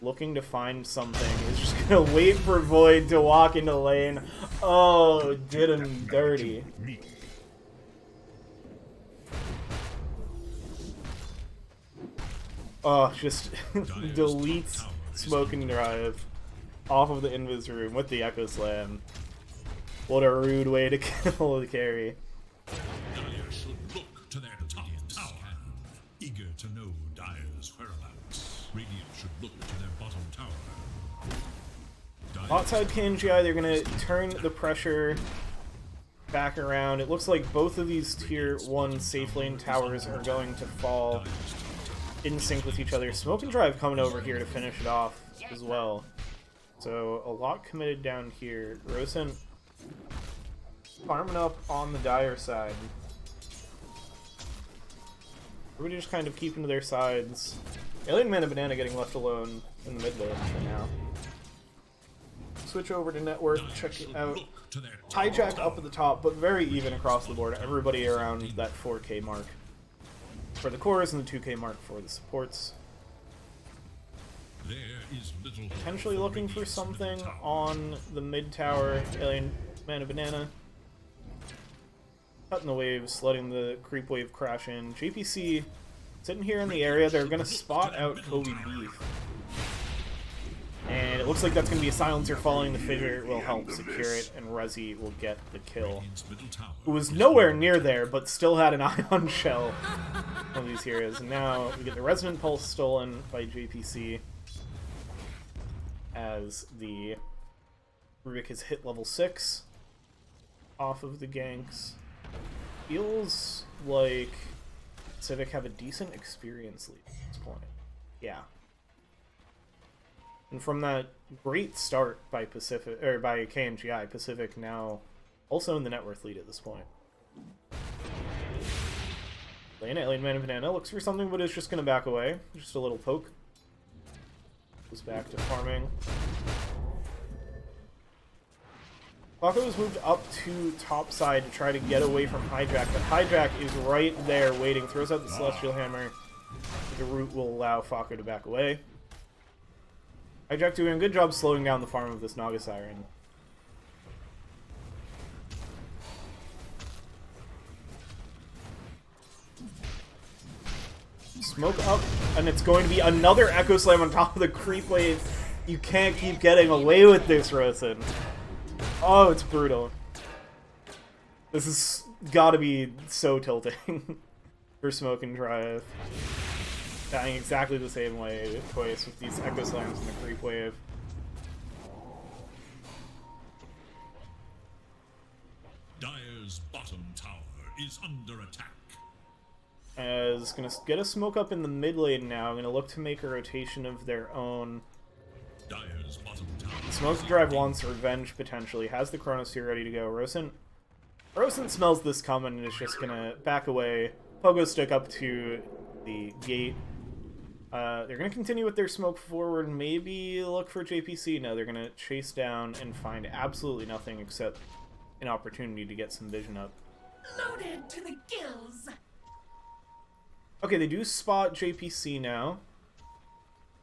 Looking to find something. Is just going to wait for Void to walk into lane. Oh, did him dirty. Oh, just deletes Smoke and Drive off of the Invis room with the Echo Slam. What a rude way to kill the carry. Dire should look to their top tower, eager to know Dire's whereabouts. Radiant should look to their bottom tower. Outside KNGI, they're going to turn the pressure back around. It looks like both of these tier 1 safe lane towers are going to fall in sync with each other. Smoke and Drive coming over here to finish it off as well. So a lot committed down here. Rosen farming up on the Dire side. Everybody just kind of keeping to their sides. Alien Man and Banana getting left alone in the mid lane for now. Switch over to network, check it out. Hijack up at the top, but very even across the board. Everybody around that 4K mark for the cores and the 2K mark for the supports. There is little Potentially looking for something on the mid tower. Alien Man and Banana cutting the waves, letting the creep wave crash in. JPC sitting here in the area. They're going to spot out Kobe Beef. And it looks like that's going to be a silencer falling. The fissure will help secure it, and Rezi will get the kill. Who was nowhere near there, but still had an Ion Shell on these heroes. And now we get the Resonant Pulse stolen by JPC as the Rubik has hit level 6 off of the ganks. Feels like Civic have a decent experience lead at this point. Yeah. And from that great start by Pacific or by KNGI, Pacific now also in the net worth lead at this point. Alien Man and Banana looks for something, but is just going to back away. Just a little poke. Goes back to farming. Paco has moved up to top side to try to get away from Hijack, but Hijack is right there waiting. Throws out the Celestial Hammer. The root will allow Falco to back away. Hijack doing a good job slowing down the farm of this Naga Siren. Smoke up, and it's going to be another Echo Slam on top of the creep wave. You can't keep getting away with this, Rosen. Oh, it's brutal. This has got to be so tilting for Smoke and Drive. Dying exactly the same way twice with these Echo Slams and the creep wave. Dire's bottom tower is under attack. As gonna get a smoke up in the mid lane now. Gonna look to make a rotation of their own. Dire's bottom tower. Smoke Drive wants revenge potentially. Has the Chronos here ready to go. Rosen smells this coming and is just gonna back away. Pogo stick up to the gate. They're gonna continue with their smoke forward. Maybe look for JPC. No, they're gonna chase down and find absolutely nothing except an opportunity to get some vision up. Loaded to the gills. Okay, they do spot JPC now.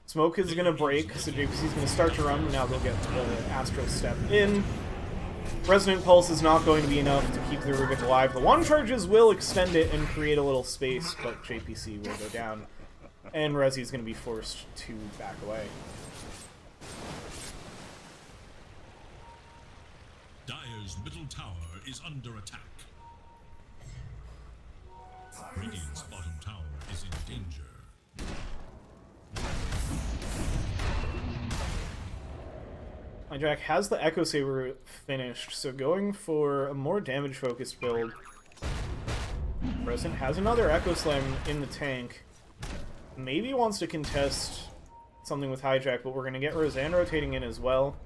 Smoke is going to break, so JPC is going to start to run. Now they'll get the Astral Step in. Resonant Pulse is not going to be enough to keep the Rubik alive. The Wand Charges will extend it and create a little space, but JPC will go down. And Rezi is going to be forced to back away. Dire's middle tower is under attack. Radiant's bottom tower is in danger. Hijack has the Echo Saber finished, so going for a more damage-focused build. Rosen has another Echo Slam in the tank. Maybe wants to contest something with Hijack, but we're going to get Roseanne rotating in as well.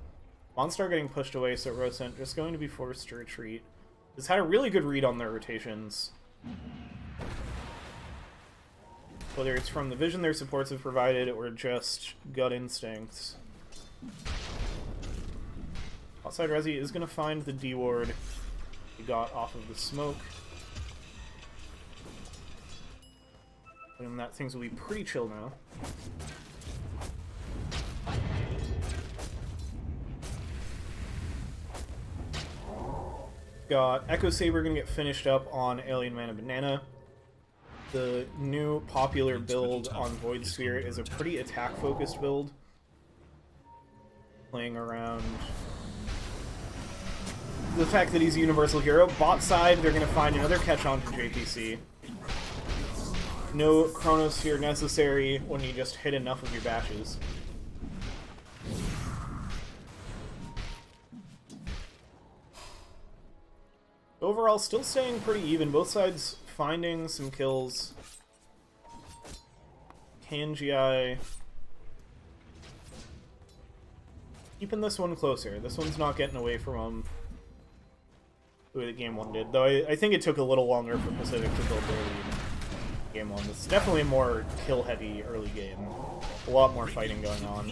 Monstar getting pushed away, so Rosen just going to be forced to retreat. Has had a really good read on their rotations. Whether it's from the vision their supports have provided or just gut instincts. Outside Resi is going to find the D-ward he got off of the smoke. And that things will be pretty chill now. Got Echo Saber going to get finished up on Alien Mana Banana. The new popular build on Void Sphere is a pretty attack-focused build. Playing around the fact that he's a universal hero. Bot side, they're going to find another catch-on from JPC. No Chronosphere necessary when you just hit enough of your bashes. Overall, still staying pretty even. Both sides finding some kills. KNGI keeping this one closer. This one's not getting away from him the way that game one did. Though I think it took a little longer for Pacific to build their lead. Game one. It's definitely a more kill-heavy early game. A lot more fighting going on.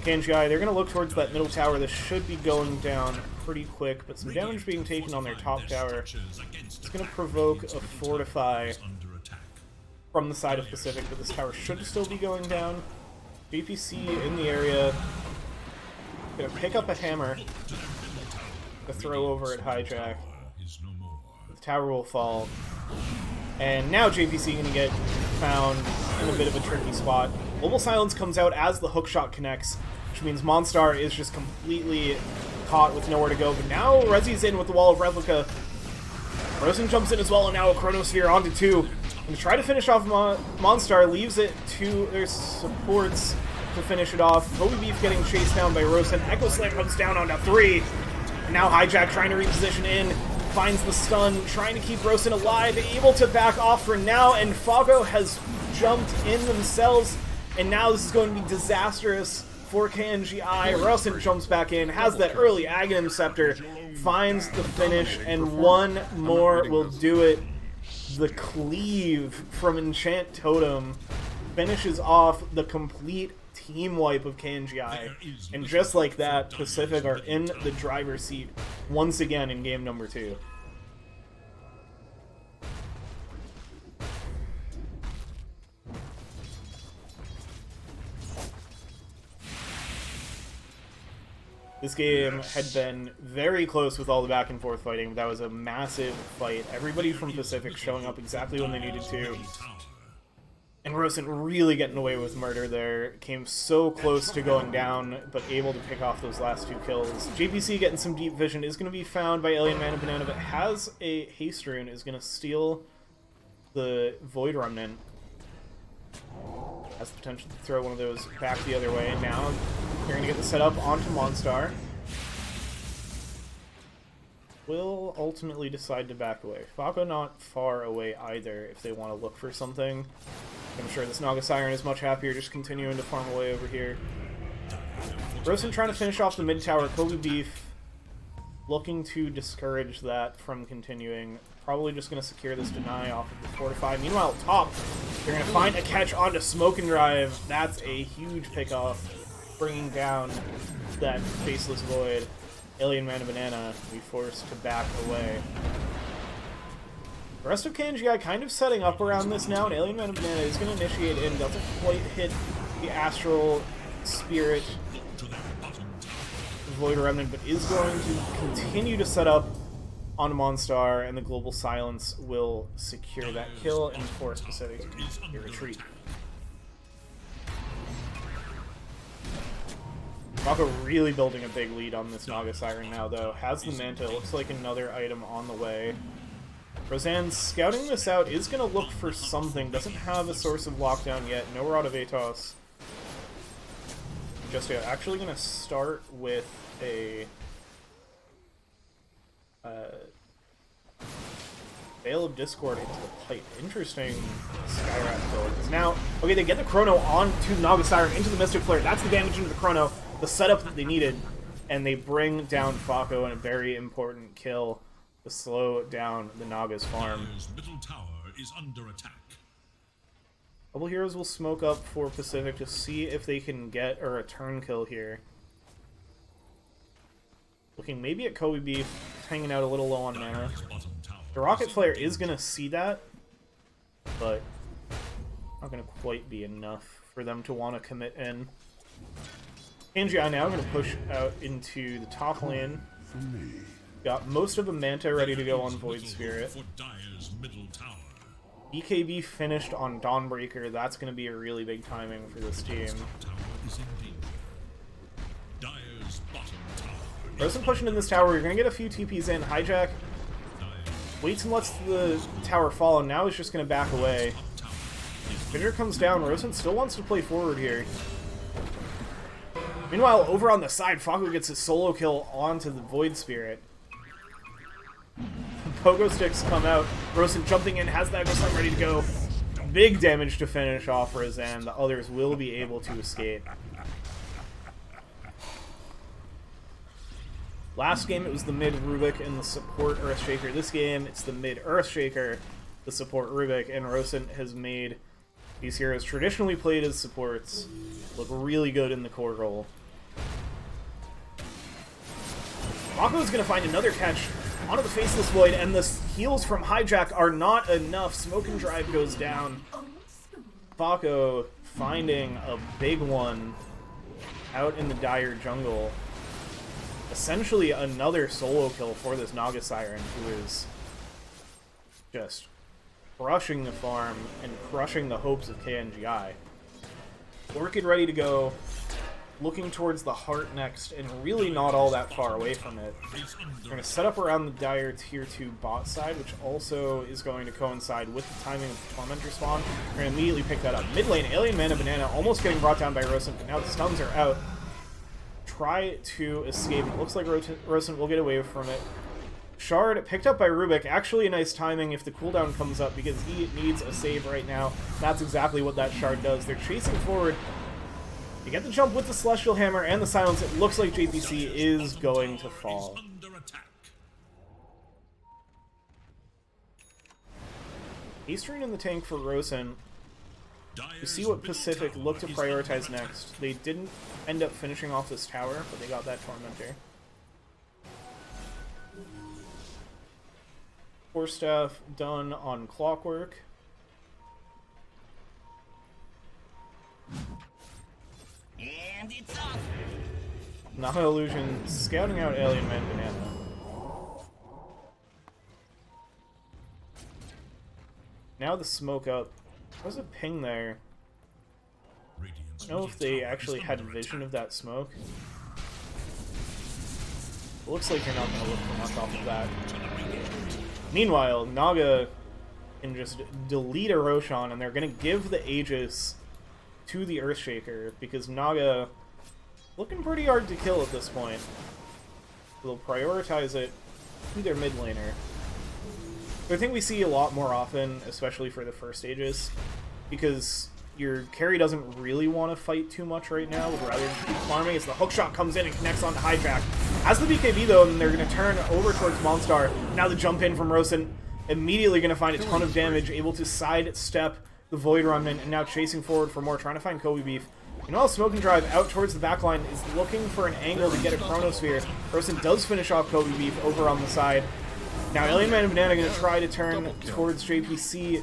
KNGI, they're going to look towards that middle tower. This should be going down pretty quick, but some damage being taken on their top tower. It's going to provoke a Fortify from the side of Pacific, but this tower should still be going down. BPC in the area. Going to pick up a hammer to throw over at Hijack. The tower will fall. And now JPC going to get found in a bit of a tricky spot. Global Silence comes out as the hookshot connects, which means Monstar is just completely caught with nowhere to go. But now Rezi's in with the Wall of Replica. Rosen jumps in as well, and now a Chronosphere onto two. And to try to finish off Monstar, leaves it to their supports to finish it off. Kobe Beef getting chased down by Rosen. Echo Slam comes down onto three. And now Hijack trying to reposition in. Finds the stun, trying to keep Rosen alive, able to back off for now, and Fago has jumped in themselves, and now this is going to be disastrous for KNGI. Rosen jumps back in, has that early Aghanim Scepter, finds the finish, and one more will do it. The cleave from Enchant Totem finishes off the complete team wipe of KNGI, and just like that, Pacific are in the driver's seat once again in game number 2. This game had been very close with all the back and forth fighting, but that was a massive fight. Everybody from Pacific showing up exactly when they needed to. And Rosen really getting away with murder there. Came so close to going down, but able to pick off those last 2 kills. JPC getting some deep vision, is going to be found by Alien Mana Banana, but has a haste rune, is going to steal the Void Remnant. Has the potential to throw one of those back the other way, and now they're going to get the setup onto Monstar. Will ultimately decide to back away. Fago not far away either if they want to look for something. I'm sure this Naga Siren is much happier just continuing to farm away over here. Rosen trying to finish off the mid tower. Kobe Beef looking to discourage that from continuing. Probably just going to secure this deny off of the Fortify. Meanwhile, top, they're going to find a catch onto Smoke and Drive. That's a huge pickoff, bringing down that Faceless Void. Alien Mana Banana will be forced to back away. The rest of KNGI kind of setting up around this now, and Alien Mana Banana is going to initiate in. Doesn't quite hit the Astral Spirit Void Remnant, but is going to continue to set up on Monstar, and the Global Silence will secure that kill and force Pacific to retreat. Mako really building a big lead on this Naga Siren now, though. Has the Manta, looks like another item on the way. Roseanne scouting this out, is going to look for something. Doesn't have a source of lockdown yet. No Rod of Atos. just yet. Actually going to start with a Veil of Discord into the pipe. Interesting Skyrat build. Now, okay, they get the Chrono onto the Naga Siren, into the Mystic Flare. That's the damage into the Chrono, the setup that they needed. And they bring down Falco in a very important kill to slow down the Naga's farm. Dire's middle tower is under attack. Double Heroes will smoke up for Pacific to see if they can get a return kill here. Looking maybe at Kobe Beef, hanging out a little low on mana. The Rocket Flare is going to see that, but not going to quite be enough for them to want to commit in. KNGI now going to push out into the top lane. Got most of the Manta ready to go on Void Spirit. BKB finished on Dawnbreaker. That's going to be a really big timing for this team. Rosen pushing in this tower. You're going to get a few TPs in. Hijack waits and lets the tower fall, and now he's just going to back away. Fissure comes down. Rosen still wants to play forward here. Meanwhile, over on the side, Falco gets his solo kill onto the Void Spirit. Pogo Sticks come out. Rosen jumping in, has that Ghost ready to go. Big damage to finish off Rosen. The others will be able to escape. Last game, it was the mid Rubik and the support Earthshaker. This game, it's the mid Earthshaker, the support Rubik, and Rosen has made these heroes traditionally played as supports look really good in the core role. Mako is going to find another catch onto the Faceless Void, and the heals from Hijack are not enough. Smoke and Drive goes down. Falco finding a big one out in the dire jungle. Essentially another solo kill for this Naga Siren, who is just crushing the farm and crushing the hopes of KNGI. Orchid ready to go, looking towards the heart next, and really not all that far away from it. We're going to set up around the dire tier 2 bot side, which also is going to coincide with the timing of the Tormentor spawn. We're going to immediately pick that up. Mid lane, Alien Mana Banana almost getting brought down by Rosen, but now the stuns are out. Try to escape. It looks like Rosen will get away from it. Shard picked up by Rubik. Actually a nice timing if the cooldown comes up, because he needs a save right now. That's exactly what that Shard does. They're chasing forward. You get the jump with the Celestial Hammer and the Silence. It looks like JPC is going to fall. Eastern in the tank for Rosen. You see what Pacific looked to prioritize next. They didn't end up finishing off this tower, but they got that Tormentor. Force Staff done on Clockwork. And it's off. Naga Illusion scouting out Alien Man Banana. Now the smoke up. There's a ping there. I don't know if they actually had vision of that smoke. It looks like you're not going to look for much off of that. Meanwhile, Naga can just delete a Roshan, and they're going to give the Aegis to the Earthshaker, because Naga looking pretty hard to kill at this point. They'll prioritize it to their mid laner. I think we see a lot more often, especially for the first Aegis, because your carry doesn't really want to fight too much right now, would rather just keep farming as the hookshot comes in and connects onto Hijack. As the BKB though, and they're going to turn over towards Monstar. Now the jump in from Rosen, immediately going to find a ton of damage, able to sidestep the Void Remnant, and now chasing forward for more, trying to find Kobe Beef. Meanwhile, Smoke and Drive out towards the backline is looking for an angle to get a Chronosphere. Rosen does finish off Kobe Beef over on the side. Now Alien Man and Banana going to try to turn towards JPC.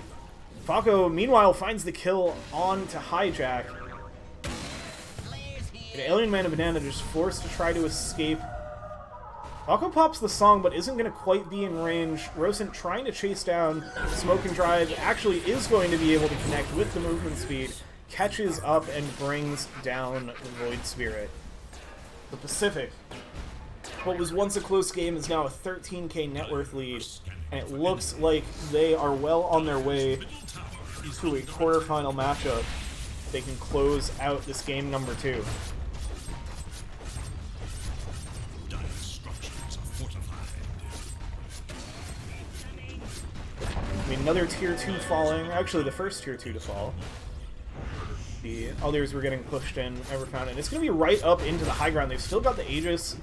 Falco, meanwhile, finds the kill onto Hijack. And Alien Man and Banana just forced to try to escape. Falco pops the song, but isn't going to quite be in range. Rosen trying to chase down Smoke and Drive actually is going to be able to connect with the movement speed. Catches up and brings down the Void Spirit. The Pacific. What was once a close game is now a 13k net worth lead, and it looks like they are well on their way to a quarterfinal matchup. They can close out this game number 2. I mean, another tier 2 falling. Actually, the first tier 2 to fall. The others were getting pushed in, never found it. And it's going to be right up into the high ground. They've still got the Aegis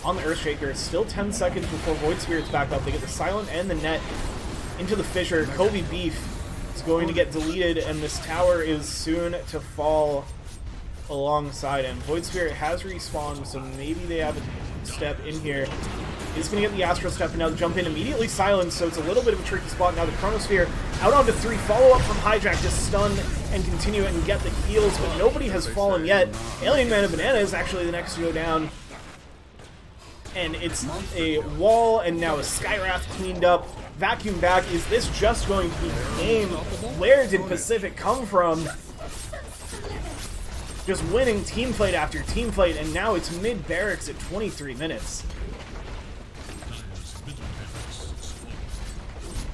on the Earthshaker. It's still 10 seconds before Void Spirit's back up. They get the Silent and the Net into the Fissure. Kobe Beef is going to get deleted, and this tower is soon to fall alongside him. Void Spirit has respawned, so maybe they have a step in here. He's going to get the Astral Step, and now the jump in immediately silenced, so it's a little bit of a tricky spot. Now the Chronosphere out onto 3, follow-up from Hijack to stun and continue it and get the heals, but nobody has fallen yet. Alien Man of Banana is actually the next to go down, and it's a wall, and now a Skywrath cleaned up. Vacuum back. Is this just going to be the game? Where did Pacific come from? Just winning team fight after team fight, and now it's mid-barracks at 23 minutes.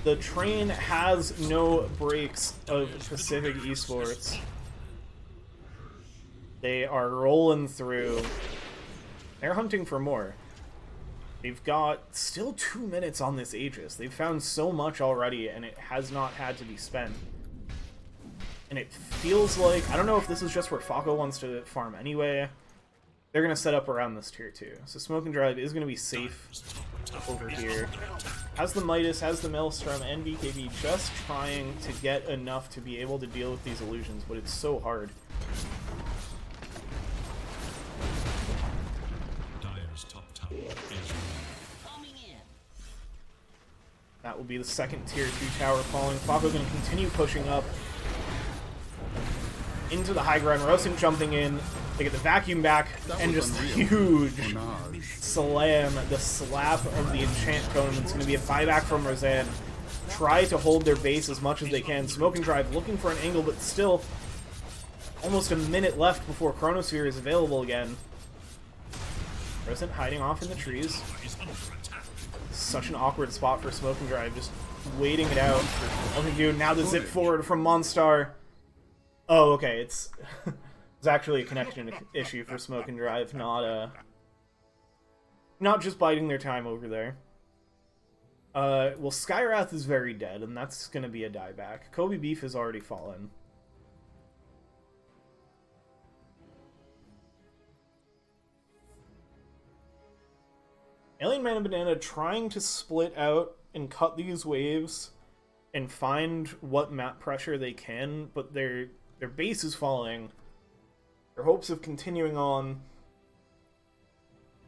The train has no brakes of Pacific Esports. They are rolling through. They're hunting for more. They've got still 2 minutes on this Aegis. They've found so much already, and it has not had to be spent. And it feels like, I don't know if this is just where Falco wants to farm anyway. They're going to set up around this tier 2. So Smoke and Drive is going to be safe over here. Has the Midas, has the Maelstrom, and BKB just trying to get enough to be able to deal with these illusions, but it's so hard. Dire's top tower is Coming in. That will be the second tier 2 tower falling. Falco going to continue pushing up into the high ground. Rosin jumping in. They get the vacuum back, and just huge slam, the slap of the enchant cone. It's going to be a buyback from Roseanne. Try to hold their base as much as they can. Smoke and Drive looking for an angle, but still almost a minute left before Chronosphere is available again. Roseanne hiding off in the trees. Such an awkward spot for Smoke and Drive, just waiting it out. Nothing to do. Now the zip forward from Monstar. Oh, okay, it's actually a connection issue for Smoke and Drive, not just biding their time over there. Well, Skywrath is very dead, and that's going to be a dieback. Kobe Beef has already fallen. Alien Man and Banana trying to split out and cut these waves and find what map pressure they can, but their base is falling. Their hopes of continuing on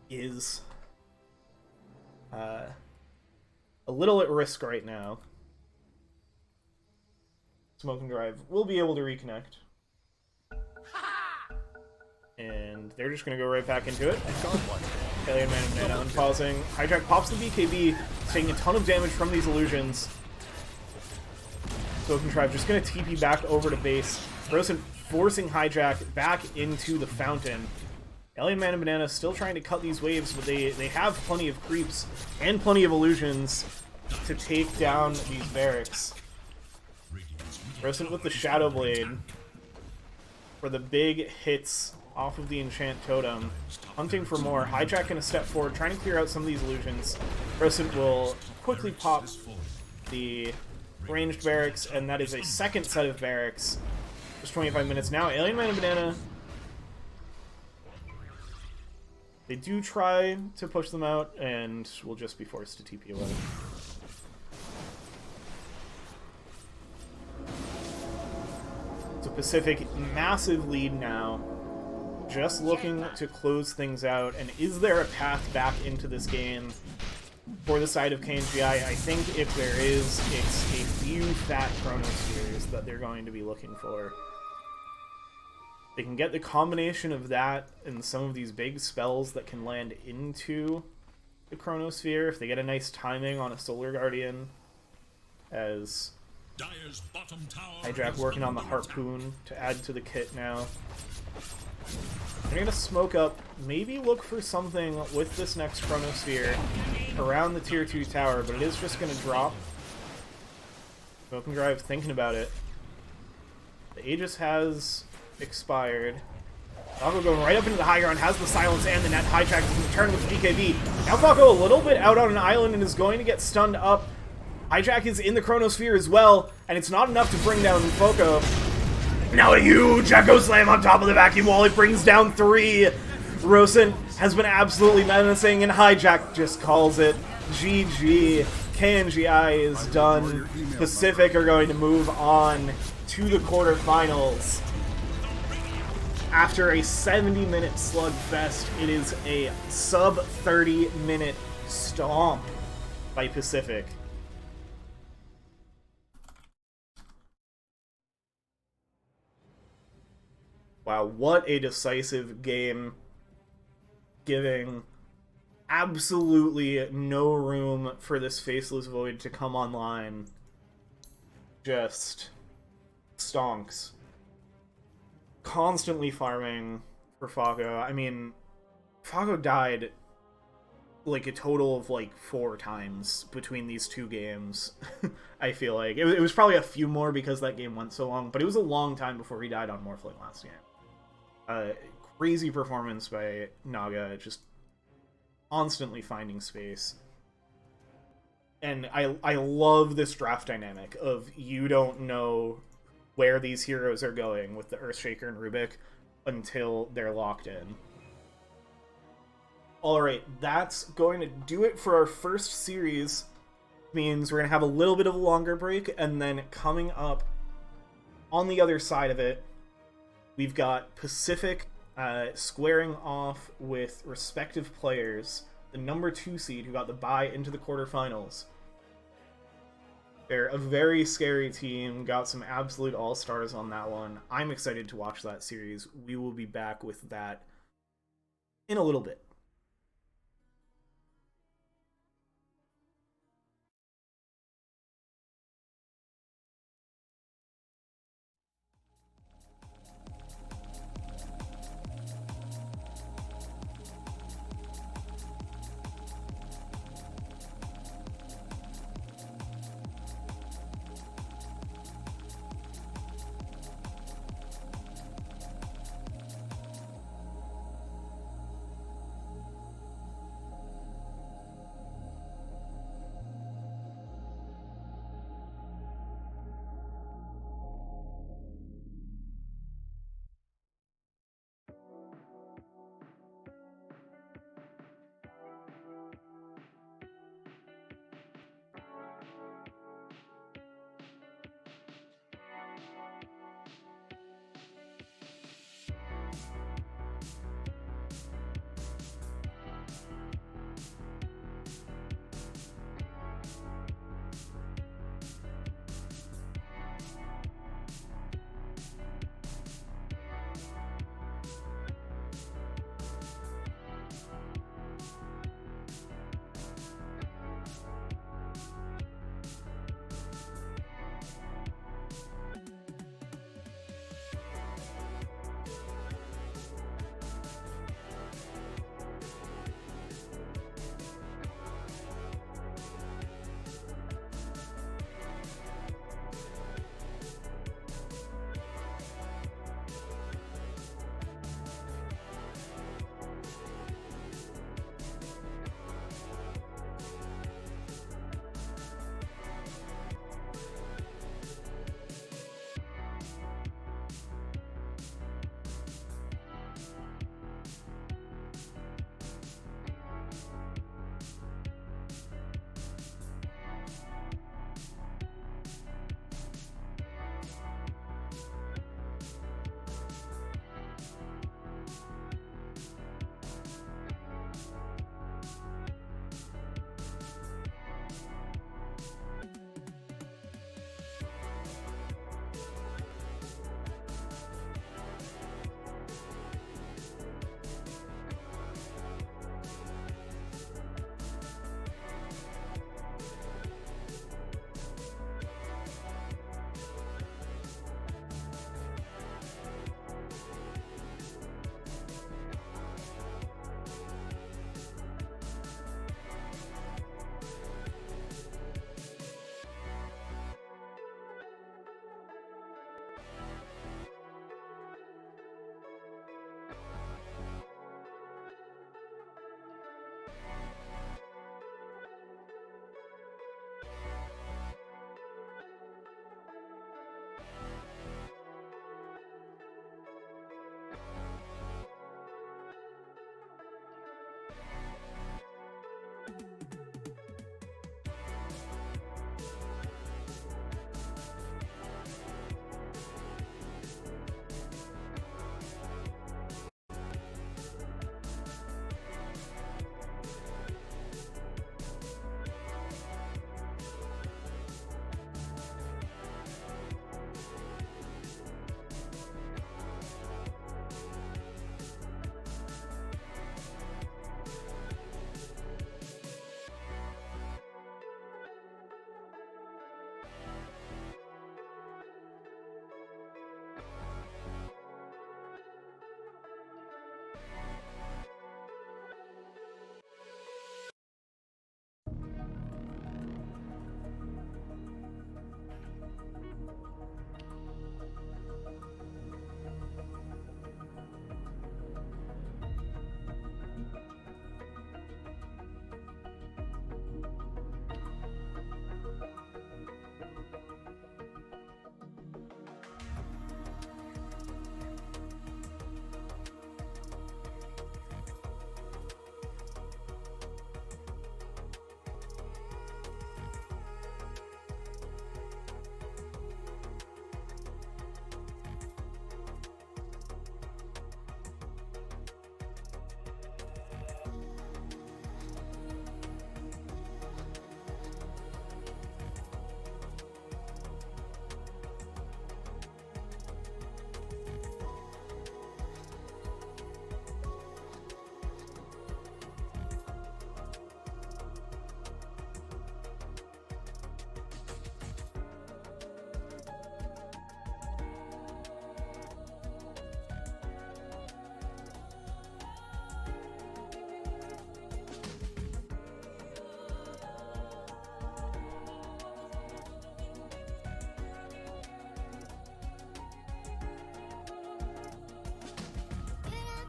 is a little at risk right now. Smoke and Drive will be able to reconnect. And they're just going to go right back into it. Alien Man and Banana unpausing. Hijack pops the BKB, taking a ton of damage from these illusions. Smoke and Drive just going to TP back over to base. Rosen forcing Hijack back into the fountain. Alien Man and Banana still trying to cut these waves, but they have plenty of creeps and plenty of illusions to take down these barracks. Rosen with the Shadow Blade for the big hits off of the Enchant Totem. Hunting for more. Hijack going to step forward, trying to clear out some of these illusions. Rosen will quickly pop the ranged barracks, and that is a second set of barracks. Just 25 minutes now. Alien Man and Banana, they do try to push them out, and will just be forced to TP away. So Pacific, massive lead now. Just looking to close things out, and is there a path back into this game for the side of KNGI? I think if there is, it's a few fat Chronospheres that they're going to be looking for. They can get the combination of that and some of these big spells that can land into the Chronosphere if they get a nice timing on a Solar Guardian, as Hijack working on the Harpoon to add to the kit now. They're going to smoke up, maybe look for something with this next Chronosphere around the tier 2 tower, but it is just going to drop. Smoke and Drive thinking about it. The Aegis has expired. Falco going right up into the high ground, has the silence and the net. Hijack is going to turn with the BKB. Now Falco a little bit out on an island and is going to get stunned up Hijack is in the Chronosphere as well, and it's not enough to bring down Foco. Now a huge Echo Slam on top of the vacuum wall. It brings down 3. Rosen has been absolutely menacing, and Hijack just calls it GG. KNGI is done. Pacific are going to move on to the quarterfinals. After a 70-minute slugfest, it is a sub-30-minute stomp by Pacific. Wow, what a decisive game, giving absolutely no room for this Faceless Void to come online. Just stonks. Constantly farming for Fago. I mean, Fago died like a total of like 4 times between these 2 games. I feel like it was probably a few more because that game went so long, but it was a long time before he died on Morphling last game. Crazy performance by Naga, just constantly finding space. And I love this draft dynamic of you don't know where these heroes are going with the Earthshaker and Rubik until they're locked in. Alright, that's going to do it for our first series. Means we're going to have a little bit of a longer break, and then coming up on the other side of it, we've got Pacific squaring off with respective players, the number 2 seed who got the bye into the quarterfinals. They're a very scary team, got some absolute all-stars on that one. I'm excited to watch that series. We will be back with that in a little bit.